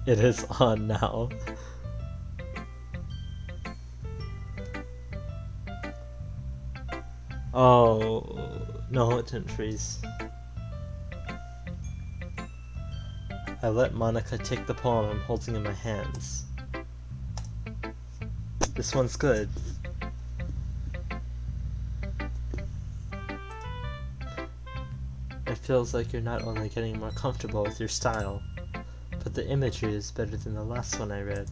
It is on now. Oh, no, it didn't freeze. I let Monica take the poem I'm holding in my hands. This one's good. It feels like you're not only getting more comfortable with your style, but the imagery is better than the last one I read.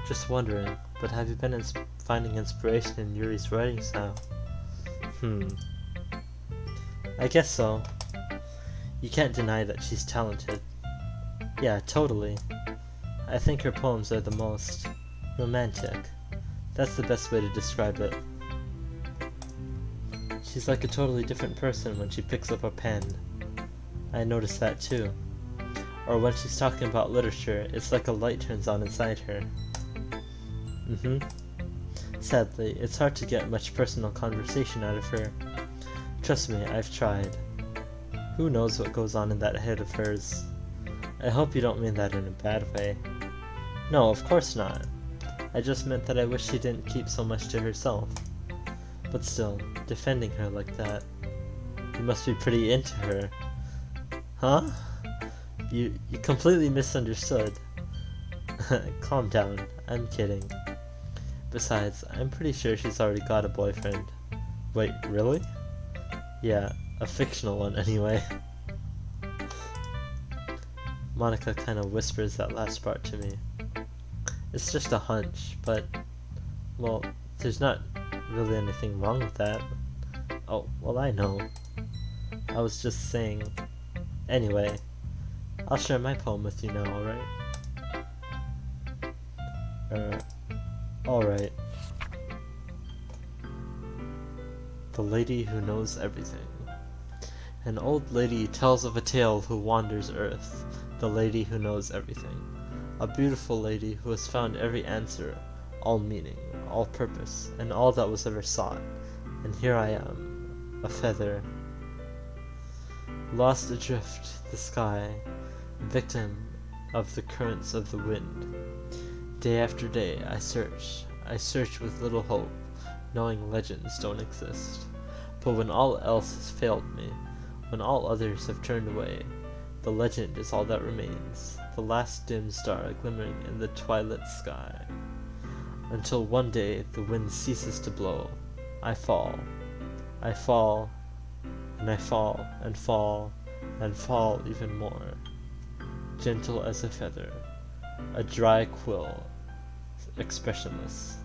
Just wondering, but have you been finding inspiration in Yuri's writing style? I guess so. You can't deny that she's talented. Yeah, totally. I think her poems are the most romantic. That's the best way to describe it. She's like a totally different person when she picks up a pen. I noticed that too. Or when she's talking about literature, it's like a light turns on inside her. Sadly, it's hard to get much personal conversation out of her. Trust me, I've tried. Who knows what goes on in that head of hers? I hope you don't mean that in a bad way. No, of course not. I just meant that I wish she didn't keep so much to herself. But still, defending her like that. You must be pretty into her. Huh? You completely misunderstood. Calm down, I'm kidding. Besides, I'm pretty sure she's already got a boyfriend. Wait, really? Yeah, a fictional one anyway. Monica kind of whispers that last part to me. It's just a hunch, but, well, there's not really anything wrong with that. Oh, well, I know. I was just saying. Anyway, I'll share my poem with you now, alright? Alright. The Lady Who Knows Everything. An old lady tells of a tale who wanders earth, the lady who knows everything. A beautiful lady who has found every answer, all meaning, all purpose, and all that was ever sought. And here I am, a feather, lost adrift the sky, victim of the currents of the wind. Day after day I search with little hope, knowing legends don't exist. But when all else has failed me, when all others have turned away, the legend is all that remains, the last dim star glimmering in the twilit sky. Until one day the wind ceases to blow, I fall, and I fall, and fall, and fall even more, gentle as a feather, a dry quill, expressionless.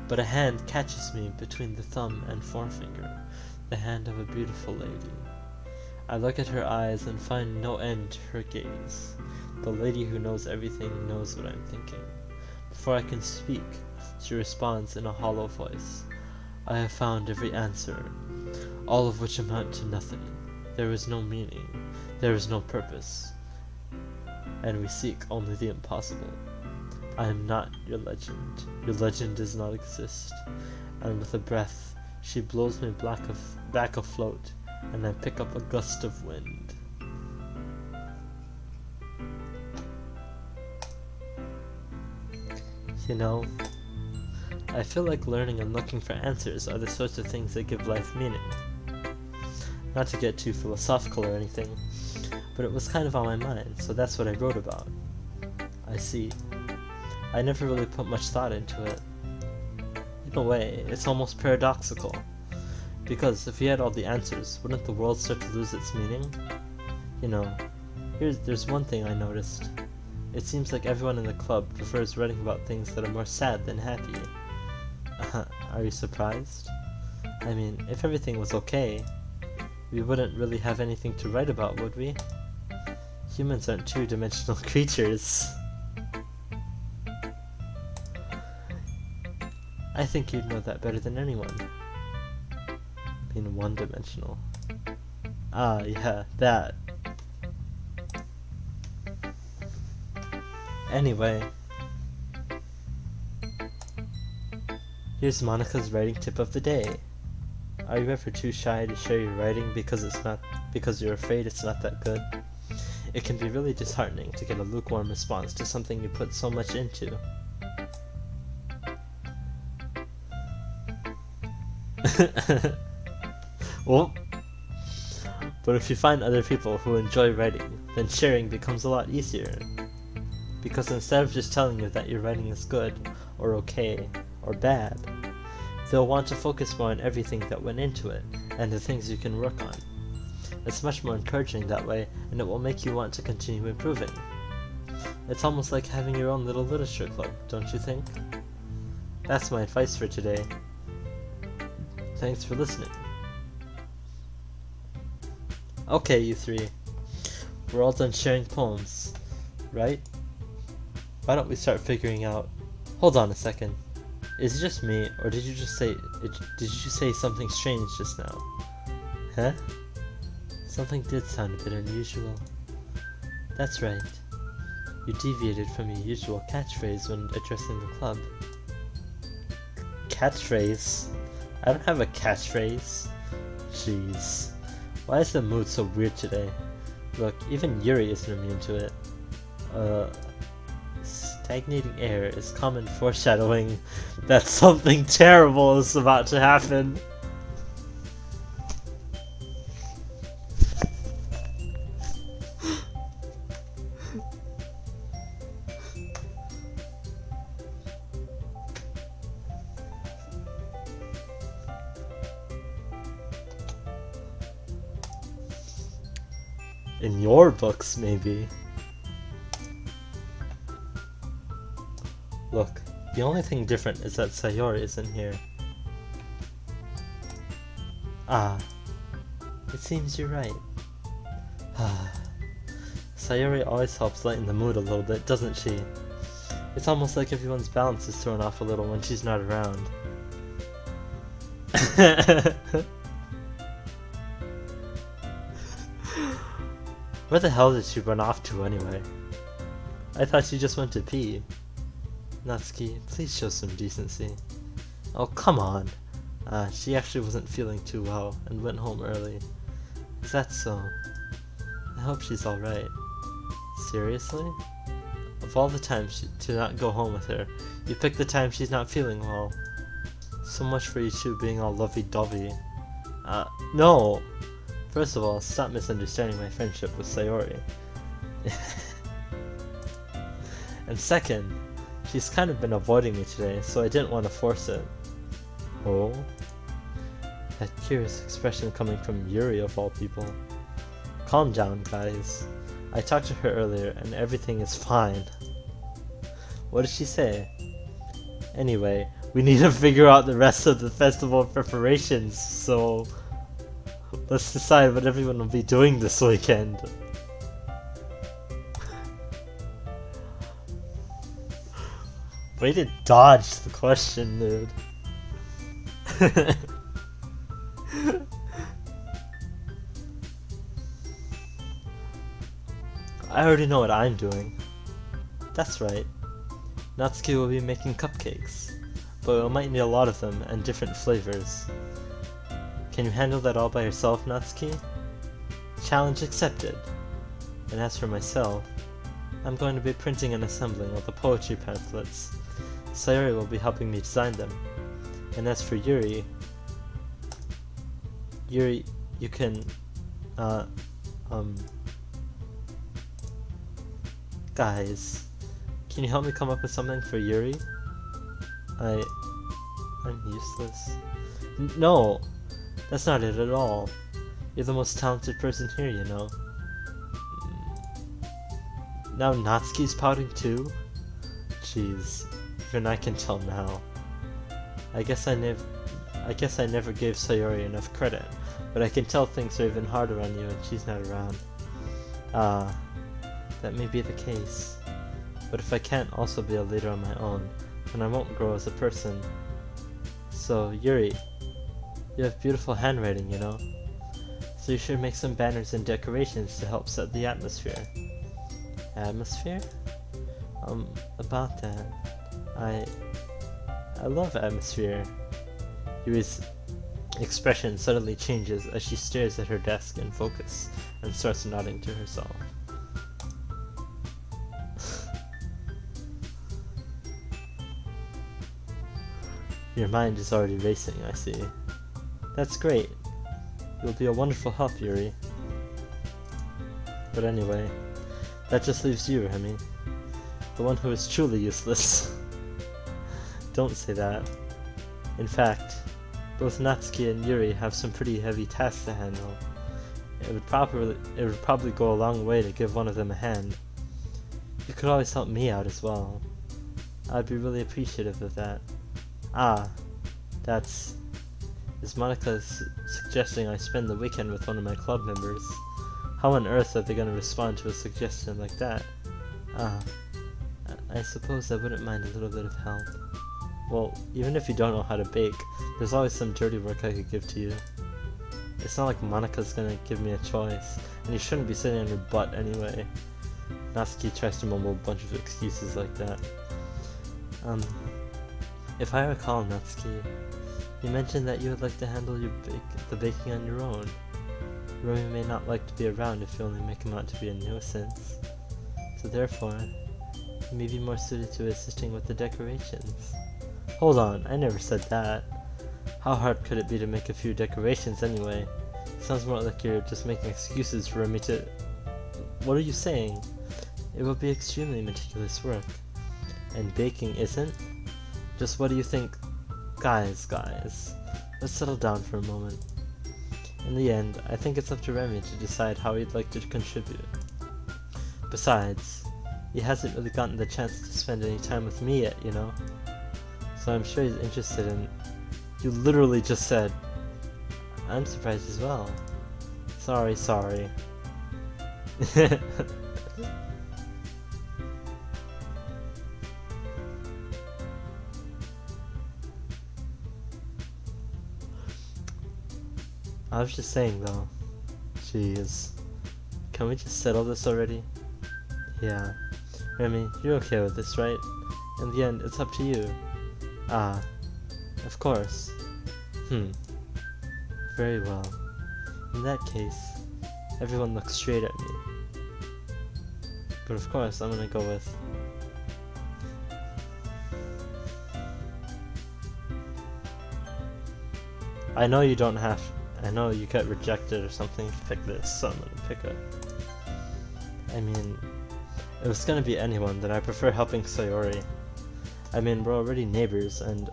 But a hand catches me between the thumb and forefinger, the hand of a beautiful lady. I look at her eyes and find no end to her gaze. The lady who knows everything knows what I'm thinking. Before I can speak, she responds in a hollow voice. I have found every answer, all of which amount to nothing. There is no meaning, there is no purpose, and we seek only the impossible. I am not your legend. Your legend does not exist. And with a breath, she blows me back afloat, and I pick up a gust of wind. You know, I feel like learning and looking for answers are the sorts of things that give life meaning. Not to get too philosophical or anything, but it was kind of on my mind, so that's what I wrote about. I see. I never really put much thought into it. In a way, it's almost paradoxical. Because if we had all the answers, wouldn't the world start to lose its meaning? You know, there's one thing I noticed. It seems like everyone in the club prefers writing about things that are more sad than happy. Are you surprised? I mean, if everything was okay, we wouldn't really have anything to write about, would we? Humans aren't two-dimensional creatures. I think you'd know that better than anyone. Being one-dimensional. Ah, yeah, that. Anyway. Here's Monica's writing tip of the day. Are you ever too shy to share your writing because you're afraid it's not that good? It can be really disheartening to get a lukewarm response to something you put so much into. Well, but if you find other people who enjoy writing, then sharing becomes a lot easier. Because instead of just telling you that your writing is good, or okay, or bad, they'll want to focus more on everything that went into it, and the things you can work on. It's much more encouraging that way, and it will make you want to continue improving. It's almost like having your own little literature club, don't you think? That's my advice for today. Thanks for listening. Okay, you three. We're all done sharing poems, right? Why don't we start figuring out... Hold on a second. Is it just me, or did you say something strange just now? Huh? Something did sound a bit unusual. That's right. You deviated from your usual catchphrase when addressing the club. Catchphrase? I don't have a catchphrase. Jeez. Why is the mood so weird today? Look, even Yuri isn't immune to it. Stagnating air is common foreshadowing that something terrible is about to happen. In your books, maybe. Look, the only thing different is that Sayori isn't here. Ah, it seems you're right. Sayori always helps lighten the mood a little bit, doesn't she? It's almost like everyone's balance is thrown off a little when she's not around. Where the hell did she run off to anyway? I thought she just went to pee. Natsuki, please show some decency. Oh, come on. She actually wasn't feeling too well and went home early. Is that so? I hope she's alright. Seriously? Of all the times to not go home with her, you picked the time she's not feeling well. So much for you two being all lovey-dovey. No! First of all, stop misunderstanding my friendship with Sayori. And second, she's kind of been avoiding me today, so I didn't want to force it. Oh? That curious expression coming from Yuri of all people. Calm down, guys. I talked to her earlier, and everything is fine. What did she say? Anyway, we need to figure out the rest of the festival preparations, so... let's decide what everyone will be doing this weekend. Way to dodge the question, dude. I already know what I'm doing. That's right. Natsuki will be making cupcakes, but we might need a lot of them and different flavors. Can you handle that all by yourself, Natsuki? Challenge accepted. And as for myself, I'm going to be printing and assembling all the poetry pamphlets. Sayori will be helping me design them. And as for Yuri, you can, guys, can you help me come up with something for Yuri? I'm useless. No! That's not it at all. You're the most talented person here, you know. Now Natsuki's pouting too? Jeez, even I can tell now. I guess I never gave Sayori enough credit, but I can tell things are even harder on you when she's not around. Ah, that may be the case. But if I can't also be a leader on my own, then I won't grow as a person. So, Yuri, you have beautiful handwriting, you know? So you should make some banners and decorations to help set the atmosphere. Atmosphere? About that. I love atmosphere. Yuri's expression suddenly changes as she stares at her desk in focus and starts nodding to herself. Your mind is already racing, I see. That's great. You'll be a wonderful help, Yuri. But anyway, that just leaves you, Remy. The one who is truly useless. Don't say that. In fact, both Natsuki and Yuri have some pretty heavy tasks to handle. It would probably go a long way to give one of them a hand. You could always help me out as well. I'd be really appreciative of that. Ah, is Monica suggesting I spend the weekend with one of my club members? How on earth are they going to respond to a suggestion like that? Ah, I suppose I wouldn't mind a little bit of help. Well, even if you don't know how to bake, there's always some dirty work I could give to you. It's not like Monica's gonna give me a choice, and you shouldn't be sitting on your butt anyway. Natsuki tries to mumble a bunch of excuses like that. If I recall, Natsuki, you mentioned that you would like to handle the baking on your own. Remy may not like to be around if you only make him out to be a nuisance. So therefore, he may be more suited to assisting with the decorations. Hold on, I never said that. How hard could it be to make a few decorations anyway? Sounds more like you're just making excuses for me to... What are you saying? It will be extremely meticulous work. And baking isn't? Just what do you think? Guys, let's settle down for a moment. In the end, I think it's up to Remy to decide how he'd like to contribute. Besides, he hasn't really gotten the chance to spend any time with me yet, you know? So I'm sure he's interested in... You literally just said... I'm surprised as well. Sorry. I was just saying though, jeez, can we just settle this already? Yeah, Remy, you're okay with this, right? In the end, it's up to you. Ah, of course. Very well. In that case, everyone looks straight at me. But of course, I'm gonna go with... I know you don't have... I know you got rejected or something to pick this, so I'm gonna pick it. I mean, if it was gonna be anyone, then I prefer helping Sayori. I mean, we're already neighbors, and...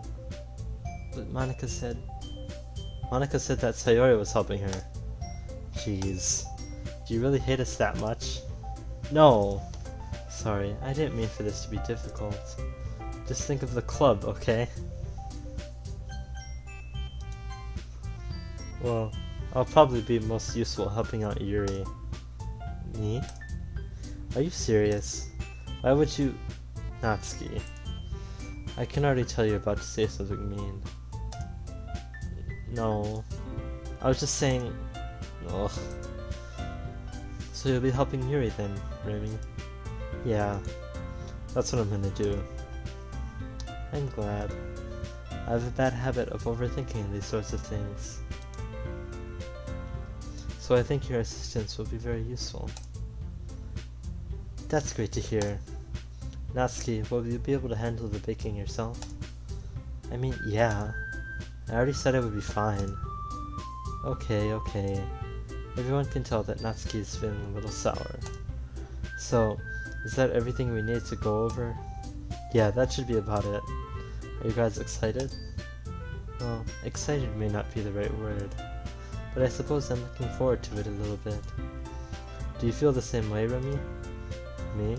But Monica said that Sayori was helping her. Jeez. Do you really hate us that much? No! Sorry, I didn't mean for this to be difficult. Just think of the club, okay? Well, I'll probably be most useful helping out Yuri. Me? Are you serious? Why would you... Natsuki. I can already tell you're about to say something mean. No. I was just saying... Ugh. So you'll be helping Yuri then, Remy? Yeah. That's what I'm gonna do. I'm glad. I have a bad habit of overthinking these sorts of things. So I think your assistance will be very useful. That's great to hear. Natsuki, will you be able to handle the baking yourself? I mean, yeah. I already said I would be fine. Okay. Everyone can tell that Natsuki is feeling a little sour. So, is that everything we need to go over? Yeah, that should be about it. Are you guys excited? Well, excited may not be the right word. but I suppose I'm looking forward to it a little bit. Do you feel the same way, Remy? Me?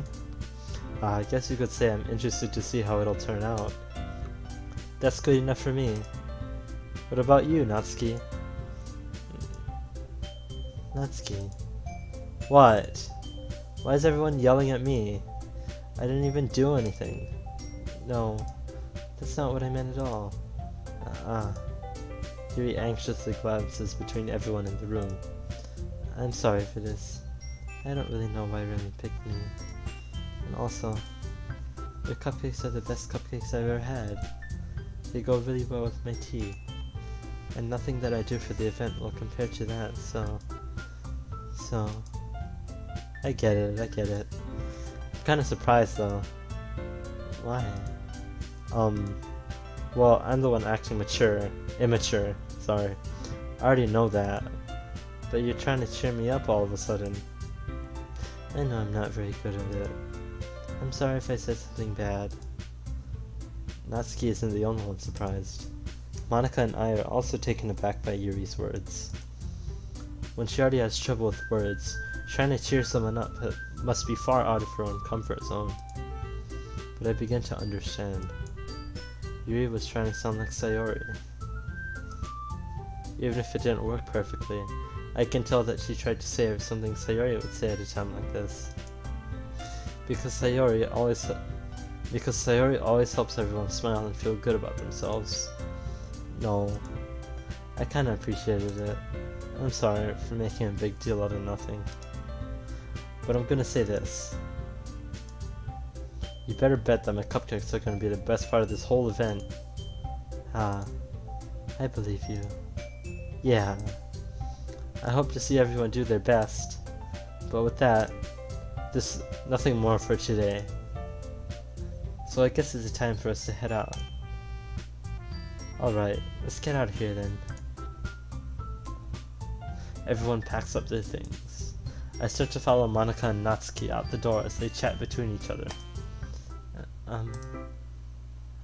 I guess you could say I'm interested to see how it'll turn out. That's good enough for me. What about you, Natsuki? Natsuki? What? Why is everyone yelling at me? I didn't even do anything. No, that's not what I meant at all. Yuri anxiously glances between everyone in the room. I'm sorry for this. I don't really know why Remy picked me. And also, your cupcakes are the best cupcakes I've ever had. They go really well with my tea. And nothing that I do for the event will compare to that, so... I get it. I'm kinda surprised though. Why? Well, I'm the one acting immature, sorry. I already know that. But you're trying to cheer me up all of a sudden. I know I'm not very good at it. I'm sorry if I said something bad. Natsuki isn't the only one surprised. Monika and I are also taken aback by Yuri's words. When she already has trouble with words, trying to cheer someone up must be far out of her own comfort zone. But I begin to understand. Yuri was trying to sound like Sayori. Even if it didn't work perfectly, I can tell that she tried to say something Sayori would say at a time like this. Because Sayori always helps everyone smile and feel good about themselves. No, I kinda appreciated it. I'm sorry for making a big deal out of nothing. But I'm gonna say this. You better bet that my cupcakes are gonna be the best part of this whole event. I believe you. Yeah. I hope to see everyone do their best. But with that, nothing more for today. So I guess it's time for us to head out. Alright, let's get out of here then. Everyone packs up their things. I start to follow Monika and Natsuki out the door as they chat between each other.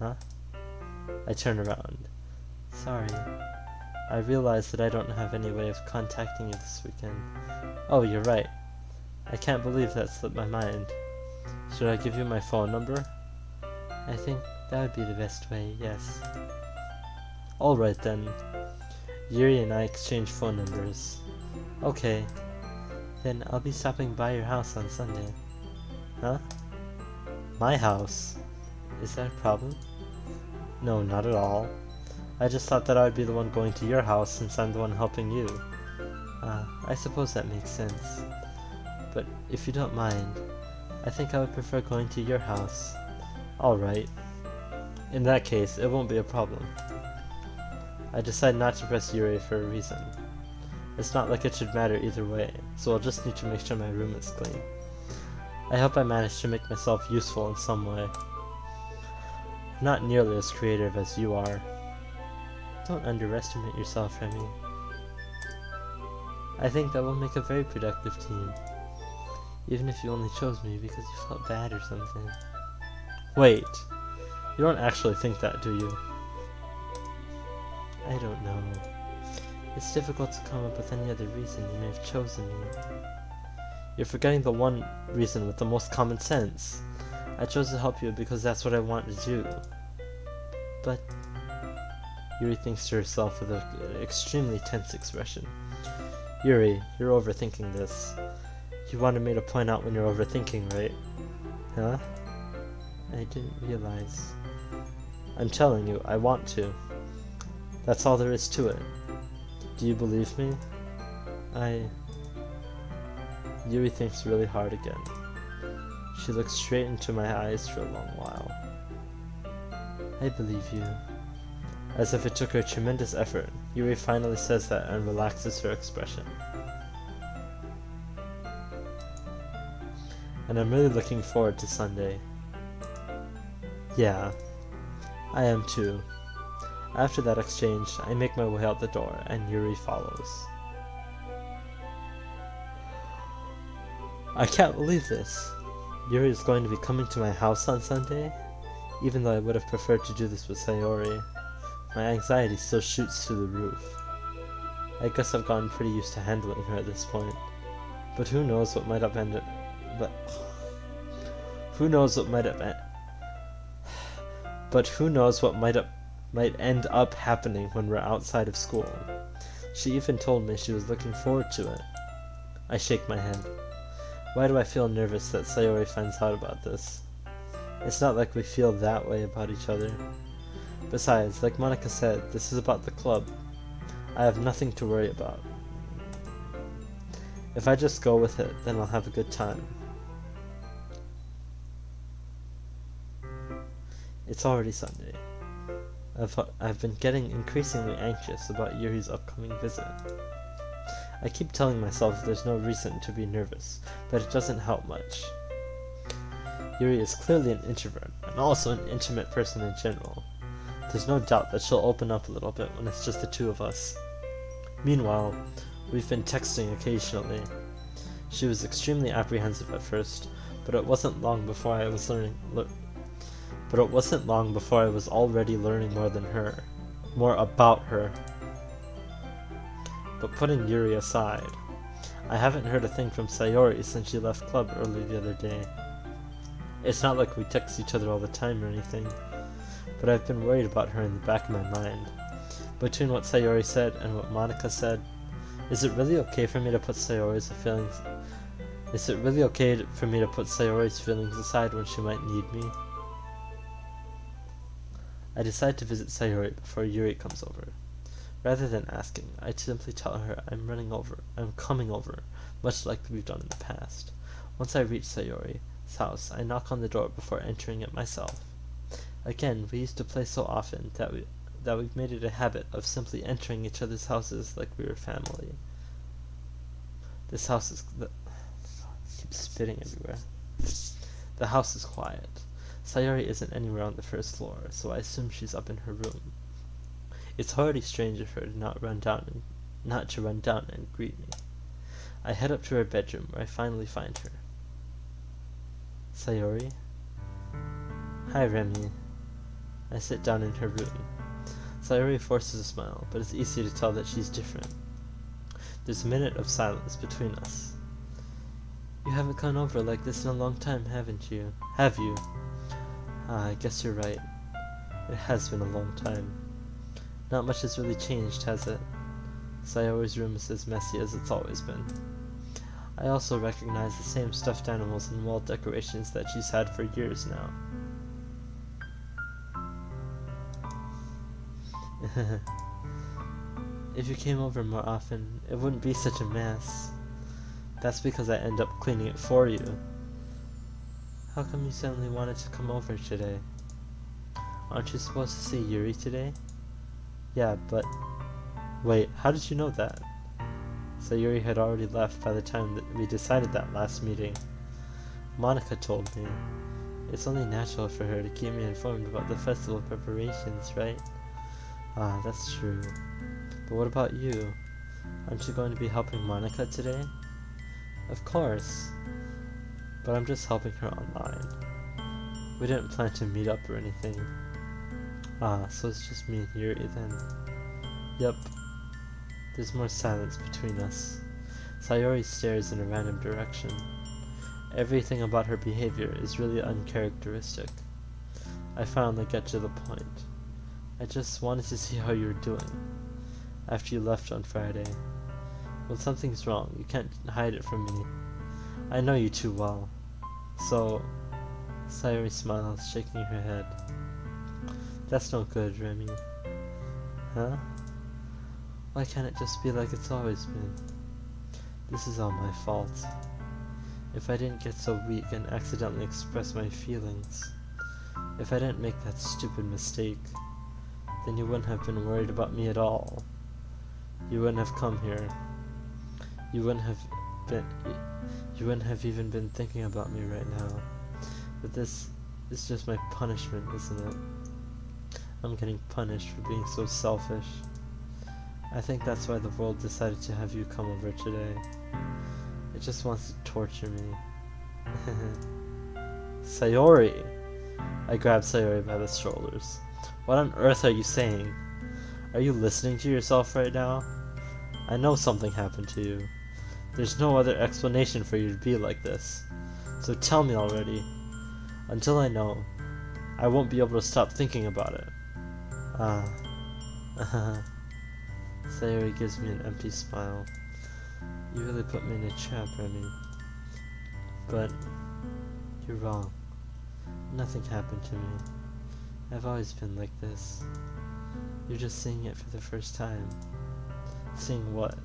Huh? I turn around. Sorry. I realize that I don't have any way of contacting you this weekend. Oh, you're right. I can't believe that slipped my mind. Should I give you my phone number? I think that would be the best way, yes. Alright then. Yuri and I exchange phone numbers. Okay. Then I'll be stopping by your house on Sunday. Huh? My house? Is that a problem? No, not at all. I just thought that I would be the one going to your house since I'm the one helping you. I suppose that makes sense. But if you don't mind, I think I would prefer going to your house. Alright. In that case, it won't be a problem. I decide not to press Yuri for a reason. It's not like it should matter either way, so I'll just need to make sure my room is clean. I hope I manage to make myself useful in some way. I'm not nearly as creative as you are. Don't underestimate yourself, Remy. I think that we'll make a very productive team. Even if you only chose me because you felt bad or something. Wait, you don't actually think that, do you? I don't know. It's difficult to come up with any other reason you may have chosen me. You're forgetting the one reason with the most common sense. I chose to help you because that's what I wanted to do. But... Yuri thinks to herself with an extremely tense expression. Yuri, you're overthinking this. You wanted me to point out when you're overthinking, right? Huh? I didn't realize. I'm telling you, I want to. That's all there is to it. Do you believe me? Yuri thinks really hard again. She looks straight into my eyes for a long while. I believe you. As if it took her tremendous effort, Yuri finally says that and relaxes her expression. And I'm really looking forward to Sunday. Yeah, I am too. After that exchange, I make my way out the door and Yuri follows. I can't believe this. Yuri is going to be coming to my house on Sunday? Even though I would have preferred to do this with Sayori, my anxiety still shoots through the roof. I guess I've gotten pretty used to handling her at this point. But who knows what might have ended... But... Who knows what might have... But who knows what might end up happening when we're outside of school. She even told me she was looking forward to it. I shake my head. Why do I feel nervous that Sayori finds out about this? It's not like we feel that way about each other. Besides, like Monica said, this is about the club. I have nothing to worry about. If I just go with it, then I'll have a good time. It's already Sunday. I've been getting increasingly anxious about Yuri's upcoming visit. I keep telling myself there's no reason to be nervous, but it doesn't help much. Yuri is clearly an introvert, and also an intimate person in general. There's no doubt that she'll open up a little bit when it's just the two of us. Meanwhile, we've been texting occasionally. She was extremely apprehensive at first, but it wasn't long before I was already learning more about her. But putting Yuri aside, I haven't heard a thing from Sayori since she left club early the other day. It's not like we text each other all the time or anything, but I've been worried about her in the back of my mind. Between what Sayori said and what Monica said, is it really okay for me to put Sayori's feelings aside when she might need me? I decide to visit Sayori before Yuri comes over. Rather than asking, I simply tell her I'm coming over, much like we've done in the past. Once I reach Sayori's house, I knock on the door before entering it myself. Again, we used to play so often that we've made it a habit of simply entering each other's houses like we were family. This house is... I keep spitting everywhere. The house is quiet. Sayori isn't anywhere on the first floor, so I assume she's up in her room. It's already strange of her to not run down and greet me. I head up to her bedroom, where I finally find her. Sayori? Hi, Remy. I sit down in her room. Sayori forces a smile, but it's easy to tell that she's different. There's a minute of silence between us. You haven't gone over like this in a long time, haven't you? Have you? I guess you're right. It has been a long time. Not much has really changed, has it? Sayori's room is as messy as it's always been. I also recognize the same stuffed animals and wall decorations that she's had for years now. If you came over more often, it wouldn't be such a mess. That's because I end up cleaning it for you. How come you suddenly wanted to come over today? Aren't you supposed to see Yuri today? Yeah, but... Wait, how did you know that? Sayori had already left by the time that we decided that last meeting. Monica told me. It's only natural for her to keep me informed about the festival preparations, right? Ah, that's true. But what about you? Aren't you going to be helping Monica today? Of course. But I'm just helping her online. We didn't plan to meet up or anything. Ah, so it's just me and Yuri then. Yep. There's more silence between us. Sayori stares in a random direction. Everything about her behavior is really uncharacteristic. I finally get to the point. I just wanted to see how you were doing after you left on Friday. When something's wrong, you can't hide it from me. I know you too well. So, Sayori smiles, shaking her head. That's no good, Remy. Huh? Why can't it just be like it's always been? This is all my fault. If I didn't get so weak and accidentally express my feelings, if I didn't make that stupid mistake, then you wouldn't have been worried about me at all. You wouldn't have come here. You wouldn't have even been thinking about me right now. But this is just my punishment, isn't it? I'm getting punished for being so selfish. I think that's why the world decided to have you come over today. It just wants to torture me. Sayori! I grab Sayori by the shoulders. What on earth are you saying? Are you listening to yourself right now? I know something happened to you. There's no other explanation for you to be like this. So tell me already. Until I know, I won't be able to stop thinking about it. Sayori gives me an empty smile. You really put me in a trap, Remy. But you're wrong. Nothing happened to me. I've always been like this. You're just seeing it for the first time. Seeing what?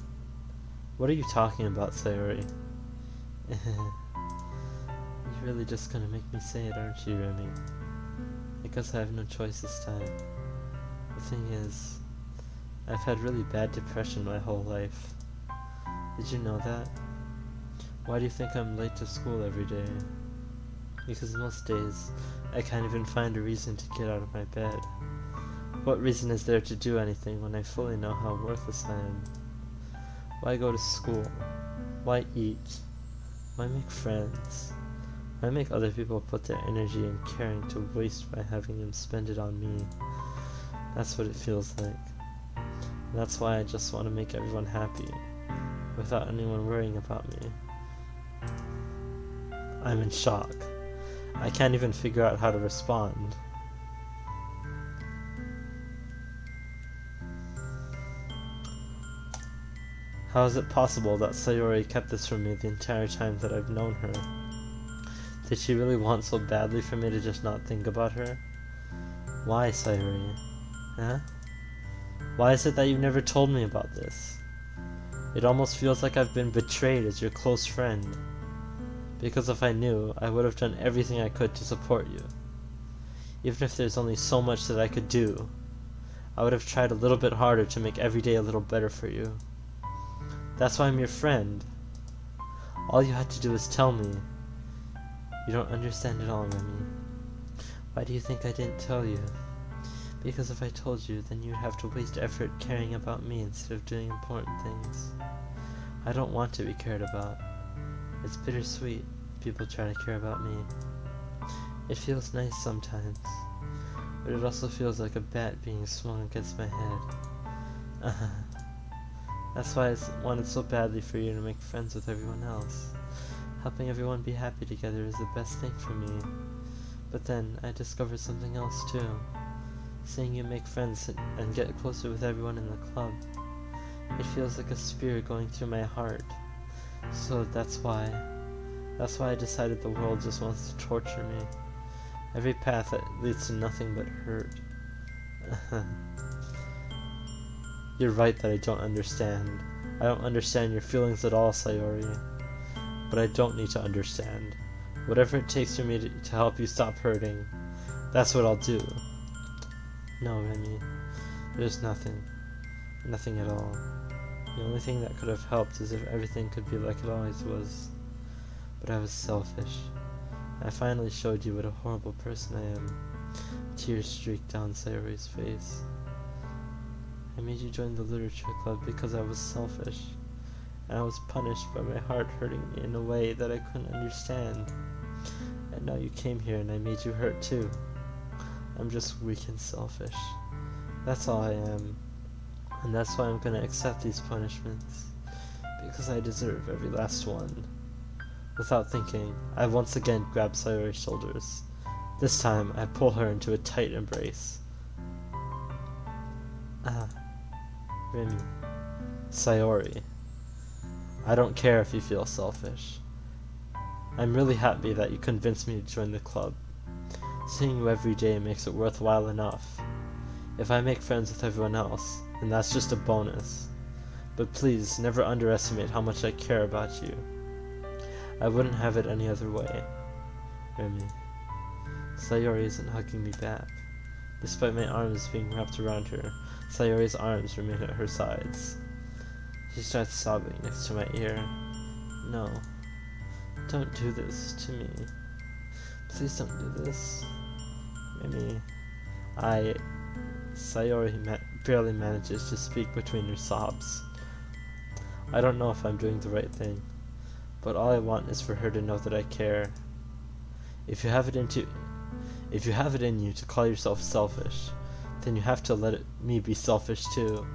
What are you talking about, Sayori? You're really just gonna make me say it, aren't you, Remy? I guess I have no choice this time. The thing is, I've had really bad depression my whole life. Did you know that? Why do you think I'm late to school every day? Because most days, I can't even find a reason to get out of my bed. What reason is there to do anything when I fully know how worthless I am? Why go to school? Why eat? Why make friends? Why make other people put their energy and caring to waste by having them spend it on me? That's what it feels like. And that's why I just want to make everyone happy, without anyone worrying about me. I'm in shock. I can't even figure out how to respond. How is it possible that Sayori kept this from me the entire time that I've known her? Did she really want so badly for me to just not think about her? Why, Sayori? Huh? Why is it that you've never told me about this? It almost feels like I've been betrayed as your close friend. Because if I knew, I would have done everything I could to support you. Even if there's only so much that I could do, I would have tried a little bit harder to make every day a little better for you. That's why I'm your friend. All you had to do was tell me. You don't understand at all, Remy. Why do you think I didn't tell you? Because if I told you, then you'd have to waste effort caring about me instead of doing important things. I don't want to be cared about. It's bittersweet. People try to care about me. It feels nice sometimes, but it also feels like a bat being swung against my head. That's why I wanted so badly for you to make friends with everyone else. Helping everyone be happy together is the best thing for me. But then I discovered something else too. Seeing you make friends and get closer with everyone in the club. It feels like a spear going through my heart. So that's why I decided the world just wants to torture me. Every path that leads to nothing but hurt. You're right that I don't understand. I don't understand your feelings at all, Sayori. But I don't need to understand. Whatever it takes for me to help you stop hurting, that's what I'll do. No, Remy. There's nothing. Nothing at all. The only thing that could have helped is if everything could be like it always was. But I was selfish. I finally showed you what a horrible person I am. Tears streaked down Sayori's face. I made you join the literature club because I was selfish. And I was punished by my heart hurting me in a way that I couldn't understand. And now you came here and I made you hurt too. I'm just weak and selfish. That's all I am. And that's why I'm gonna accept these punishments. Because I deserve every last one. Without thinking, I once again grab Sayori's shoulders. This time, I pull her into a tight embrace. Remy. Sayori. I don't care if you feel selfish. I'm really happy that you convinced me to join the club. Seeing you every day makes it worthwhile enough. If I make friends with everyone else, then that's just a bonus. But please, never underestimate how much I care about you. I wouldn't have it any other way. Remy. Sayori isn't hugging me back. Despite my arms being wrapped around her, Sayori's arms remain at her sides. She starts sobbing next to my ear. No. Don't do this to me. Please don't do this. Remy. Sayori barely manages to speak between her sobs. I don't know if I'm doing the right thing, but all I want is for her to know that I care. If you have it in you to call yourself selfish, then you have to let me be selfish too.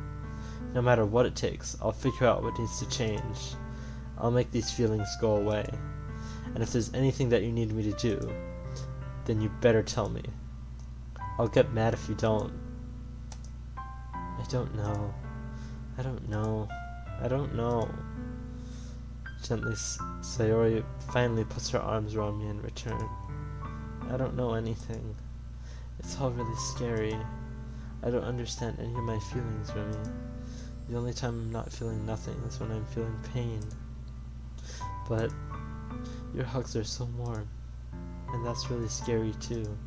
No matter what it takes, I'll figure out what needs to change. I'll make these feelings go away. And if there's anything that you need me to do, then you better tell me. I'll get mad if you don't. I don't know. I don't know. I don't know. Gently, Sayori finally puts her arms around me in return. I don't know anything. It's all really scary. I don't understand any of my feelings, Remy. The only time I'm not feeling nothing is when I'm feeling pain. But your hugs are so warm, and that's really scary too.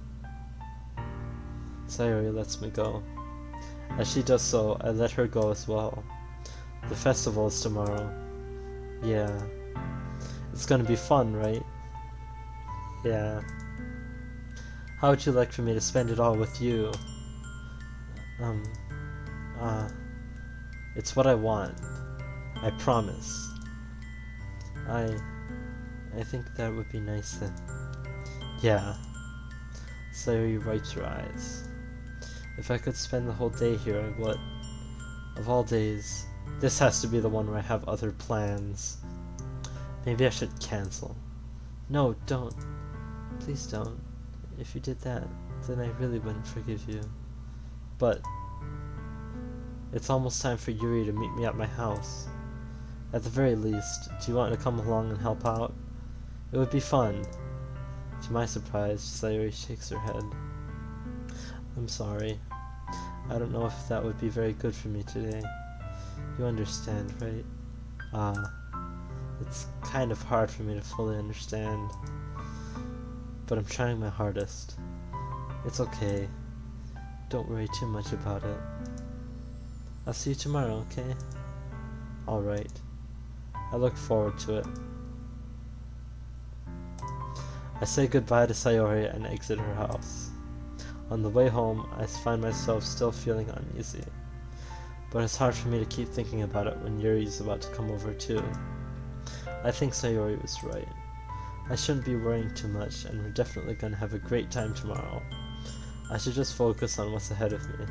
Sayori lets me go. As she does so, I let her go as well. The festival is tomorrow. Yeah. It's gonna be fun, right? Yeah. How would you like for me to spend it all with you? It's what I want. I promise. I think that would be nice then. Yeah. Sayori wipes her eyes. If I could spend the whole day here, I would. Of all days, this has to be the one where I have other plans. Maybe I should cancel. No, don't. Please don't. If you did that, then I really wouldn't forgive you. But it's almost time for Yuri to meet me at my house. At the very least, do you want to come along and help out? It would be fun. To my surprise, Sayori shakes her head. I'm sorry. I don't know if that would be very good for me today. You understand, right? It's kind of hard for me to fully understand. But I'm trying my hardest. It's okay. Don't worry too much about it. I'll see you tomorrow, okay? Alright. I look forward to it. I say goodbye to Sayori and exit her house. On the way home, I find myself still feeling uneasy. But it's hard for me to keep thinking about it when Yuri's about to come over too. I think Sayori was right. I shouldn't be worrying too much, and we're definitely gonna have a great time tomorrow. I should just focus on what's ahead of me.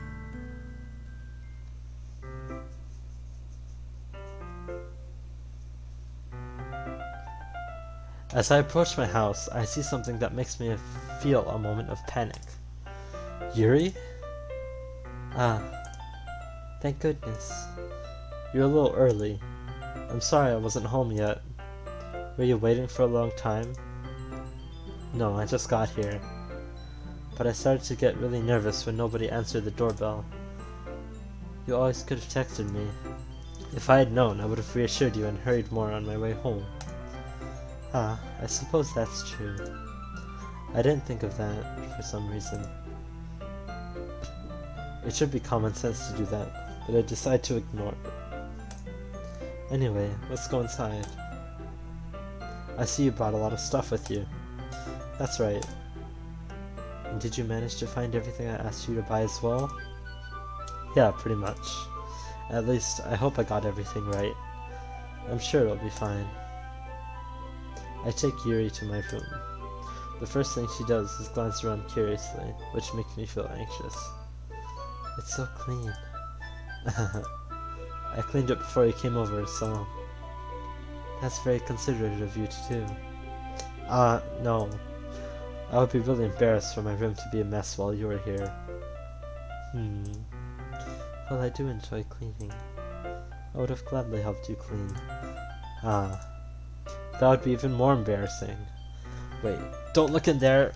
As I approach my house, I see something that makes me feel a moment of panic. Yuri? Ah, thank goodness. You're a little early. I'm sorry I wasn't home yet. Were you waiting for a long time? No, I just got here. But I started to get really nervous when nobody answered the doorbell. You always could have texted me. If I had known, I would have reassured you and hurried more on my way home. Ah, I suppose that's true. I didn't think of that for some reason. It should be common sense to do that, but I decide to ignore it. Anyway, let's go inside. I see you brought a lot of stuff with you. That's right. And did you manage to find everything I asked you to buy as well? Yeah, pretty much. At least, I hope I got everything right. I'm sure it'll be fine. I take Yuri to my room. The first thing she does is glance around curiously, which makes me feel anxious. It's so clean. I cleaned it before you came over, so... That's very considerate of you to do. No. I would be really embarrassed for my room to be a mess while you were here. Well, I do enjoy cleaning. I would have gladly helped you clean. That would be even more embarrassing. Wait, don't look in there!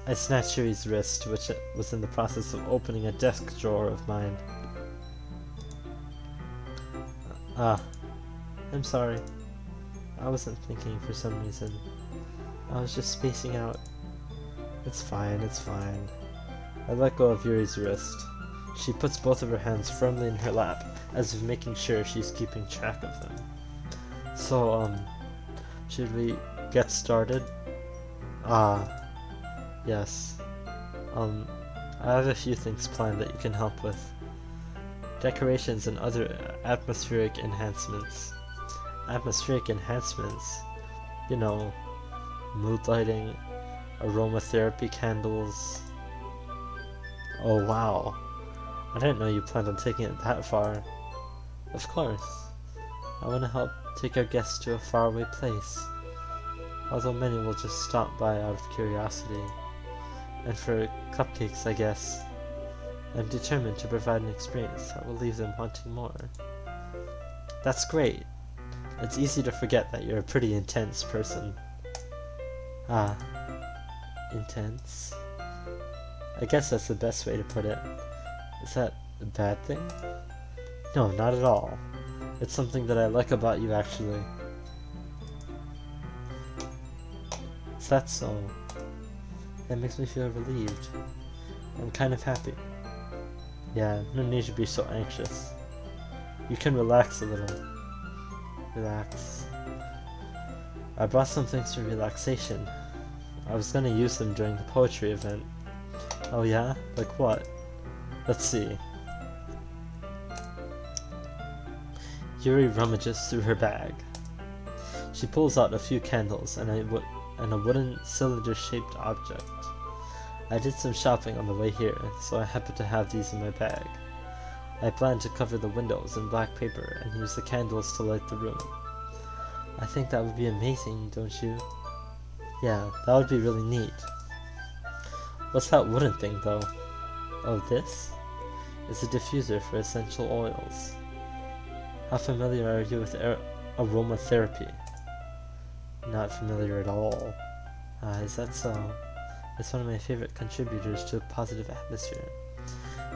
I snatched Yuri's wrist, which was in the process of opening a desk drawer of mine. I'm sorry. I wasn't thinking for some reason. I was just spacing out. It's fine, it's fine. I let go of Yuri's wrist. She puts both of her hands firmly in her lap, as if making sure she's keeping track of them. So, should we get started? Yes. I have a few things planned that you can help with. Decorations and other atmospheric enhancements. Atmospheric enhancements? You know, mood lighting, aromatherapy candles. Oh wow. I didn't know you planned on taking it that far. Of course. I want to help take our guests to a faraway place, although many will just stop by out of curiosity. And for cupcakes, I guess, I'm determined to provide an experience that will leave them wanting more. That's great. It's easy to forget that you're a pretty intense person. Ah, intense? I guess that's the best way to put it. Is that a bad thing? No, not at all. It's something that I like about you, actually. Is that so? That makes me feel relieved. I'm kind of happy. Yeah, no need to be so anxious. You can relax a little. Relax. I brought some things for relaxation. I was gonna use them during the poetry event. Oh yeah? Like what? Let's see. Yuri rummages through her bag. She pulls out a few candles and a wooden cylinder-shaped object. I did some shopping on the way here, so I happen to have these in my bag. I plan to cover the windows in black paper and use the candles to light the room. I think that would be amazing, don't you? Yeah, that would be really neat. What's that wooden thing, though? Oh, this? It's a diffuser for essential oils. How familiar are you with aromatherapy? Not familiar at all. Is that so? It's one of my favorite contributors to a positive atmosphere.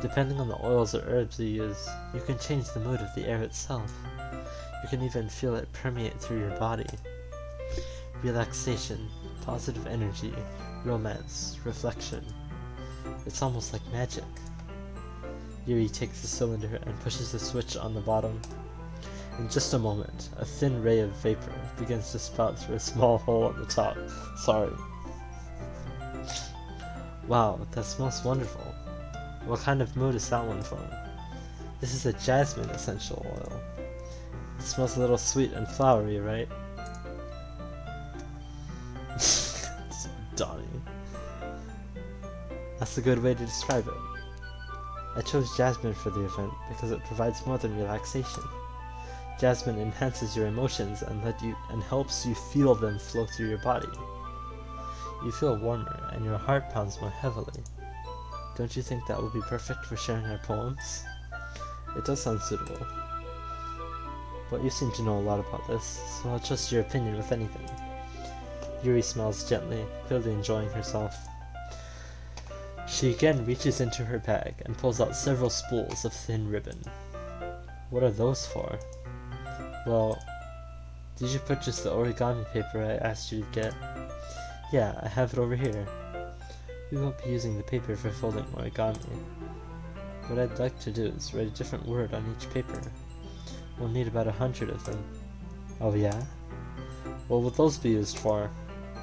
Depending on the oils or herbs you use, you can change the mood of the air itself. You can even feel it permeate through your body. Relaxation, positive energy, romance, reflection. It's almost like magic. Yuri takes the cylinder and pushes the switch on the bottom. In just a moment, a thin ray of vapor begins to spout through a small hole on the top. Sorry. Wow, that smells wonderful. What kind of mood is that one from? This is a jasmine essential oil. It smells a little sweet and flowery, right? Donnie. That's a good way to describe it. I chose jasmine for the event because it provides more than relaxation. Jasmine enhances your emotions and helps you feel them flow through your body. You feel warmer and your heart pounds more heavily. Don't you think that would be perfect for sharing our poems? It does sound suitable. But you seem to know a lot about this, so I'll trust your opinion with anything. Yuri smiles gently, clearly enjoying herself. She again reaches into her bag and pulls out several spools of thin ribbon. What are those for? Well, did you purchase the origami paper I asked you to get? Yeah, I have it over here. We won't be using the paper for folding origami. What I'd like to do is write a different word on each paper. We'll need about 100 of them. Oh yeah? What will those be used for?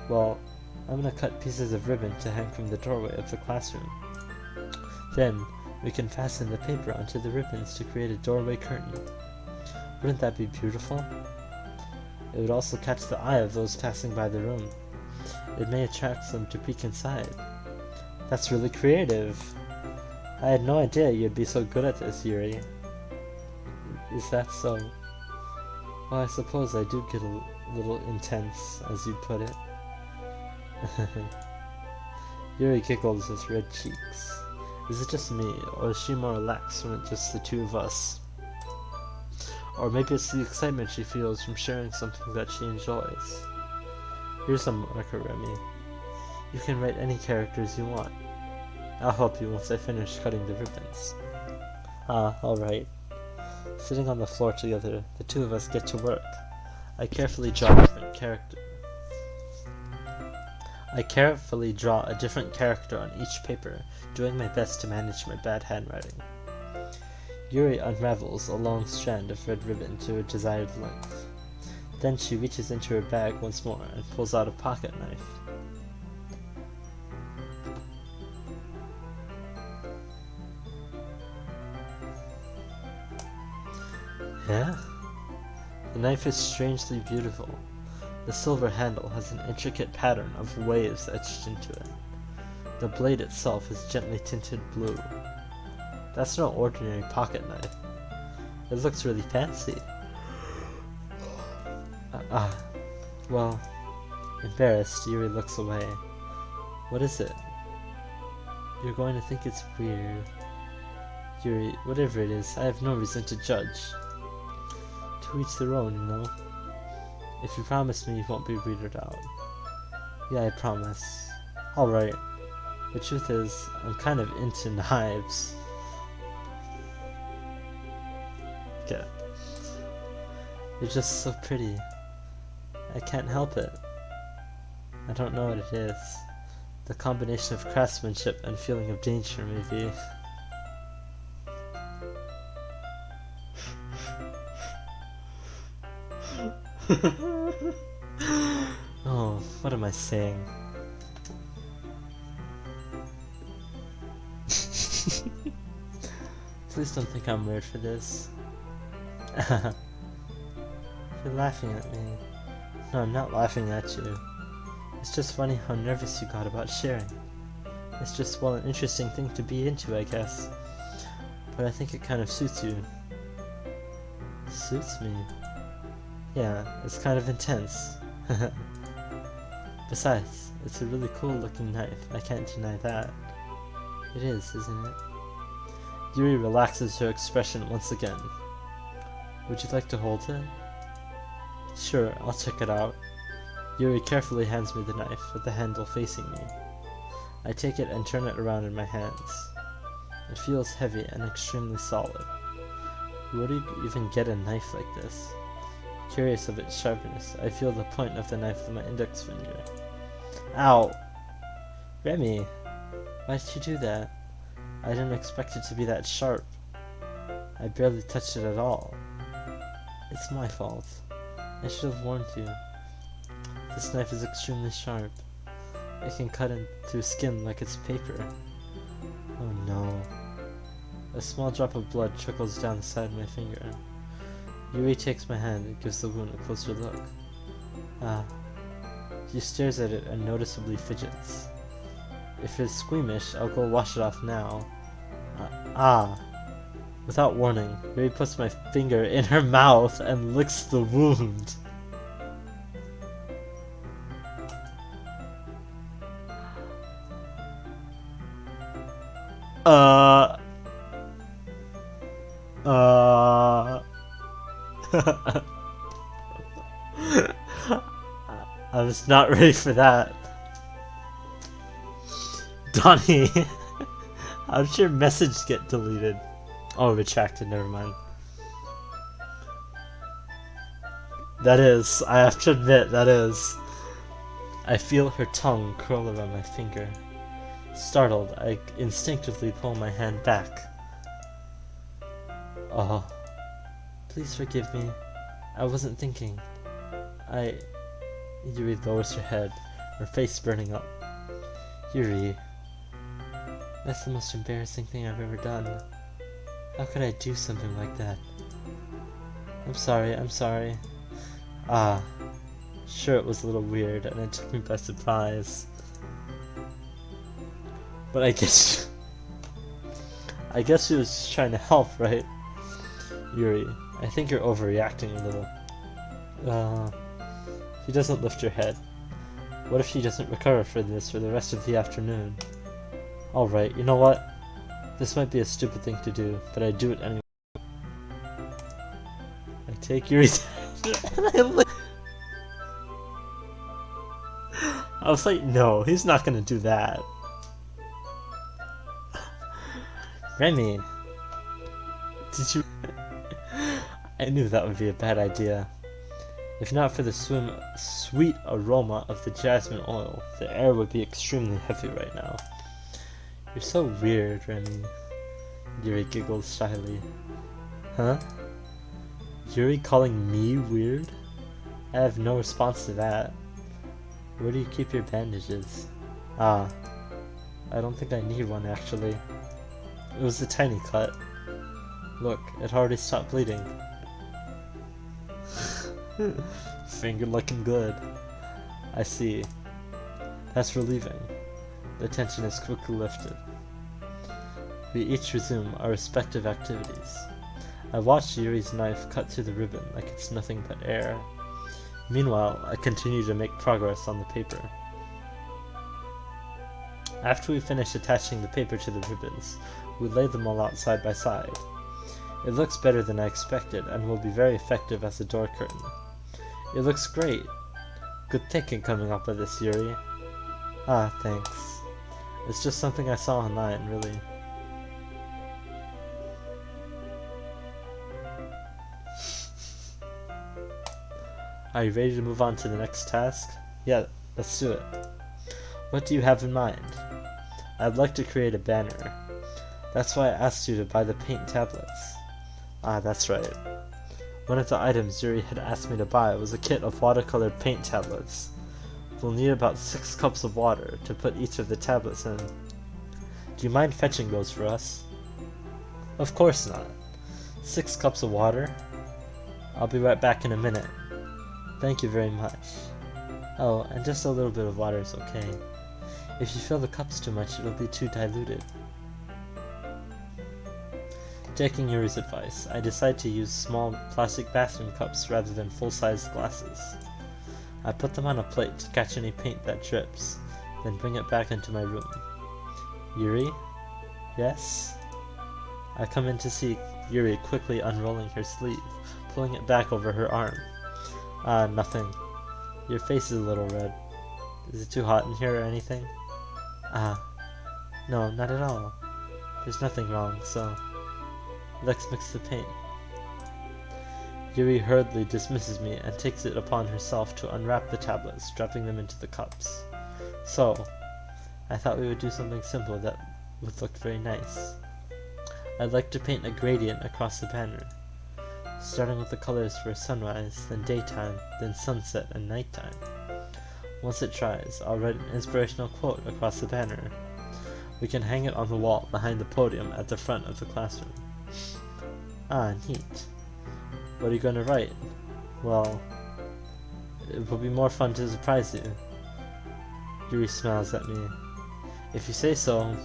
Well, I'm gonna cut pieces of ribbon to hang from the doorway of the classroom. Then, we can fasten the paper onto the ribbons to create a doorway curtain. Wouldn't that be beautiful? It would also catch the eye of those passing by the room. It may attract them to peek inside. That's really creative. I had no idea you'd be so good at this, Yuri. Is that so? Well, I suppose I do get a little intense, as you put it. Yuri giggles with red cheeks. Is it just me, or is she more relaxed when it's just the two of us? Or maybe it's the excitement she feels from sharing something that she enjoys. Here's a marker, Remy. You can write any characters you want. I'll help you once I finish cutting the ribbons. Alright. Sitting on the floor together, the two of us get to work. I carefully draw a different character on each paper, doing my best to manage my bad handwriting. Yuri unravels a long strand of red ribbon to a desired length. Then she reaches into her bag once more and pulls out a pocket knife. Yeah? The knife is strangely beautiful. The silver handle has an intricate pattern of waves etched into it. The blade itself is gently tinted blue. That's no ordinary pocket knife. It looks really fancy. Well, embarrassed, Yuri looks away. What is it? You're going to think it's weird. Yuri, whatever it is, I have no reason to judge. To each their own, you know? If you promise me you won't be weirded out. Yeah, I promise. Alright. The truth is, I'm kind of into knives. Okay. You're just so pretty. I can't help it. I don't know what it is. The combination of craftsmanship and feeling of danger, maybe. Oh, what am I saying? Please don't think I'm weird for this. You're laughing at me. No, I'm not laughing at you. It's just funny how nervous you got about sharing. It's just, well, an interesting thing to be into, I guess. But I think it kind of suits you. Suits me? Yeah, it's kind of intense. Besides, it's a really cool looking knife. I can't deny that. It is, isn't it? Yuri relaxes her expression once again. Would you like to hold it? Sure, I'll check it out. Yuri carefully hands me the knife, with the handle facing me. I take it and turn it around in my hands. It feels heavy and extremely solid. Where do you even get a knife like this? Curious of its sharpness, I feel the point of the knife with my index finger. Ow! Remy! Why did you do that? I didn't expect it to be that sharp. I barely touched it at all. It's my fault. I should have warned you. This knife is extremely sharp. It can cut through skin like it's paper. Oh no. A small drop of blood trickles down the side of my finger. Yuri takes my hand and gives the wound a closer look. He stares at it and noticeably fidgets. If it's squeamish, I'll go wash it off now. Without warning, Yuri puts my finger in her mouth and licks the wound. I was not ready for that. Donnie, how did your message get deleted? Oh, retracted, never mind. That is, I have to admit, that is. I feel her tongue curl around my finger. Startled, I instinctively pull my hand back. Oh, please forgive me. I wasn't thinking. Yuri lowers her head, her face burning up. Yuri, that's the most embarrassing thing I've ever done. How could I do something like that? I'm sorry. Sure, it was a little weird and it took me by surprise. But I guess she was just trying to help, right? Yuri, I think you're overreacting a little. She doesn't lift her head. What if she doesn't recover from this for the rest of the afternoon? Alright, you know what? This might be a stupid thing to do, but I do it anyway. I take Yuri's hand I was like, no, he's not gonna do that. Remy, did you... I knew that would be a bad idea. If not for the sweet aroma of the jasmine oil, the air would be extremely heavy right now. You're so weird, Remy. Yuri giggles shyly. Huh? Yuri calling me weird? I have no response to that. Where do you keep your bandages? I don't think I need one actually. It was a tiny cut. Look, it already stopped bleeding. Finger looking good. I see. That's relieving. The tension is quickly lifted. We each resume our respective activities. I watched Yuri's knife cut through the ribbon like it's nothing but air. Meanwhile, I continue to make progress on the paper. After we finish attaching the paper to the ribbons, we lay them all out side by side. It looks better than I expected and will be very effective as a door curtain. It looks great. Good thinking coming up with this, Yuri. Ah, thanks. It's just something I saw online, really. Are you ready to move on to the next task? Yeah, let's do it. What do you have in mind? I'd like to create a banner. That's why I asked you to buy the paint tablets. Ah, that's right. One of the items Yuri had asked me to buy was a kit of watercolored paint tablets. We'll need about 6 cups of water to put each of the tablets in. Do you mind fetching those for us? Of course not. 6 cups of water? I'll be right back in a minute. Thank you very much. Oh, and just a little bit of water is okay. If you fill the cups too much, it'll be too diluted. Taking Yuri's advice, I decide to use small plastic bathroom cups rather than full-sized glasses. I put them on a plate to catch any paint that drips, then bring it back into my room. Yuri? Yes? I come in to see Yuri quickly unrolling her sleeve, pulling it back over her arm. Ah, nothing. Your face is a little red. Is it too hot in here or anything? Ah, no, not at all. There's nothing wrong, so... Let's mix the paint. Yuri hurriedly dismisses me and takes it upon herself to unwrap the tablets, dropping them into the cups. So, I thought we would do something simple that would look very nice. I'd like to paint a gradient across the banner, starting with the colors for sunrise, then daytime, then sunset and nighttime. Once it dries, I'll write an inspirational quote across the banner. We can hang it on the wall behind the podium at the front of the classroom. Ah, neat. What are you going to write? Well, it will be more fun to surprise you. Yuri smiles at me. If you say so.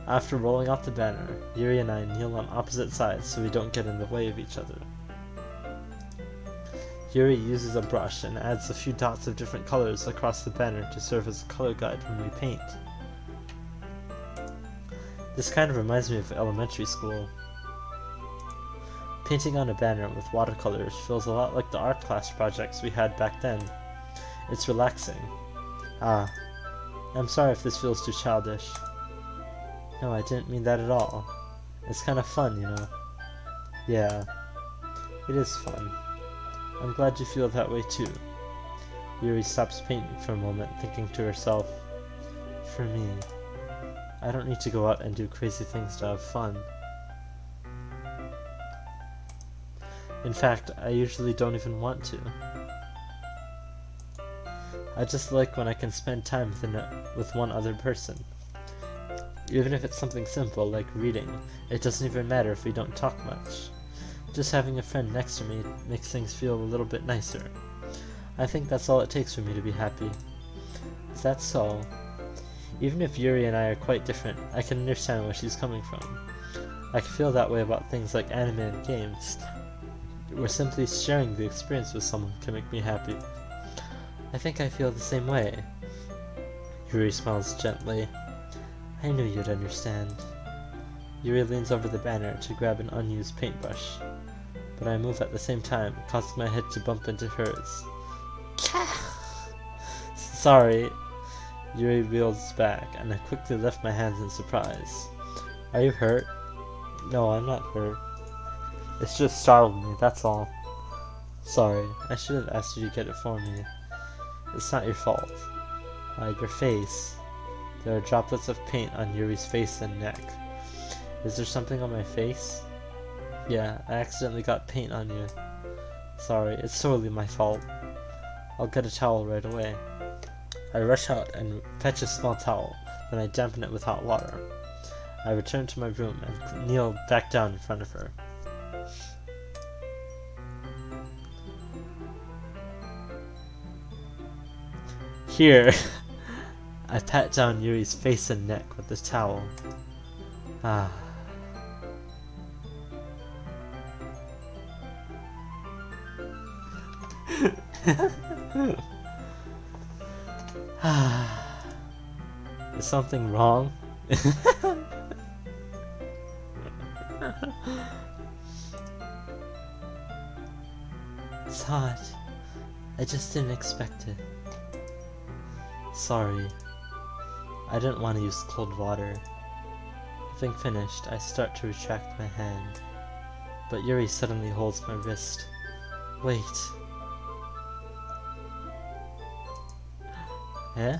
After rolling off the banner, Yuri and I kneel on opposite sides so we don't get in the way of each other. Yuri uses a brush and adds a few dots of different colors across the banner to serve as a color guide when we paint. This kind of reminds me of elementary school. Painting on a banner with watercolors feels a lot like the art class projects we had back then. It's relaxing. Ah, I'm sorry if this feels too childish. No, I didn't mean that at all. It's kind of fun, you know. Yeah, it is fun. I'm glad you feel that way too. Yuri stops painting for a moment, thinking to herself, for me, I don't need to go out and do crazy things to have fun. In fact, I usually don't even want to. I just like when I can spend time with one other person. Even if it's something simple like reading, it doesn't even matter if we don't talk much. Just having a friend next to me makes things feel a little bit nicer. I think that's all it takes for me to be happy. Is that so? Even if Yuri and I are quite different, I can understand where she's coming from. I can feel that way about things like anime and games, where simply sharing the experience with someone can make me happy. I think I feel the same way. Yuri smiles gently. I knew you'd understand. Yuri leans over the banner to grab an unused paintbrush, but I move at the same time, causing my head to bump into hers. Sorry. Yuri wheels back, and I quickly lift my hands in surprise. Are you hurt? No, I'm not hurt. It's just startled me, that's all. Sorry, I should have asked you to get it for me. It's not your fault. Your face. There are droplets of paint on Yuri's face and neck. Is there something on my face? Yeah, I accidentally got paint on you. Sorry, it's totally my fault. I'll get a towel right away. I rush out and fetch a small towel, then I dampen it with hot water. I return to my room and kneel back down in front of her. Here, I pat down Yuri's face and neck with the towel. Ah. Is something wrong? It's hot. I just didn't expect it. Sorry. I didn't want to use cold water. Having finished, I start to retract my hand. But Yuri suddenly holds my wrist. Wait. Eh?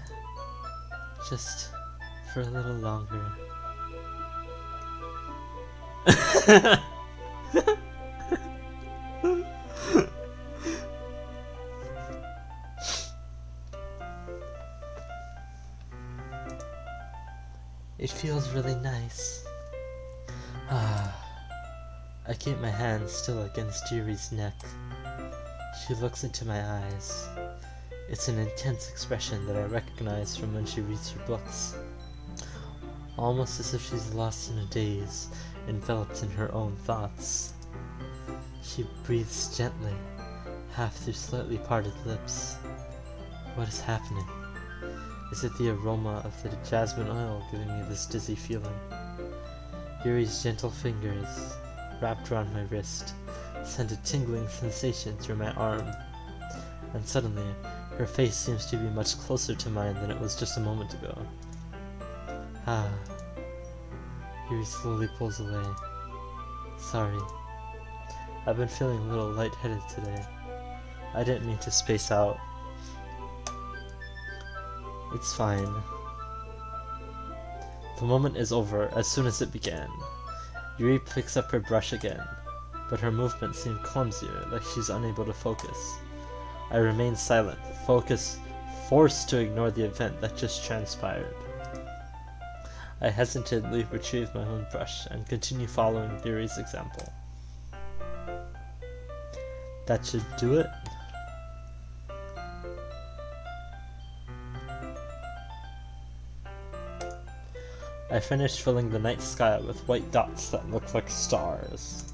Just for a little longer. It feels really nice. I keep my hand still against Yuri's neck. She looks into my eyes. It's an intense expression that I recognize from when she reads her books. Almost as if she's lost in a daze, enveloped in her own thoughts. She breathes gently, half through slightly parted lips. What is happening? Is it the aroma of the jasmine oil giving me this dizzy feeling? Yuri's gentle fingers, wrapped around my wrist, send a tingling sensation through my arm. And suddenly, her face seems to be much closer to mine than it was just a moment ago. Yuri slowly pulls away. Sorry. I've been feeling a little lightheaded today. I didn't mean to space out. It's fine. The moment is over as soon as it began. Yuri picks up her brush again, but her movements seem clumsier, like she's unable to focus. I remain silent, forced to ignore the event that just transpired. I hesitantly retrieve my own brush and continue following Yuri's example. That should do it. I finished filling the night sky with white dots that look like stars.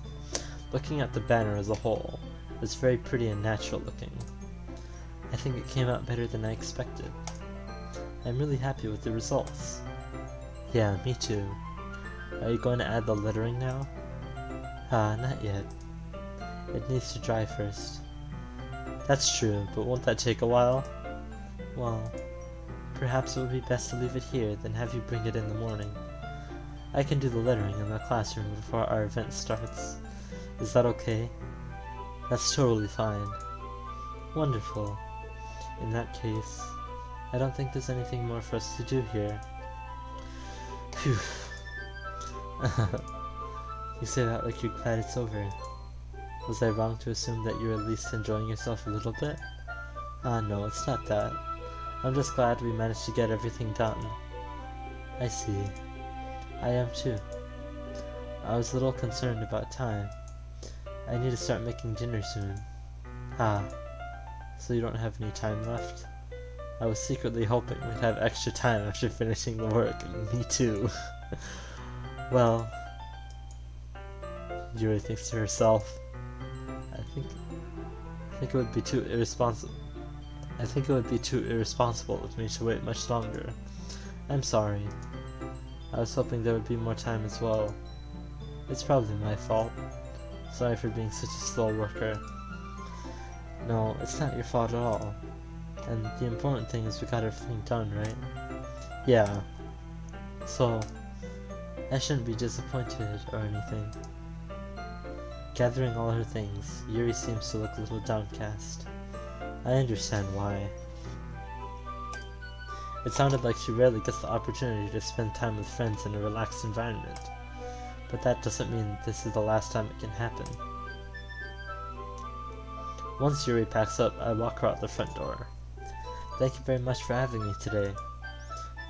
Looking at the banner as a whole, it's very pretty and natural looking. I think it came out better than I expected. I'm really happy with the results. Yeah, me too. Are you going to add the lettering now? Not yet. It needs to dry first. That's true, but won't that take a while? Well, perhaps it would be best to leave it here than have you bring it in the morning. I can do the lettering in the classroom before our event starts. Is that okay? That's totally fine. Wonderful. In that case, I don't think there's anything more for us to do here. Phew. You say that like you're glad it's over. Was I wrong to assume that you're at least enjoying yourself a little bit? No, it's not that. I'm just glad we managed to get everything done. I see. I am too. I was a little concerned about time. I need to start making dinner soon. So you don't have any time left? I was secretly hoping we'd have extra time after finishing the work. Me too. Well, Yuri thinks to herself, I think it would be too irresponsible. I think it would be too irresponsible of me to wait much longer. I'm sorry. I was hoping there would be more time as well. It's probably my fault. Sorry for being such a slow worker. No, it's not your fault at all. And the important thing is we got everything done, right? Yeah. So, I shouldn't be disappointed or anything. Gathering all her things, Yuri seems to look a little downcast. I understand why. It sounded like she rarely gets the opportunity to spend time with friends in a relaxed environment. But that doesn't mean this is the last time it can happen. Once Yuri packs up, I walk her out the front door. Thank you very much for having me today.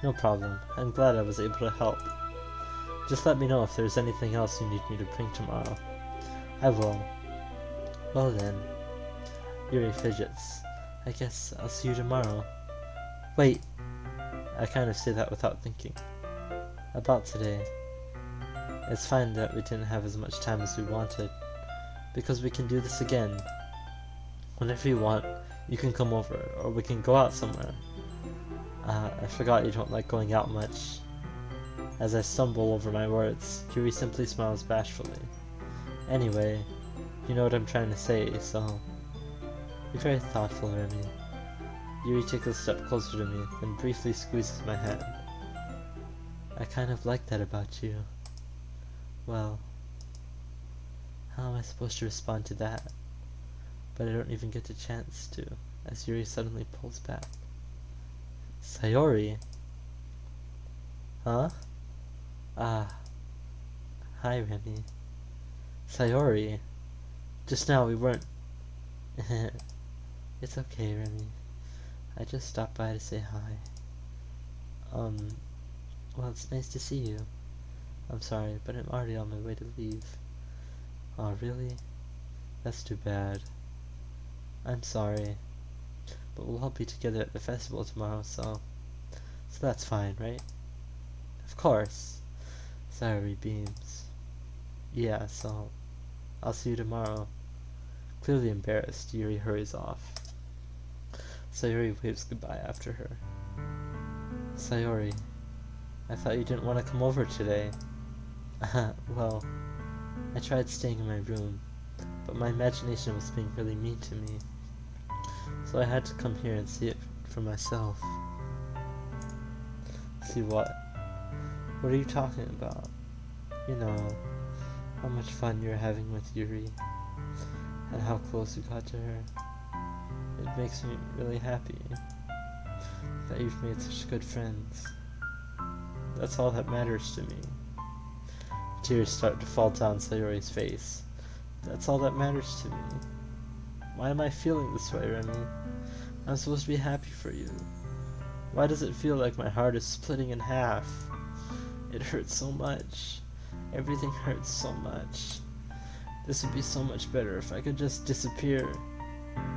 No problem. I'm glad I was able to help. Just let me know if there's anything else you need me to bring tomorrow. I will. Well then. Yuri fidgets. I guess I'll see you tomorrow. Wait. I kind of say that without thinking. About today. It's fine that we didn't have as much time as we wanted, because we can do this again. Whenever you want, You can come over, or we can go out somewhere. I forgot you don't like going out much. As I stumble over my words, Yuri simply smiles bashfully. Anyway, you know what I'm trying to say, so... Be very thoughtful, Remy. Yuri takes a step closer to me, then briefly squeezes my hand. I kind of like that about you. Well, how am I supposed to respond to that? But I don't even get a chance to, as Yuri suddenly pulls back. Sayori? Huh? Ah. Hi, Remy. Sayori. Just now we weren't... It's okay, Remy. I just stopped by to say hi. Well, it's nice to see you. I'm sorry, but I'm already on my way to leave. Oh, really? That's too bad. I'm sorry. But we'll all be together at the festival tomorrow, so that's fine, right? Of course. Sayori beams. Yeah, so I'll see you tomorrow. Clearly embarrassed, Yuri hurries off. Sayori waves goodbye after her. Sayori, I thought you didn't want to come over today. Well, I tried staying in my room, but my imagination was being really mean to me. So I had to come here and see it for myself. See what? What are you talking about? You know, how much fun you're having with Yuri, and how close you got to her. It makes me really happy that you've made such good friends. That's all that matters to me. Tears start to fall down Sayori's face. That's all that matters to me. Why am I feeling this way, Remy? I'm supposed to be happy for you. Why does it feel like my heart is splitting in half? It hurts so much. Everything hurts so much. This would be so much better if I could just disappear.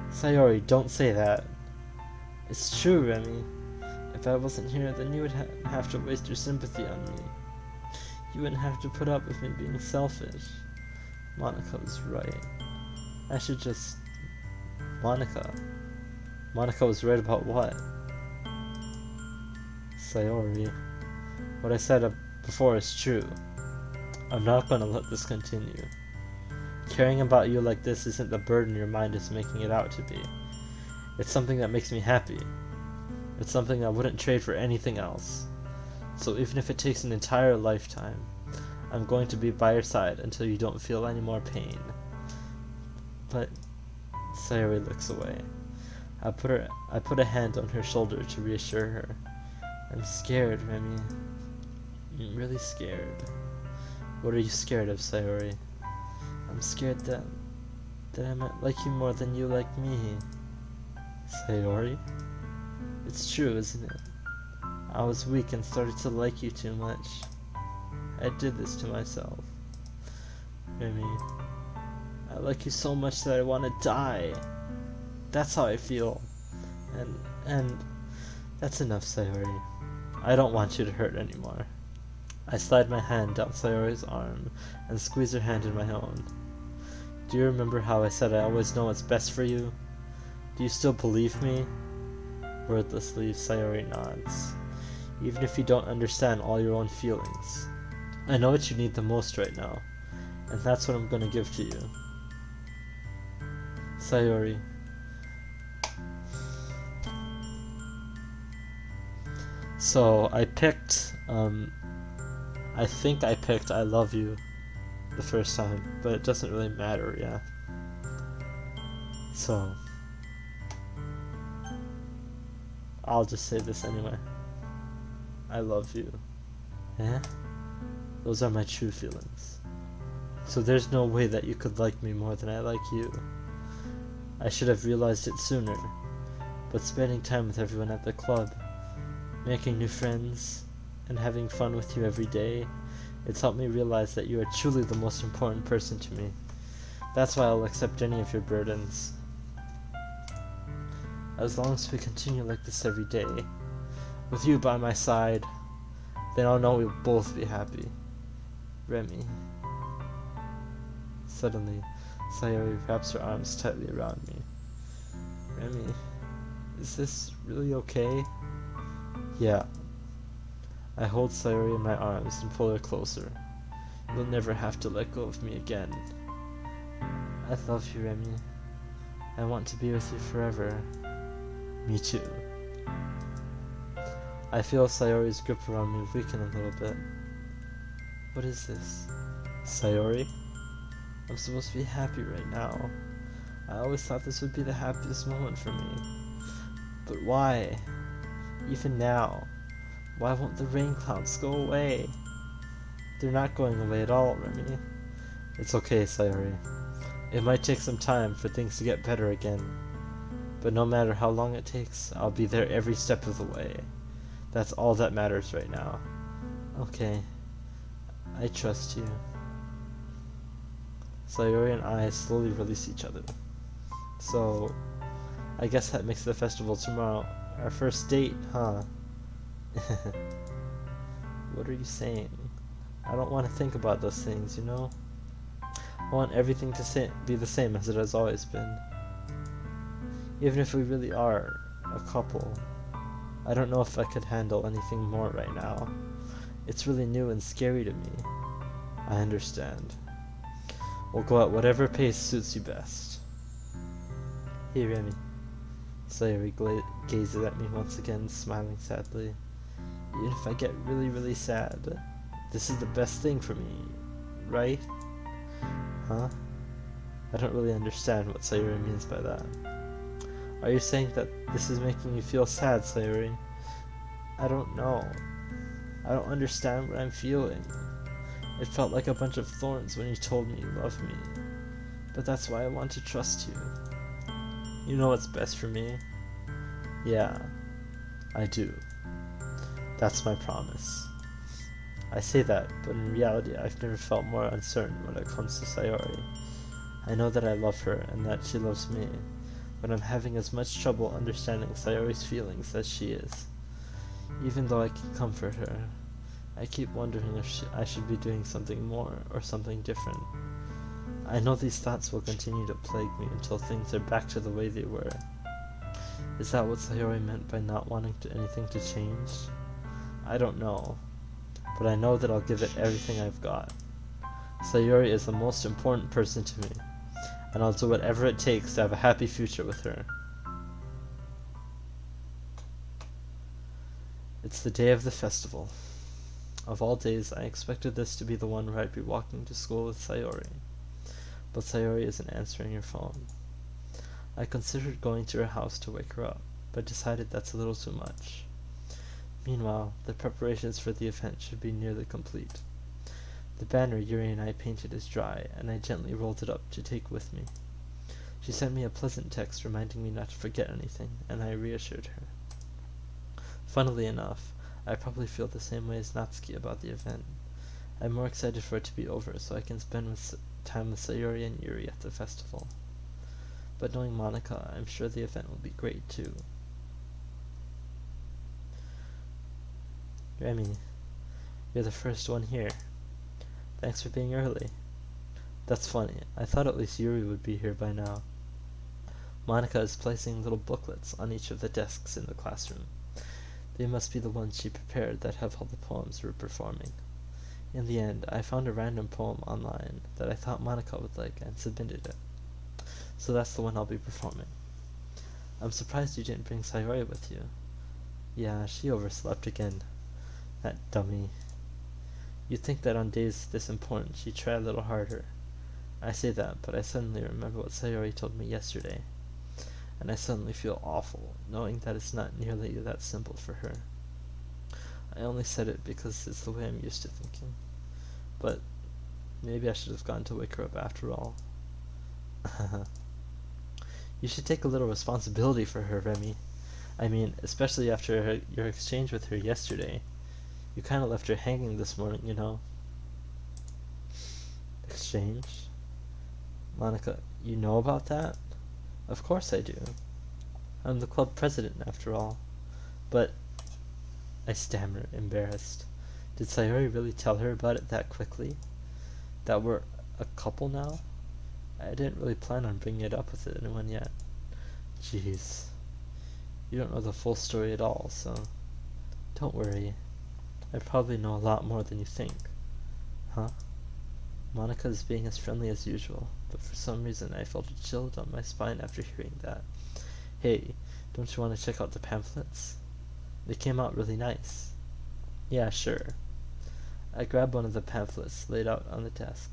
Sayori, don't say that. It's true, Remy. If I wasn't here, then you would have to waste your sympathy on me. You wouldn't have to put up with me being selfish. Monica was right. I should just... Monica was right about what? Sayori. What I said before is true. I'm not gonna let this continue. Caring about you like this isn't the burden your mind is making it out to be. It's something that makes me happy. It's something I wouldn't trade for anything else. So even if it takes an entire lifetime, I'm going to be by your side until you don't feel any more pain. But... Sayori looks away. I put a hand on her shoulder to reassure her. I'm scared, Remy. I'm really scared. What are you scared of, Sayori? I'm scared that I might like you more than you like me. Sayori? It's true, isn't it? I was weak and started to like you too much. I did this to myself. Remy, I like you so much that I want to die. That's how I feel. And that's enough, Sayori. I don't want you to hurt anymore. I slide my hand down Sayori's arm and squeeze her hand in my own. Do you remember how I said I always know what's best for you? Do you still believe me? Wordlessly, Sayori nods. Even if you don't understand all your own feelings. I know what you need the most right now, and that's what I'm gonna give to you. Sayori. So, I picked, I think I picked I Love You the first time, but it doesn't really matter, yeah. So, I'll just say this anyway. I love you. Eh? Those are my true feelings. So there's no way that you could like me more than I like you. I should have realized it sooner, but spending time with everyone at the club, making new friends, and having fun with you every day, it's helped me realize that you are truly the most important person to me. That's why I'll accept any of your burdens. As long as we continue like this every day, with you by my side, then I'll know we'll both be happy. Remy. Suddenly, Sayori wraps her arms tightly around me. Remy, is this really okay? Yeah. I hold Sayori in my arms and pull her closer. You'll never have to let go of me again. I love you, Remy. I want to be with you forever. Me too. I feel Sayori's grip around me weaken a little bit. What is this? Sayori? I'm supposed to be happy right now. I always thought this would be the happiest moment for me. But why? Even now, why won't the rain clouds go away? They're not going away at all, Remy. It's okay, Sayori. It might take some time for things to get better again. But no matter how long it takes, I'll be there every step of the way. That's all that matters right now. Okay. I trust you. Sayori and I slowly release each other. So, I guess that makes the festival tomorrow our first date, huh? What are you saying? I don't want to think about those things, you know? I want everything to be the same as it has always been. Even if we really are a couple, I don't know if I could handle anything more right now. It's really new and scary to me. I understand. We'll go at whatever pace suits you best. Hey, Remy. Sayori gazes at me once again, smiling sadly. Even if I get really, really sad, this is the best thing for me, right? Huh? I don't really understand what Sayori means by that. Are you saying that this is making you feel sad, Sayori? I don't know. I don't understand what I'm feeling. It felt like a bunch of thorns when you told me you loved me. But that's why I want to trust you. You know what's best for me? Yeah, I do. That's my promise. I say that, but in reality I've never felt more uncertain when it comes to Sayori. I know that I love her and that she loves me, but I'm having as much trouble understanding Sayori's feelings as she is. Even though I can comfort her, I keep wondering if I should be doing something more or something different. I know these thoughts will continue to plague me until things are back to the way they were. Is that what Sayori meant by not wanting anything to change? I don't know, but I know that I'll give it everything I've got. Sayori is the most important person to me, and I'll do whatever it takes to have a happy future with her. It's the day of the festival. Of all days, I expected this to be the one where I'd be walking to school with Sayori. But Sayori isn't answering her phone. I considered going to her house to wake her up, but decided that's a little too much. Meanwhile, the preparations for the event should be nearly complete. The banner Yuri and I painted is dry, and I gently rolled it up to take with me. She sent me a pleasant text reminding me not to forget anything, and I reassured her. Funnily enough, I probably feel the same way as Natsuki about the event. I'm more excited for it to be over so I can spend time with Sayori and Yuri at the festival. But knowing Monica, I'm sure the event will be great too. Remy, you're the first one here. Thanks for being early. That's funny. I thought at least Yuri would be here by now. Monica is placing little booklets on each of the desks in the classroom. They must be the ones she prepared that have all the poems we're performing. In the end, I found a random poem online that I thought Monica would like and submitted it. So that's the one I'll be performing. I'm surprised you didn't bring Sayori with you. Yeah, she overslept again. That dummy. You'd think that on days this important she'd try a little harder. I say that, but I suddenly remember what Sayori told me yesterday. And I suddenly feel awful, knowing that it's not nearly that simple for her. I only said it because it's the way I'm used to thinking. But maybe I should have gone to wake her up after all. You should take a little responsibility for her, Remy. I mean, especially after your exchange with her yesterday. You kind of left her hanging this morning, you know. Exchange? Monica, you know about that? Of course I do. I'm the club president, after all. But, I stammer, embarrassed. Did Sayori really tell her about it that quickly? That we're a couple now? I didn't really plan on bringing it up with anyone yet. Jeez. You don't know the full story at all, so don't worry. I probably know a lot more than you think. Huh? Monica is being as friendly as usual, but for some reason I felt a chill down my spine after hearing that. Hey, don't you want to check out the pamphlets? They came out really nice. Yeah, sure. I grabbed one of the pamphlets laid out on the desk.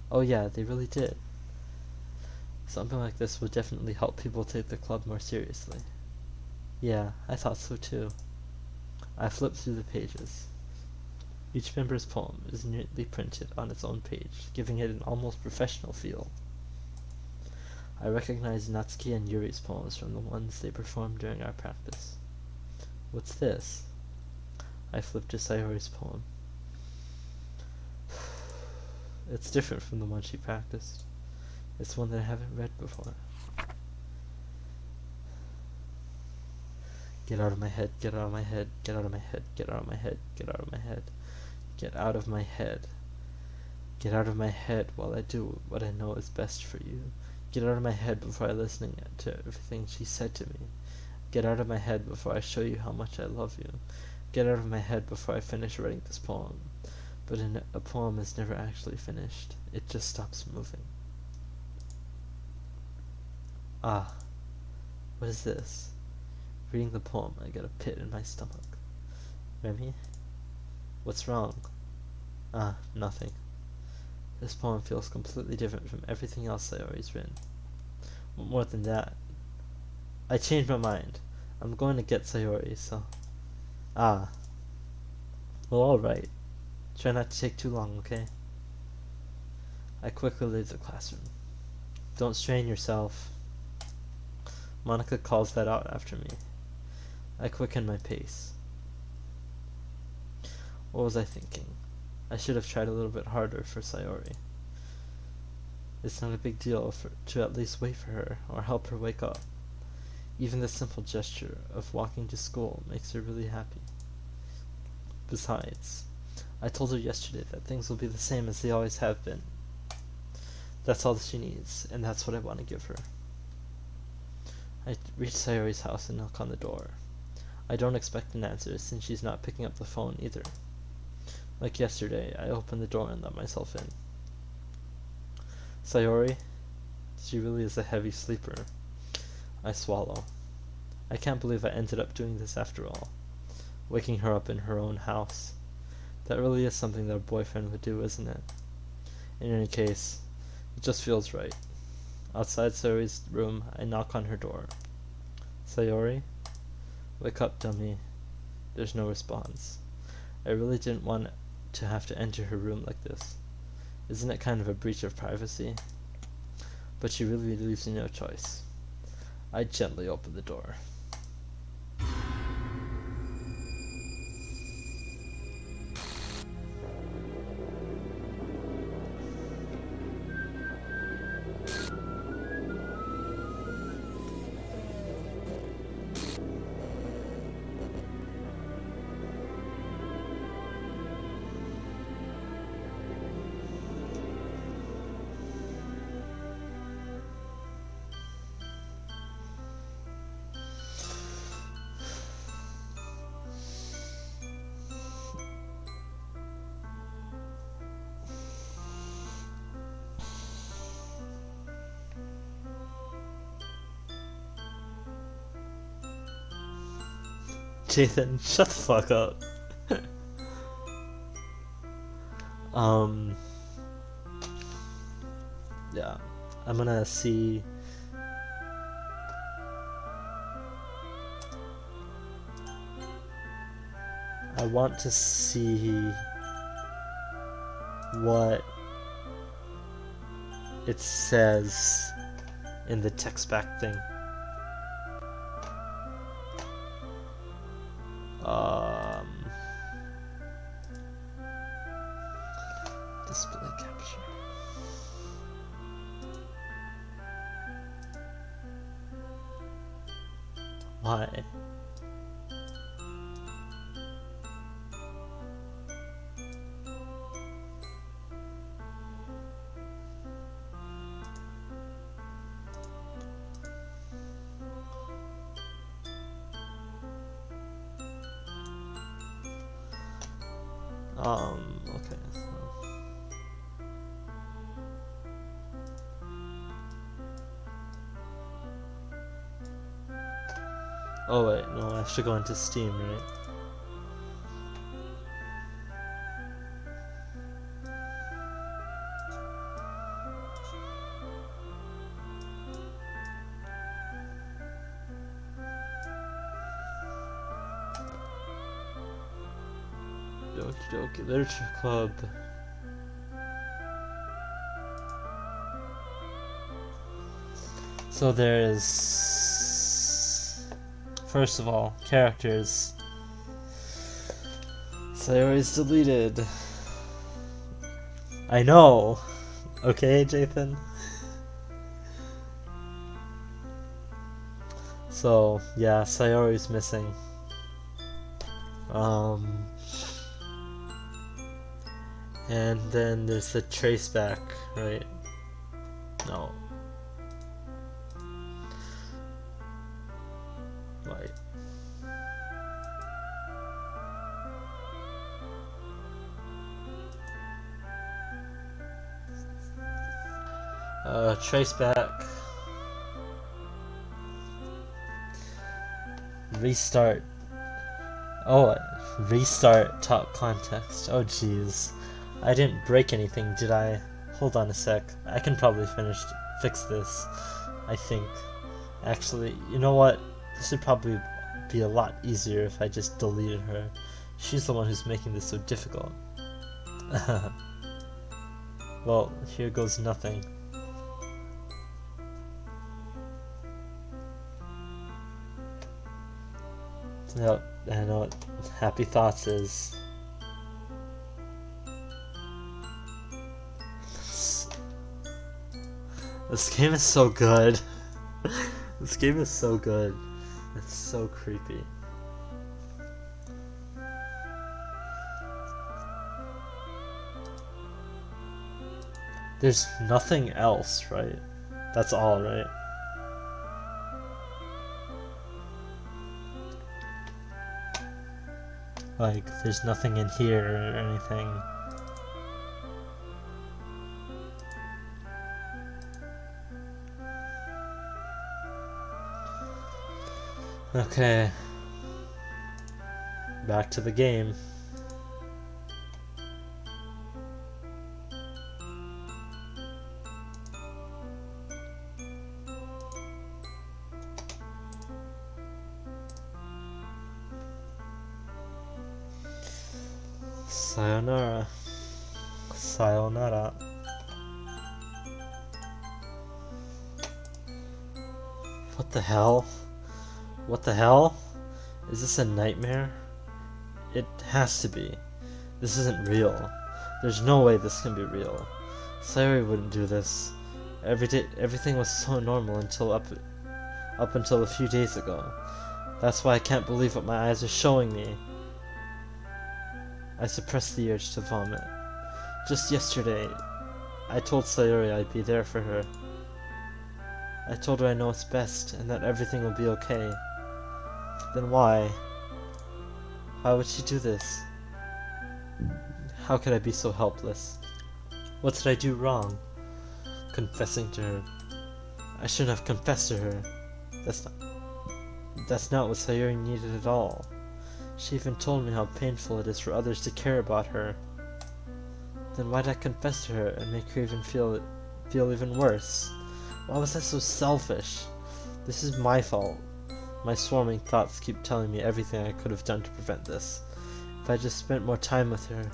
Oh yeah, they really did. Something like this would definitely help people take the club more seriously. Yeah, I thought so too. I flipped through the pages. Each member's poem is neatly printed on its own page, giving it an almost professional feel. I recognized Natsuki and Yuri's poems from the ones they performed during our practice. What's this? I flipped to Sayori's poem. It's different from the one she practiced. It's one that I haven't read before. Get out of my head, get out of my head, get out of my head, get out of my head, get out of my head, get out of my head. Get out of my head while I do what I know is best for you. Get out of my head before I listen to everything she said to me. Get out of my head before I show you how much I love you. Get out of my head before I finish writing this poem. But a poem is never actually finished. It just stops moving. Ah, what is this? Reading the poem, I get a pit in my stomach. Remy? What's wrong? Ah, nothing. This poem feels completely different from everything else Sayori's written. But more than that, I changed my mind. I'm going to get Sayori, so... Ah. Well, alright. Try not to take too long, okay? I quickly leave the classroom. Don't strain yourself. Monica calls that out after me. I quicken my pace. What was I thinking? I should have tried a little bit harder for Sayori. It's not a big deal to at least wait for her or help her wake up. Even the simple gesture of walking to school makes her really happy. Besides, I told her yesterday that things will be the same as they always have been. That's all that she needs, and that's what I want to give her. I reach Sayori's house and knock on the door. I don't expect an answer since she's not picking up the phone either. Like yesterday, I open the door and let myself in. Sayori? She really is a heavy sleeper. I swallow. I can't believe I ended up doing this after all. Waking her up in her own house. That really is something that a boyfriend would do, isn't it? In any case, it just feels right. Outside Sayori's room, I knock on her door. Sayori? Wake up, dummy. There's no response. I really didn't want to have to enter her room like this. Isn't it kind of a breach of privacy? But she really leaves me no choice. I gently open the door. Jathan, shut the fuck up. Yeah. I'm gonna see... I want to see what it says in the text back thing. Display capture. Why? Okay. So. Oh wait, no, I have to go into Steam, right? Doki Literature Club. So there's, first of all, characters. Sayori's deleted. I know. Okay, Jathan. So yeah, Sayori's missing. And then there's the traceback, right? No. Right. Traceback. Restart. Oh, restart top context. Oh jeez. I didn't break anything, did I? Hold on a sec. I can probably fix this. I think. Actually, you know what? This would probably be a lot easier if I just deleted her. She's the one who's making this so difficult. Well, here goes nothing. Yep, I know what Happy Thoughts is. This game is so good. This game is so good. It's so creepy. There's nothing else, right? That's all, right? Like, there's nothing in here or anything. Okay. Back to the game. Sayonara. Sayonara. What the hell? What the hell? Is this a nightmare? It has to be. This isn't real. There's no way this can be real. Sayori wouldn't do this. Everything was so normal until up until a few days ago. That's why I can't believe what my eyes are showing me. I suppressed the urge to vomit. Just yesterday, I told Sayori I'd be there for her. I told her I know what's best and that everything will be okay. Then why? Why would she do this? How could I be so helpless? What did I do wrong? Confessing to her. I shouldn't have confessed to her. That's not what Sayori needed at all. She even told me how painful it is for others to care about her. Then why'd I confess to her and make her even feel even worse? Why was I so selfish? This is my fault. My swarming thoughts keep telling me everything I could have done to prevent this. If I just spent more time with her,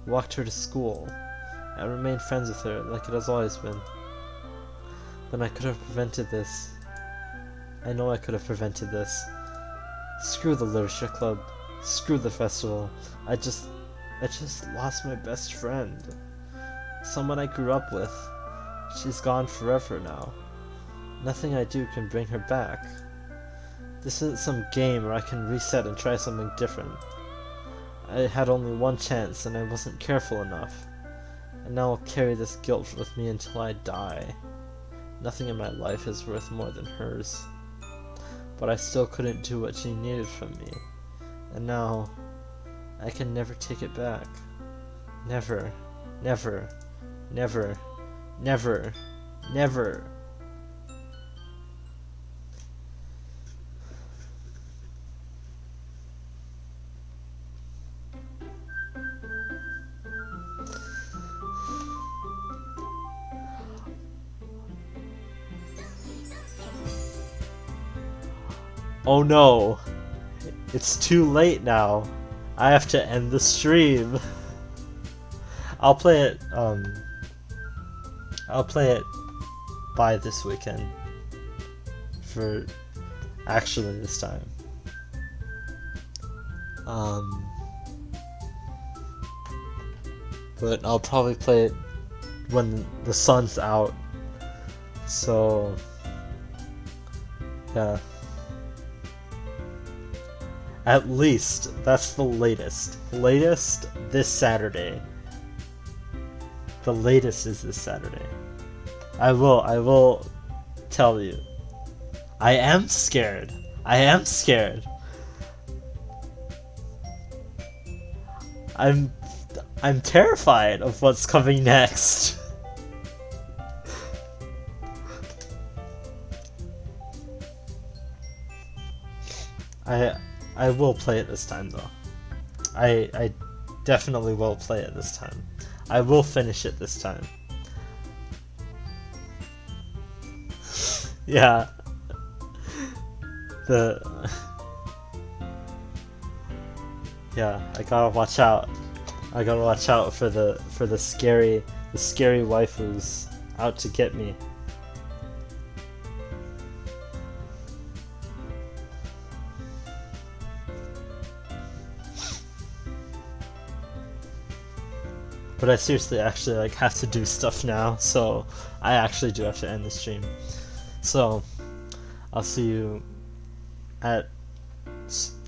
walked her to school, and remained friends with her like it has always been, then I could have prevented this. I know I could have prevented this. Screw the literature club. Screw the festival. I just lost my best friend. Someone I grew up with. She's gone forever now. Nothing I do can bring her back. This isn't some game where I can reset and try something different. I had only one chance and I wasn't careful enough. And now I'll carry this guilt with me until I die. Nothing in my life is worth more than hers. But I still couldn't do what she needed from me. And now I can never take it back. Never. Never. Never. Never. Never. Oh no! It's too late now. I have to end the stream. I'll play it by this weekend. For actually this time. But I'll probably play it when the sun's out. So yeah. At least, that's the latest. Latest this Saturday. The latest is this Saturday. I will tell you. I am scared. I am scared. I'm terrified of what's coming next. I will play it this time though. I definitely will play it this time. I will finish it this time. Yeah. Yeah, I gotta watch out. I gotta watch out for the scary waifus out to get me. But I seriously actually like have to do stuff now, so I actually do have to end the stream. So I'll see you at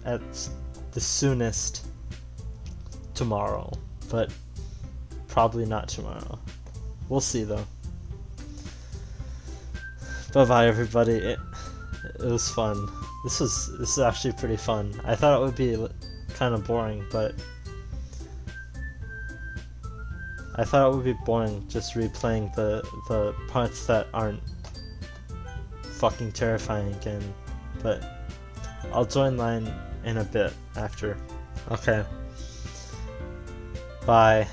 the soonest tomorrow, but probably not tomorrow. We'll see though. Bye bye everybody. It was fun. This is actually pretty fun. I thought it would be kind of boring, but I thought it would be boring just replaying the parts that aren't fucking terrifying again, but I'll join line in a bit after. Okay. Bye.